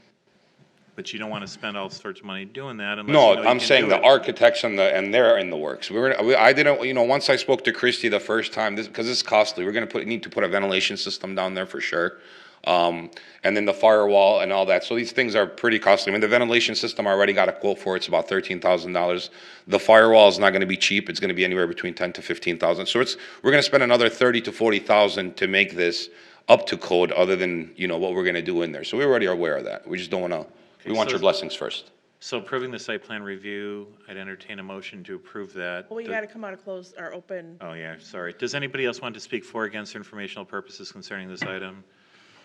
But you don't want to spend all sorts of money doing that unless No, you know you I'm can saying do the it. architects and they're in the works. I didn't, once I spoke to Christie the first time, because this is costly, we're gonna need to put a ventilation system down there for sure. And then the firewall and all that. So these things are pretty costly. I mean, the ventilation system, I already got a quote for, it's about $13,000. The firewall is not gonna be cheap. It's gonna be anywhere between 10 to 15,000. So we're gonna spend another 30 to 40,000 to make this up to code other than, what we're gonna do in there. So we already are aware of that. We just don't wanna, we want so- your blessings first. So approving the site plan review, I'd entertain a motion to approve that. Well, we gotta come out of closed, or open. Oh, yeah, sorry. Does anybody else want to speak for or against informational purposes concerning this item?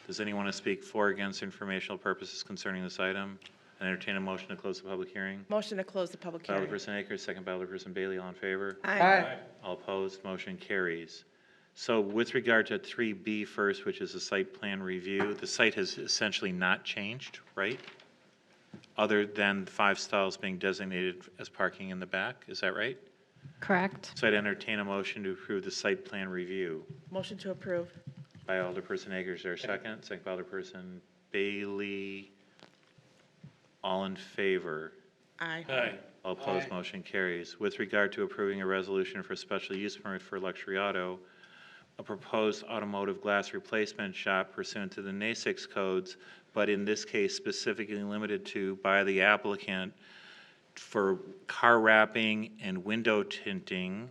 Does anyone want to speak for or against informational purposes concerning this item? And entertain a motion to close the public hearing. Motion to close the public By hearing. Alderperson Akers, second by Alderperson Bailey, all in favor? Aye. All opposed, motion carries. So with regard to 3B first, which is the site plan review, the site has essentially not changed, right? Other than 5 stalls being designated as parking in the back, is that right? Correct. So I'd entertain a motion to approve the site plan review. Motion to approve. By Alderperson Akers, there a second? Second by Alderperson Bailey. All in favor? Aye. Aye. All opposed, motion carries. With regard to approving a resolution for special use permit for luxury auto, a proposed automotive glass replacement shop pursuant to the NASIX codes, but in this case specifically limited to by the applicant for car wrapping and window tinting,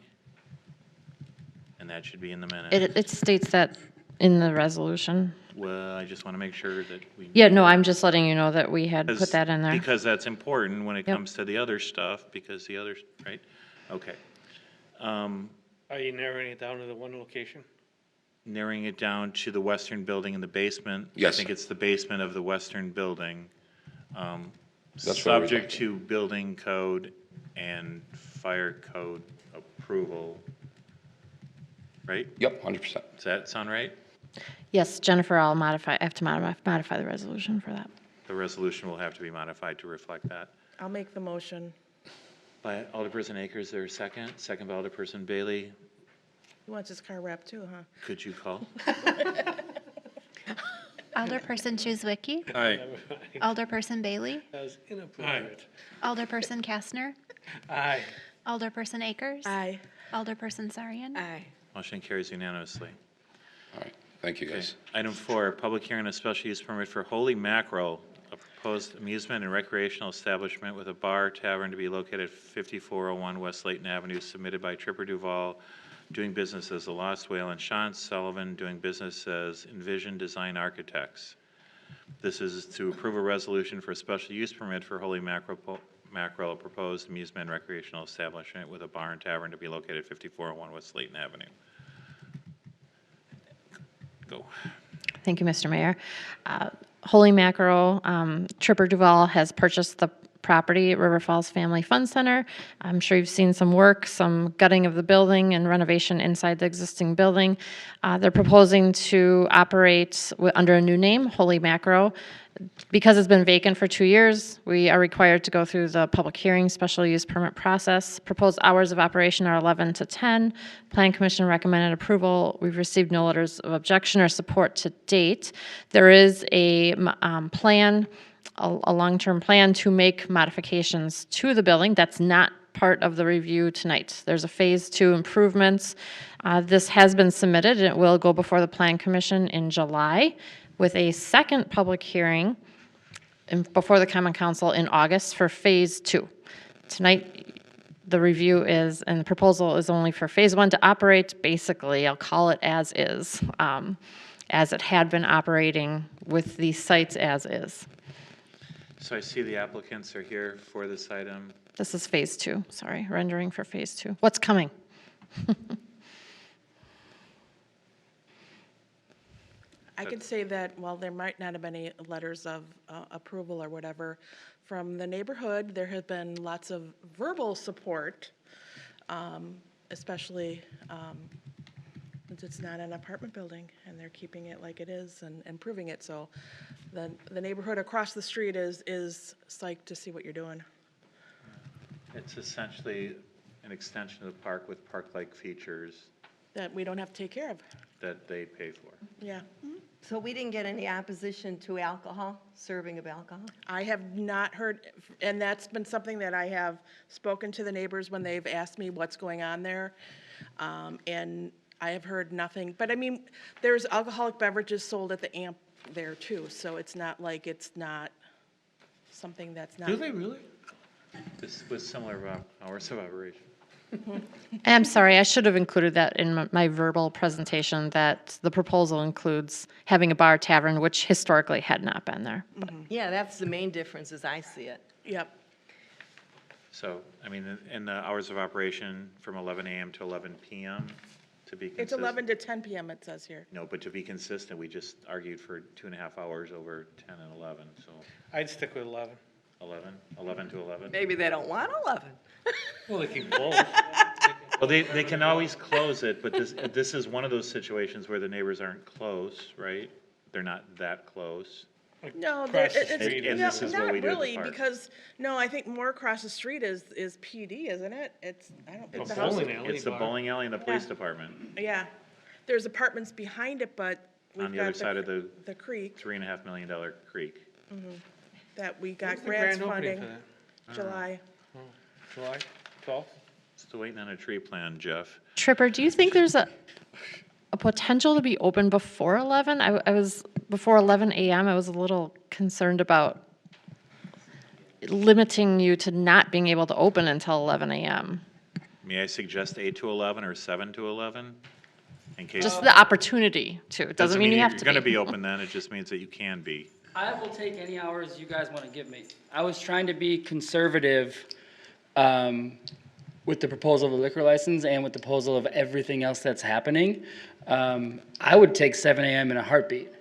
and that should be in the minutes. It states that in the resolution. Well, I just want to make sure that we. Yeah, no, I'm just letting you know that we had put that in there. Because that's important when it Yep. comes to the other stuff, because the others, right? Okay. Are you narrowing it down to the one location? Narrowing it down to the western building in the basement. Yes, I think sir. it's the basement of the western building. That's where we'd Subject to building code and fire code approval. Right? Yep, 100%. Does that sound right? Yes, Jennifer, I have to modify the resolution for that. The resolution will have to be modified to reflect that. I'll make the motion. By Alderperson Akers, there a second? Second by Alderperson Bailey. He wants his car wrapped too, huh? Could you call? Alderperson Chuzwicki, Aye. Alderperson Bailey, That was inappropriate. Alderperson Kastner, Aye. Alderperson Akers. Aye. Alderperson Sarian. Aye. Motion carries unanimously. All right, thank you, guys. Item 4, public hearing on a special use permit for Holy Mackerel, a proposed amusement and recreational establishment with a bar tavern to be located at 5401 West Layton Avenue, submitted by Tripper Duval, doing business as The Lost Whale, and Sean Sullivan, doing business as Envision Design Architects. This is to approve a resolution for a special use permit for Holy Mackerel, a proposed amusement and recreational establishment with a bar and tavern to be located at 5401 West Layton Avenue. Go. Thank you, Mr. Mayor. Holy Mackerel, Tripper Duval has purchased the property at River Falls Family Fun Center. I'm sure you've seen some work, some gutting of the building and renovation inside the existing building. They're proposing to operate under a new name, Holy Mackerel. Because it's been vacant for 2 years, we are required to go through the public hearing special use permit process. Proposed hours of operation are 11 to 10. Plan Commission recommended approval. We've received no letters of objection or support to date. There is a plan, a long-term plan to make modifications to the building. That's not part of the review tonight. There's a phase 2 improvements. This has been submitted and it will go before the Plan Commission in July, with a second public hearing before the Common Council in August for Phase 2. Tonight, the review is, and the proposal is only for Phase 1 to operate, basically, I'll call it as is, as it had been operating with these sites as is. So I see the applicants are here for this item. This is Phase 2, sorry, rendering for Phase 2. What's coming? I can say that while there might not have been any letters of approval or whatever from the neighborhood, there has been lots of verbal support, especially since it's not an apartment building and they're keeping it like it is and improving it. So the neighborhood across the street is psyched to see what you're doing. It's essentially an extension of the park with park-like features That we don't have to take care of. that they pay for. Yeah. So we didn't get any opposition to alcohol, serving of alcohol? I have not heard, and that's been something that I have spoken to the neighbors when they've asked me what's going on there. And I have heard nothing, but I mean, there's alcoholic beverages sold at the AMP there too, so it's not like it's not something that's not. Do they really? This was similar hours of operation. I'm sorry, I should have included that in my verbal presentation, that the proposal includes having a bar tavern, which historically had not been there. Yeah, that's the main difference as I see it. Yep. So, I mean, in the hours of operation from 11 a.m. to 11 p.m. to be It's consistent. 11 to 10 PM it says here. No, but to be consistent, we just argued for 2.5 hours over 10 and 11, so I'd stick with 11. 11 to 11. Maybe they don't want 11. Well, they can close. Well, they can always close it, but this is one of those situations where the neighbors aren't close, right? They're not that close. No, Across the it's, street. And this is what not we do at the really, park. because, no, I think more across the street is PD, isn't it? It's, I don't, it's A the house. bowling alley It's the bar. bowling alley and the police department Yeah. There's apartments behind it, but we've on the got other side of the the creek $3.5 million creek. that we got When's the grants grand opening funding, for that? July. July 12th? Still waiting on a tree plan, Jeff. Tripper, do you think there's a potential to be open before 11? I was, before 11 a.m., I was a little concerned about limiting you to not being able to open until 11 a.m. May I suggest 8 to 11 or 7 to 11? In case. Just the opportunity to. It doesn't mean you have to You're going to be. be open then, it just means that you can be. I will take any hours you guys want to give me. I was trying to be conservative with the proposal of the liquor license and with the proposal of everything else that's happening. I would take 7 a.m. in a heartbeat.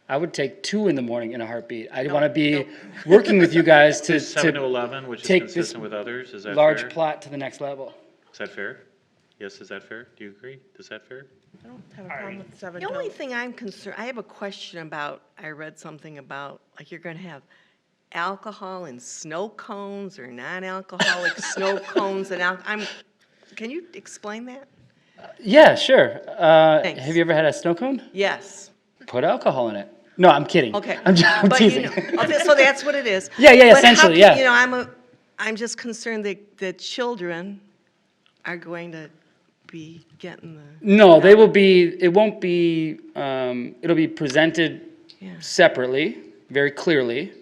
I would take 2 in the morning in a heartbeat. I want to be working with you guys to 7 to 11, which is take this consistent with others, is that fair? large plot to the next level. Is that fair? Yes, is that fair? Do you agree? Is that fair? I don't have a problem with 7 The only till. thing I'm concerned, I have a question about, I read something about, like you're going to have alcohol in snow cones or non-alcoholic snow cones and can you explain that? Yeah, sure. Thanks. Have you ever had a snow cone? Yes. Put alcohol in it. No, I'm kidding. Okay. I'm But, you teasing. know, okay, so that's what it is. Yeah, But how essentially, can- yeah. You know, I'm just concerned that children are going to be getting the. No, they will be, it won't be, it'll be presented separately, very clearly.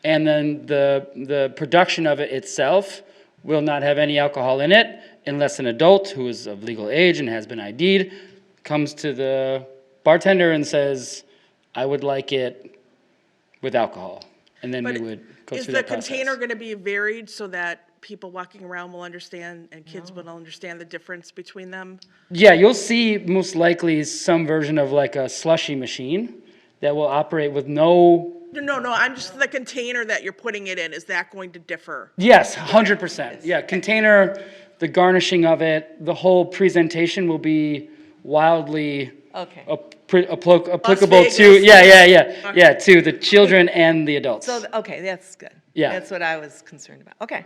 And then the production of it itself will not have any alcohol in it unless an adult who is of legal age and has been ID'd comes to the bartender and says, I would like it with alcohol. And then we But would go is through the that process. container going to be varied so that people walking around will understand and kids will understand the difference between them? Yeah, you'll see most likely some version of like a slushy machine that will operate with no. No, I'm just, the container that you're putting it in, is that going to differ? Yes, 100%. Yeah, container, the garnishing of it, the whole presentation will be wildly Okay. applicable to, Vegas. yeah, to the children and the adults. So, okay, that's good. Yeah. That's what I was concerned about. Okay.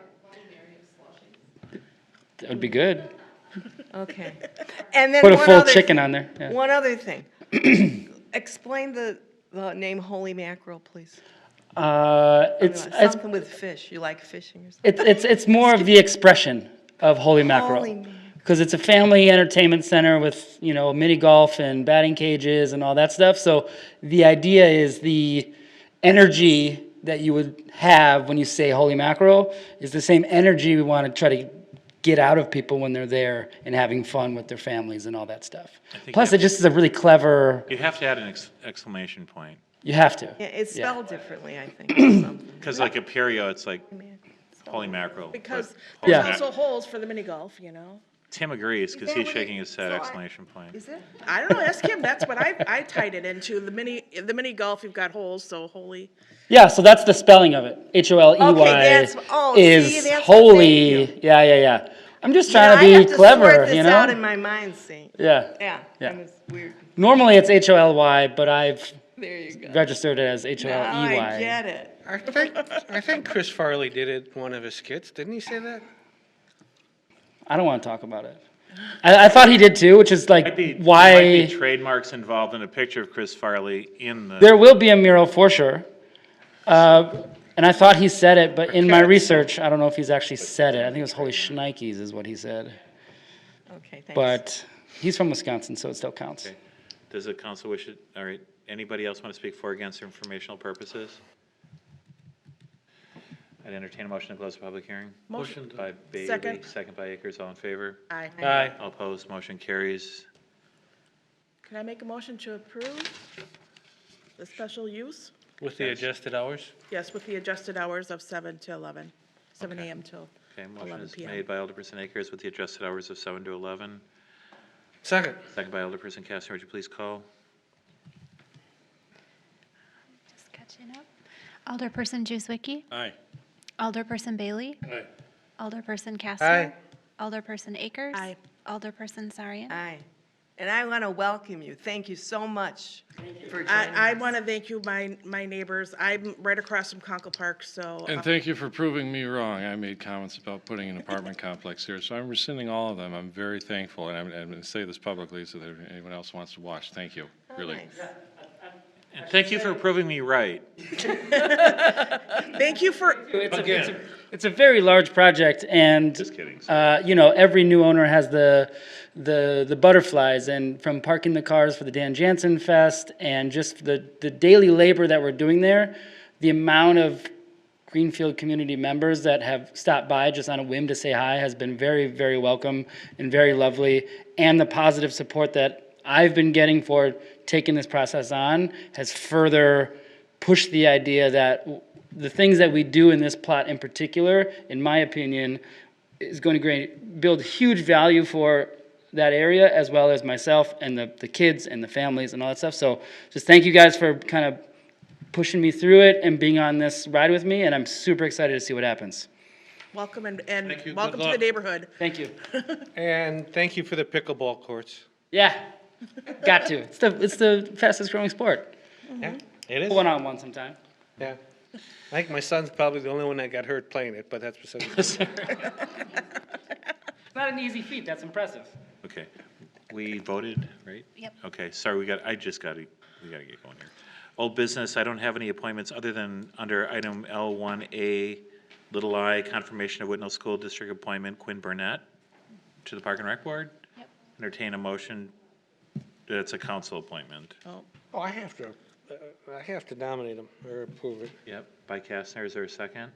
That would be good. Okay. And then Put a one full other chicken thing- on there. Yeah. One other thing. Explain the name Holy Mackerel, please. It's Something with fish. You like fishing or something? it's more of the expression of Holy Mackerel. Holy Mackerel. Because it's a family entertainment center with, you know, mini golf and batting cages and all that stuff. So the idea is the energy that you would have when you say Holy Mackerel is the same energy we want to try to get out of people when they're there and having fun with their families and all that stuff. think Plus, you it just is a really clever, You have to add an exclamation point. you have to. Yeah, it's Yeah. spelled differently, I think, or something. Because like a Perio, it's like holy mackerel. but Because holy there's mac- also holes for the mini golf, you know? Tim agrees, because that he's what shaking it- his head, so I- exclamation point. Is it? I don't know, ask him, that's what I tied it into, the mini golf, you've got holes, so holy. Yeah, so that's the spelling of it. HOLEY that's- oh, see, is that's- holy. thank Yeah, yeah, yeah. I'm just You know, trying I to have be to clever, sort this you know? out in my mind, see. Yeah. Yeah, Yeah. that was weird. Normally it's HOLY, but I've There you go. registered it as HOLEY. Now I get it. I think Chris Farley did it in one of his skits. Didn't he say that? I don't want to talk about it. I thought he did too, which is like There might why be trademarks involved in a picture of Chris Farley in the. there will be a mural for sure. And I thought he said it, but in my research, I don't know if he's actually said it. I think it was holy shnikes is what he said. Okay, thanks. But he's from Wisconsin, so it still counts. Okay. Does the council wish it, all right, anybody else want to speak for or against for informational purposes? I'd entertain a motion to close the public hearing. Motion. By Bailey, Second. second by Akers, all in favor? Aye. Aye. All opposed, motion carries. Can I make a motion to approve the special use? With the adjusted hours? Yes, with the adjusted hours of 7 to 11, 7 AM till Okay, motion 11 is PM. made by Alderperson Akers with the adjusted hours of 7 to 11. Second. Second by Alderperson Kastner, would you please call? Just catching up. Alderperson Juzwicki. Aye. Alderperson Bailey. Aye. Alderperson Kastner. Aye. Alderperson Akers. Aye. Alderperson Sarian. Aye. And I want to welcome you. Thank you so much for joining I us. want to thank you, my neighbors. I'm right across from Conkle Park, so. And thank you for proving me wrong. I made comments about putting an apartment complex here, so I'm rescinding all of them. I'm very thankful, and I'm going to say this publicly so that if anyone else wants to watch. Thank you, really. Nice. And thank you for proving me right. Thank you for, It's a very large project, and Just kidding. you know, every new owner has the butterflies, and from parking the cars for the Dan Jansen Fest, and just the daily labor that we're doing there, the amount of Greenfield community members that have stopped by just on a whim to say hi has been very, very welcome and very lovely, and the positive support that I've been getting for taking this process on has further pushed the idea that the things that we do in this plot in particular, in my opinion, is going to build huge value for that area as well as myself and the kids and the families and all that stuff. So just thank you guys for kind of pushing me through it and being on this ride with me, and I'm super excited to see what happens. welcome and Thank you. welcome Good to the luck. neighborhood. Thank you. And thank you for the pickleball courts. Yeah, got to. It's the fastest growing sport. Yeah, it is. One on one sometime. Yeah. I think my son's probably the only one that got hurt playing it, but that's besides. Not an easy feat. That's impressive. Okay, we voted, right? Yep. Okay, sorry, we gotta get going here. Old business, I don't have any appointments other than under item L1A, little I, confirmation of Whitnall School District appointment, Quinn Burnett to the Park and Rec Board. Yep. Entertain a motion, that's a council appointment. Oh, I have to nominate him or approve it. Yep, by Kastner, is there a second?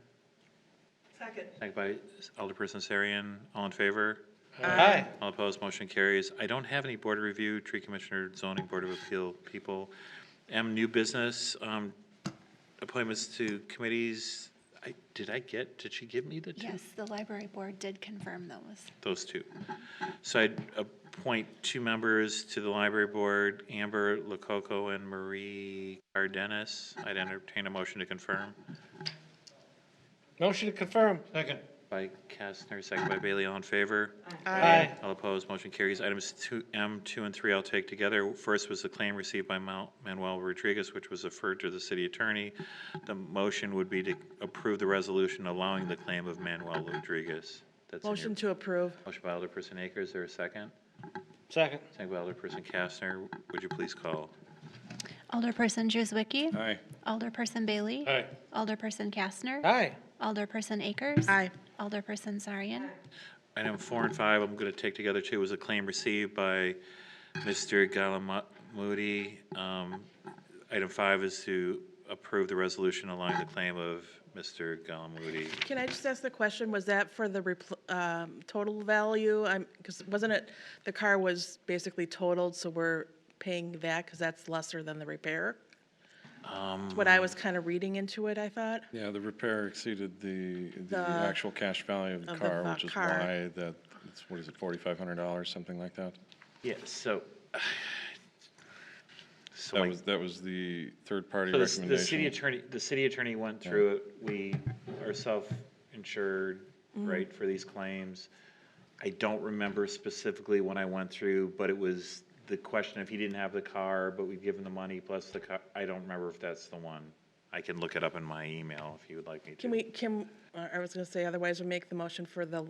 Second. Second by Alderperson Sarian, all in favor? Aye. All opposed, motion carries. I don't have any board review, tree commissioner, zoning board of appeal people. New business, appointments to committees. Did she give me the two? Yes, the library board did confirm those. Those two. So I'd appoint two members to the library board, Amber Lococo and Marie Cardenas. I'd entertain a motion to confirm. Motion to confirm. Second. By Kastner, second by Bailey, all in favor? Aye. All opposed, motion carries. Items M, 2, and 3 I'll take together. First was the claim received by Manuel Rodriguez, which was referred to the city attorney. The motion would be to approve the resolution allowing the claim of Manuel Rodriguez. That's in your- Motion to approve. Motion by Alderperson Akers, is there a second? Second. Second by Alderperson Kastner. Would you please call? Alderperson Juzwicki. Aye. Alderperson Bailey. Aye. Alderperson Kastner. Aye. Alderperson Akers. Aye. Alderperson Sarian. Item 4 and 5, I'm going to take together too, was a claim received by Mr. Galamudi. Item 5 is to approve the resolution allowing the claim of Mr. Galamudi. Can I just ask the question, was that for the total value? Because wasn't it, the car was basically totaled, so we're paying that because that's lesser than the repair? What I was kind of reading into it, I thought. Yeah, the repair exceeded the The- actual cash value of the of the car, va- which is car. why that, it's, what is it, $4,500, something like that? Yeah, so. That was the third-party So recommendation. the city attorney went through it. We are self-insured, right, for these claims. I don't remember specifically when I went through, but it was the question if he didn't have the car, but we'd give him the money plus the car. I don't remember if that's the one. I can look it up in my email if you would like me to. I was gonna say, otherwise we make the motion for the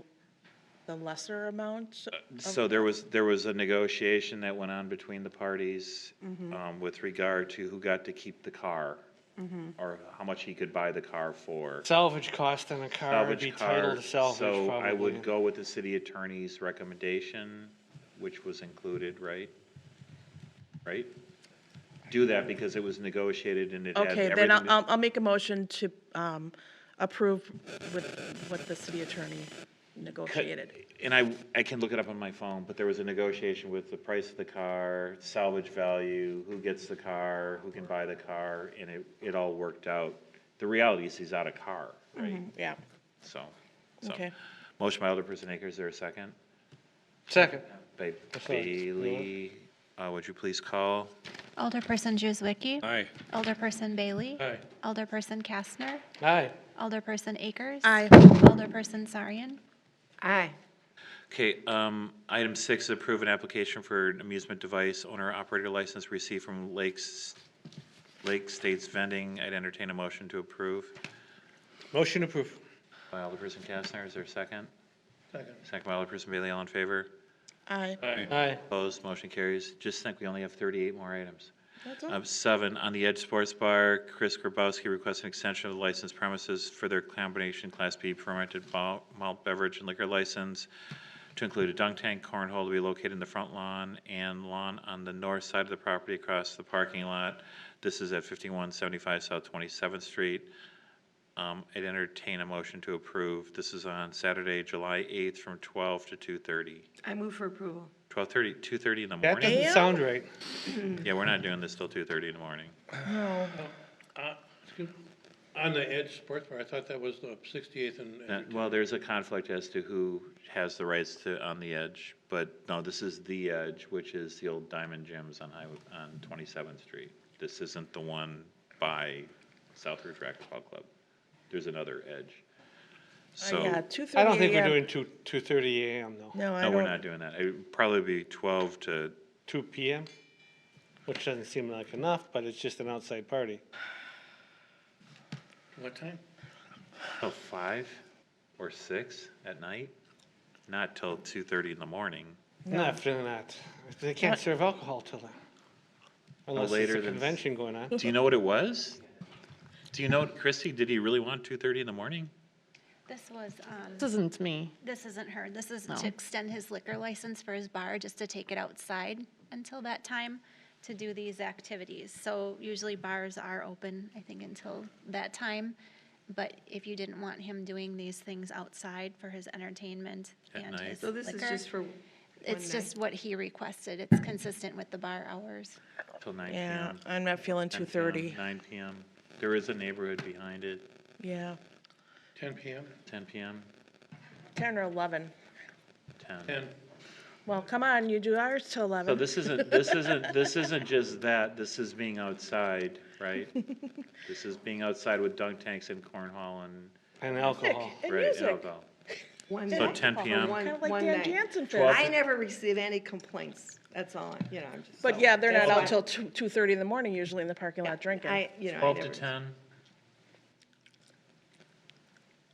lesser amount? So there was a negotiation that went on between the parties with regard to who got to keep the car or how much he could buy the car for. Salvage cost on a car would be titled salvage, So probably. I would go with the city attorney's recommendation, which was included, right? Right? Do that because it was negotiated and it had Okay, everything. then I'll make a motion to approve with what the city attorney negotiated. And I can look it up on my phone, but there was a negotiation with the price of the car, salvage value, who gets the car, who can buy the car, and it all worked out. The reality is he's out of car, right? Yeah, So. okay. Motion by Alderperson Akers, is there a second? Second. By That's fine. Bailey, would you please call? Alderperson Juzwicki. Aye. Alderperson Bailey. Aye. Alderperson Kastner. Aye. Alderperson Akers. Aye. Alderperson Sarian. Aye. Okay, item 6, approve an application for an amusement device owner-operator license received from Lake States Vending. I'd entertain a motion to approve. Motion approved. By Alderperson Kastner, is there a second? Second. Second by Alderperson Bailey, all in favor? Aye. Aye. Opposed, motion carries. Just think we only have 38 more items. That's all. 7, on the Edge Sports Bar, Chris Grabowski requests an extension of the licensed premises for their combination Class B fermented malt beverage and liquor license to include a dunk tank, cornhole to be located in the front lawn and lawn on the north side of the property across the parking lot. This is at 5175 South 27th Street. I'd entertain a motion to approve. This is on Saturday, July 8th from 12 to 2:30. I move for approval. 12:30, 2:30 in the That morning? doesn't sound right. Yeah, we're not doing this till 2:30 in the morning. No. Excuse me. On the Edge Sports Bar, I thought that was the 68th and. Well, there's a conflict as to who has the rights to On the Edge, but no, this is The Edge, which is the old Diamond Gyms on 27th Street. This isn't the one by South Ridge Racquetball Club. There's another Edge. So, Yeah, 2:30 I don't think we're a.m. doing 2:30 a.m. though. No, I no, we're don't. not doing that. It would probably be 12 to, 2 p.m., which doesn't seem like enough, but it's just an outside party. What time? till 5 or 6 at night, not till 2:30 in the morning. No, definitely not. They can't serve alcohol till then. Unless later there's a than- convention going on. Do you know what it was? Do you know, Christy, did he really want 2:30 in the morning? This was, This isn't me. this isn't her. This is No. to extend his liquor license for his bar, just to take it outside until that time to do these activities. So usually bars are open, I think, until that time. But if you didn't want him doing these things outside for his entertainment At and night. his So this is liquor, just for it's one just what he requested. It's consistent with the bar hours. Till 9 Yeah, p.m. I'm not feeling 10 2:30. 9 p.m. There is a neighborhood behind it, Yeah, 10 p.m.? 10 p.m., 10 or 11. 10. 10. Well, come on, you do ours till 11. So this isn't just that, this is being outside, right? This is being outside with dunk tanks and cornhole and, And alcohol. And right, music. and alcohol. One So night. 10 p.m. One- Kind of like one Dan night. Jansen Twelve- Fest. I never receive any complaints. That's all, I'm just. But so- yeah, they're not that's out why- till 2:30 in the morning usually in the parking lot drinking. I 12 to never- 10?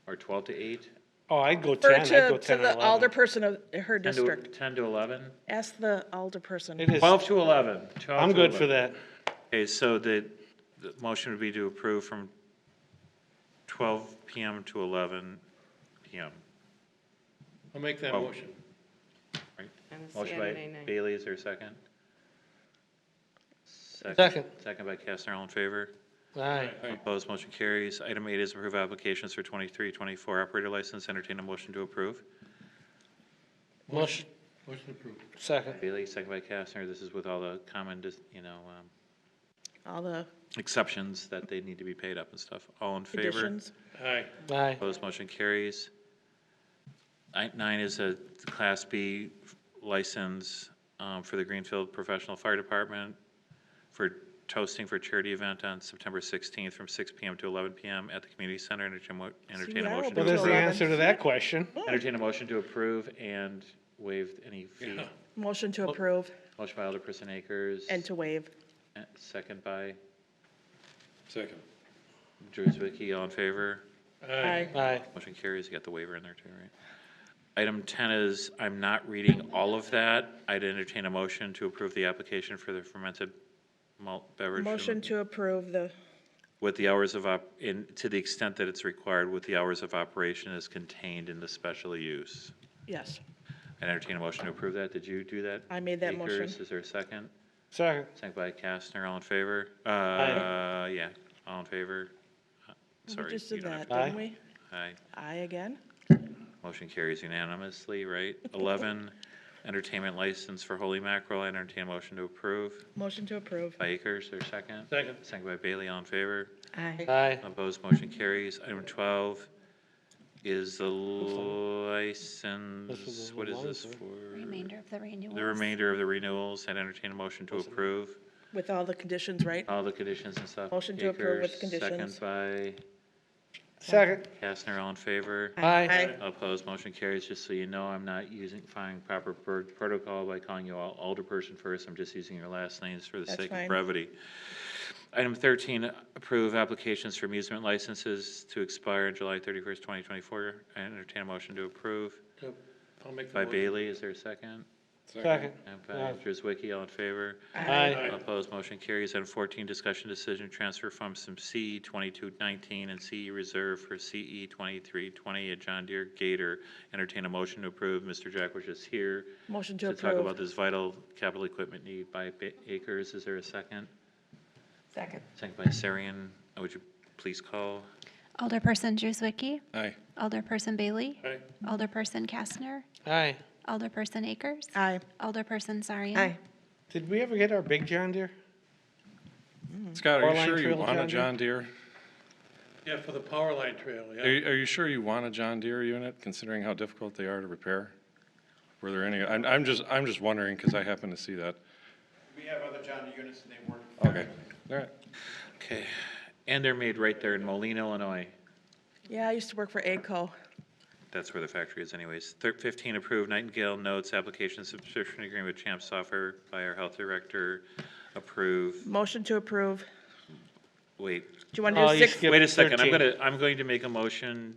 Or 12 to 8? Oh, I'd go Refer 10, I'd go to 10 or the 11. alderperson of her 10 to, district. 10 to 11? Ask the alderperson. It is, 12 to 11. 12 I'm to good for 11. that. Okay, so the motion would be to approve from 12 p.m. to 11 p.m. I'll make that Oh. motion. Right? And a Motion by Saturday night. Bailey, is there a second? Second. Second by Kastner, all in favor? Aye. Opposed, motion carries. Item 8 is approve applications for 23-24 operator license. Entertain a motion to approve. Motion. Motion approved. Second. Bailey, second by Kastner. This is with all the common, All the exceptions that they need to be paid up and stuff. All in favor? conditions. Aye. Aye. Opposed, motion carries. 9 is a Class B license for the Greenfield Professional Fire Department for toasting for charity event on September 16th from 6 PM to 11 PM at the community center. Entertain a I motion will to Well, there's the approve. answer to that question. Entertain a motion to approve and waive any fee. Motion to approve Motion by Alderperson Akers. and to waive. Second by Second. Drew Zwicky. All in favor? Aye. Aye. Motion carries. You got the waiver in there too, right? Item 10 is, I'm not reading all of that. I'd entertain a motion to approve the application for the fermented malt beverage. Motion to approve the, With the hours of, to the extent that it's required, with the hours of operation is contained in the special use. yes. I'd entertain a motion to approve that. Did you do that? I made that motion. Akers? Is there a second? Second. Second by Kastner. All in favor? Yeah. All in favor? We Sorry. just you did don't have that, to- didn't we? Aye. Aye again? Motion carries unanimously, right? 11, entertainment license for Holy Mackerel. I entertain a motion to approve. Motion to approve. By Akers, there's second. Second. Second by Bailey, all in favor. Aye. Aye. Opposed, motion carries. Item 12 is the license, what is this for? Remainder of the renewals. The remainder of the renewals. I'd entertain a motion to approve. With all the conditions, right? All the conditions and stuff. Motion to approve with Akers, conditions. Second by Second. Kastner, all in favor. Aye. Opposed, motion carries. Just so you know, I'm not following proper protocol by calling you all alderperson first. I'm just using your last names for the That's sake of fine. brevity. Item 13, approve applications for amusement licenses to expire on July 31st, 2024. I entertain a motion to approve. I'll make the By motion. Bailey, is there a second? Second. And by Drzwicki, all in favor. Aye. Opposed, motion carries. Item 14, discussion decision, transfer funds from CE 2219 and CE reserve for CE 2320 at John Deere Gator. Entertain a motion to approve. Mr. Jackwish is here Motion to to talk approve. about this vital capital equipment need by Akers. Is there a second? Second. Second by Sarian. Would you please call? Alderperson Drzwicki. Aye. Alderperson Bailey. Aye. Alderperson Kastner. Aye. Alderperson Akers. Aye. Alderperson Sarian. Aye. Did we ever get our big John Deere? Scott, are you Power line sure you trail want a John John Deere? Yeah, for the power line trail, yeah. Are you sure you want a John Deere unit, considering how difficult they are to repair? Were there any, I'm just wondering, because I happen to see that. We have other John Deere units and they work. Okay, all right. Okay. And they're made right there in Moline, Illinois. Yeah, I used to work for ACO. That's where the factory is anyways. 15, approved Nightingale Notes application subscription agreement with Champ Software by our health director. Approve. Motion to approve. Wait, Do you want Oh, to do you six? skipped wait a second. 13. I'm going to make a motion,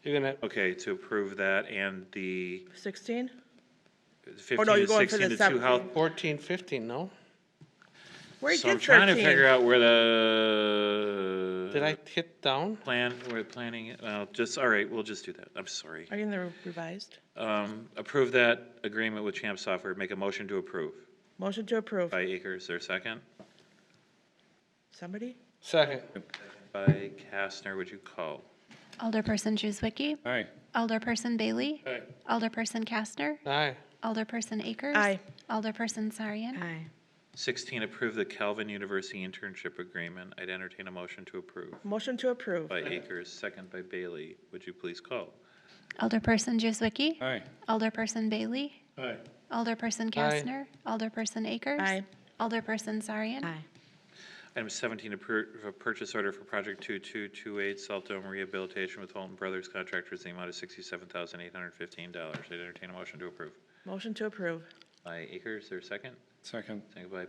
You're gonna, okay, to approve that and the 16? 15 Oh, no, you're and going for 16, the the two health. 14, 15, no? Where you So I'm get trying to 13? figure out where the. Did I hit down? We're planning it, all right, we'll just do that. I'm sorry. Are you in the revised? Approve that agreement with Champ Software. Make a motion to approve. Motion to approve. By Akers, there a second? Somebody? Second. By Kastner, would you call? Alderperson Drzwicki. Aye. Alderperson Bailey. Aye. Alderperson Kastner. Aye. Alderperson Akers. Aye. Alderperson Sarian. Aye. 16, approve the Calvin University internship agreement. I'd entertain a motion to approve. Motion to approve. By Akers, second by Bailey. Would you please call? Alderperson Drzwicki. Aye. Alderperson Bailey. Aye. Alderperson Aye. Kastner. Alderperson Akers. Aye. Alderperson Sarian. Aye. Item 17, approve a purchase order for Project 2228 Salt Dome Rehabilitation with Holton Brothers Contractors in the amount of $67,815. I'd entertain a motion to approve. Motion to approve. By Akers, there a second? Second. Second by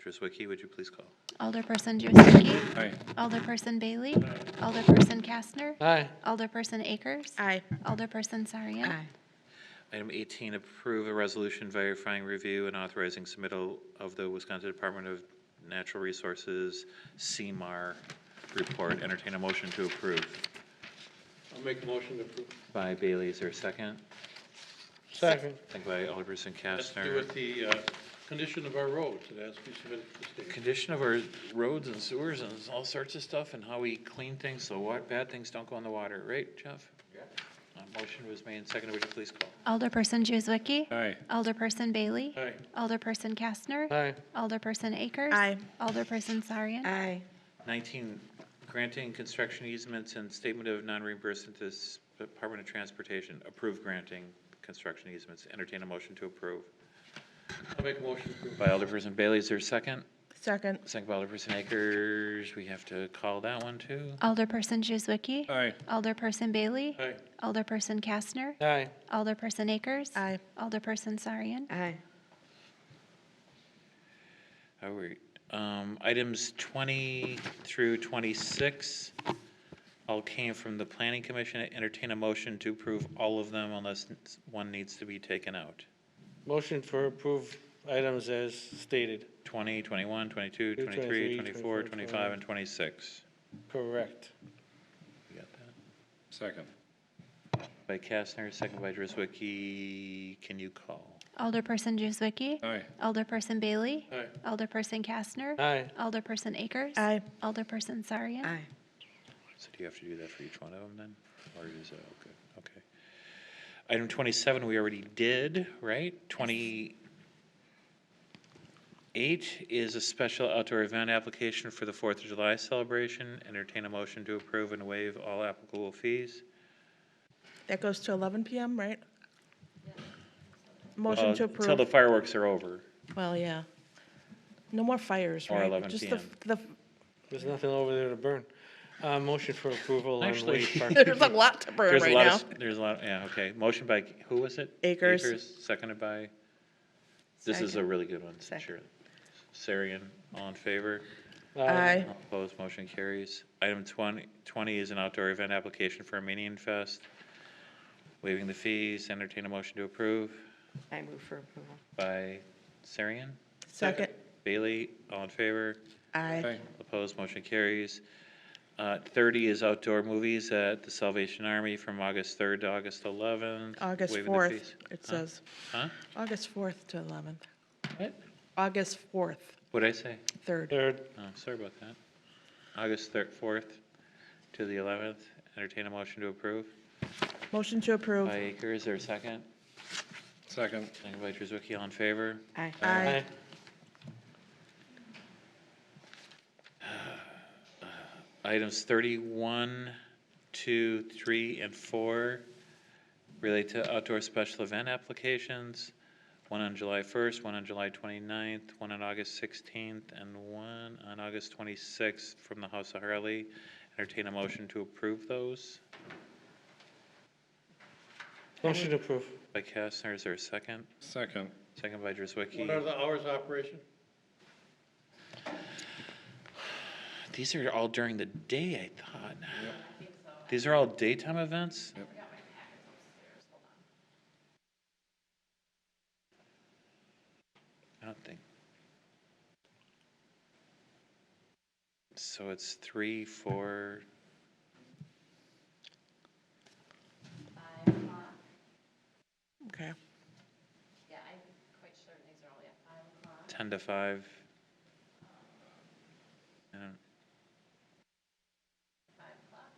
Drzwicki. Would you please call? Alderperson Drzwicki. Aye. Alderperson Bailey. Alderperson Kastner. Aye. Alderperson Akers. Aye. Alderperson Sarian. Aye. Item 18, approve a resolution verifying review and authorizing submittal of the Wisconsin Department of Natural Resources CMAR report. Entertain a motion to approve. I'll make the motion to approve. By Bailey, is there a second? Second. Second by Alderperson Let's do Kastner. with the Condition of our roads, it has to be submitted to the state. Condition of our roads and sewers and all sorts of stuff, and how we clean things so what bad things don't go in the water, right, Jeff? Yeah. Motion was made and seconded. Would you please call? Alderperson Juzwicki. Aye. Alderperson Bailey. Aye. Alderperson Kastner. Aye. Alderperson Akers. Aye. Alderperson Sarian. Aye. 19, granting construction easements and statement of non-reimbursement to Department of Transportation. Approve granting construction easements. Entertain a motion to approve. I'll make a motion to approve. By Alderperson Bailey, is there a second? Second. Second by Alderperson Akers. We have to call that one too. Alderperson Juzwicki. Aye. Alderperson Bailey. Aye. Alderperson Kastner. Aye. Alderperson Akers. Aye. Alderperson Sarian. Aye. All right. Items 20 through 26 all came from the Planning Commission. Entertain a motion to approve all of them unless one needs to be taken out. Motion for approve items as stated. 20, 21, 22, 23, 23, 24, 25, 25, and 26. Correct. You got that? Second. By Kastner, second by Driswicki. Can you call? Alderperson Juzwicki. Aye. Alderperson Bailey. Aye. Alderperson Kastner. Aye. Alderperson Akers. Aye. Alderperson Sarian. Aye. So do you have to do that for each one of them then? Or is it, okay, okay. Item 27, we already did, right? 28 is a special outdoor event application for the 4th of July celebration. Entertain a motion to approve and waive all applicable fees. That goes to 11 PM, right? Motion to Until the approve. fireworks are over. Well, yeah. No more fires, Or right? 11 Just PM. There's nothing over there to burn. Motion for approval on Actually, waive park. There's a lot to burn There's a right lot now. of, there's a lot, yeah, okay. Motion by, who was it? Akers. Seconded by, this is a Second. really good one, sure. Sarian, all in favor? Aye. All opposed, motion carries. Item 20 is an outdoor event application for a Minion Fest. Waiving the fees, entertain a motion to approve I move for approval. by Sarian. Second. Bailey, all in favor? Aye. Opposed, motion carries. 30 is outdoor movies at the Salvation Army from August 3rd to August 11th. August Waiving the 4th, fees. it Huh? says. Huh? August 4th to 11th. What? August 4th, What'd I say? 3rd. Third. Oh, sorry about that. August 4th to the 11th. Entertain a motion to approve. Motion to approve. By Akers, is there a second? Second. Second by Drewzwicki, all in favor? Aye. Aye. Items 31, 2, 3, and 4 relate to outdoor special event applications. One on July 1st, one on July 29th, one on August 16th, and one on August 26th from the House of Harley. Entertain a motion to approve those. Motion to approve. By Kastner, is there a second? Second. Second by Drewzwicki. What are the hours of operation? These are all during the day, I thought. These are all daytime events? Yep. I don't think. So it's 3, 4. Okay. Yeah, I'm quite certain these are only at 5 o'clock. 10 to 5. I don't- 5 o'clock.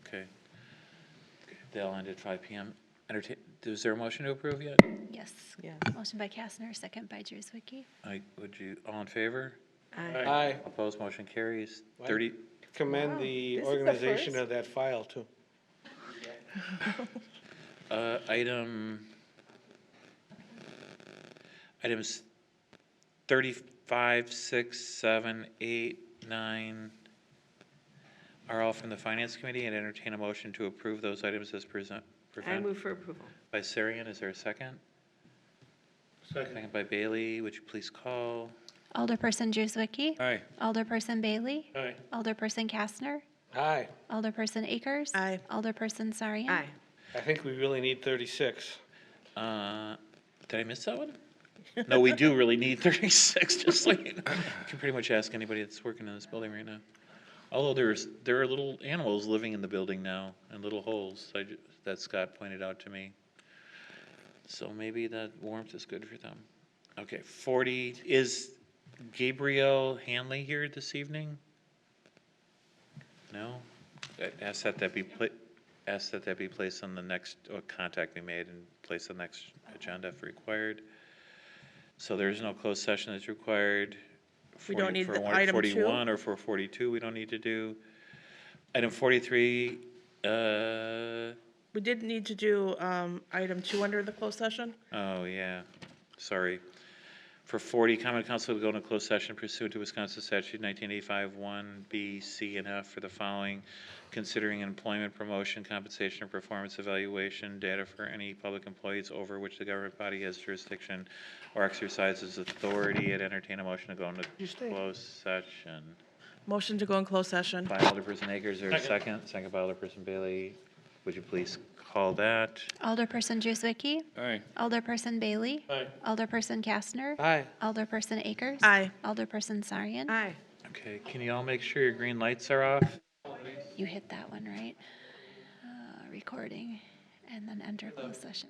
Okay. They all end at 5 PM. Entertain, is there a motion to approve yet? Yes. Yes. Motion by Kastner, second by Juzwicki. Would you, all in favor? Aye. Aye. Opposed, motion carries. Wow. 30, Commend Wow, the this is the organization first. of that file, too. items 35, 6, 7, 8, 9 are all from the Finance Committee, and entertain a motion to approve those items as I presented. move for approval. By Sarian, is there a second? Second. Second by Bailey, would you please call? Alderperson Juzwicki. Aye. Alderperson Bailey. Aye. Alderperson Kastner. Aye. Alderperson Akers. Aye. Alderperson Sarian. Aye. I think we really need 36. Did I miss that one? No, we do really need 36, just like, you can pretty much ask anybody that's working in this building right now. Although there are little animals living in the building now, in little holes, that Scott pointed out to me. So maybe that warmth is good for them. Okay, 40, is Gabriel Hanley here this evening? No? Ask that that be placed on the next, or contact be made and placed on the next agenda if required. So there's no closed session that's required. We don't need for the item 41 or for 42, we don't need to do. Item 43, We did need to do item 2 under the closed session. oh, yeah, sorry. For 40, common council to go into closed session pursuant to Wisconsin statute 1985, 1B, C, and F for the following: considering employment, promotion, compensation, or performance evaluation, data for any public employees over which the government body has jurisdiction or exercises authority. I'd entertain a motion to go into closed session. Motion to go in closed session. By Alderperson Akers, there a second? Second by Alderperson Bailey. Would you please call that? Alderperson Drewswicki. Aye. Alderperson Bailey. Aye. Alderperson Kastner. Aye. Alderperson Akers. Aye. Alderperson Sarian. Aye. Okay, can you all make sure your green lights are off? You hit that one, right? Recording, and then enter closed session.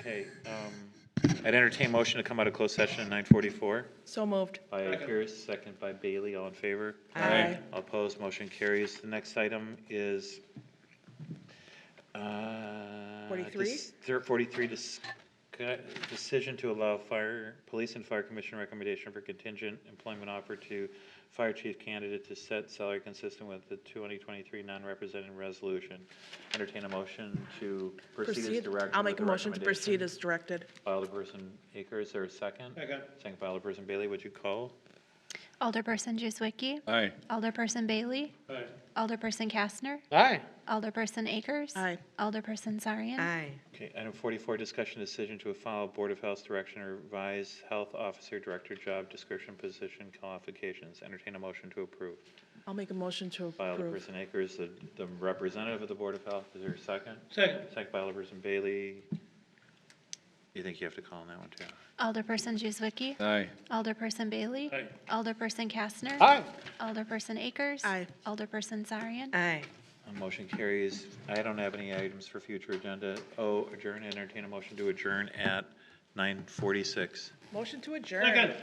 Okay, I'd entertain motion to come out of closed session at 9:44. So moved. By Akers, second by Bailey, all in favor? Aye. All opposed, motion carries. The next item is 43? 43, decision to allow police and fire commission recommendation for contingent employment offer to fire chief candidate to set salary consistent with the 2023 non-represented resolution. Entertain a motion to proceed as directed. I'll with make the a motion to proceed recommendation. as directed. By Alderperson Akers, or a second? Second. Second by Alderperson Bailey, would you call? Alderperson Juswicki. Aye. Alderperson Bailey. Aye. Alderperson Kastner. Aye. Alderperson Akers. Aye. Alderperson Sarian. Aye. Okay, item 44, discussion decision to follow Board of Health direction or revise Health Officer Director job description position qualifications. Entertain a motion to approve. I'll make a motion to By approve. Alderperson Akers, the representative of the Board of Health. Is there a second? Second. Second by Alderperson Bailey. You think you have to call on that one too? Alderperson Juswicki. Aye. Alderperson Bailey. Aye. Alderperson Kastner. Aye. Alderperson Akers. Aye. Alderperson Sarian. Aye. Motion carries. I don't have any items for future agenda. Oh, adjourn, entertain a motion to adjourn at 9:46. Motion to adjourn. Second.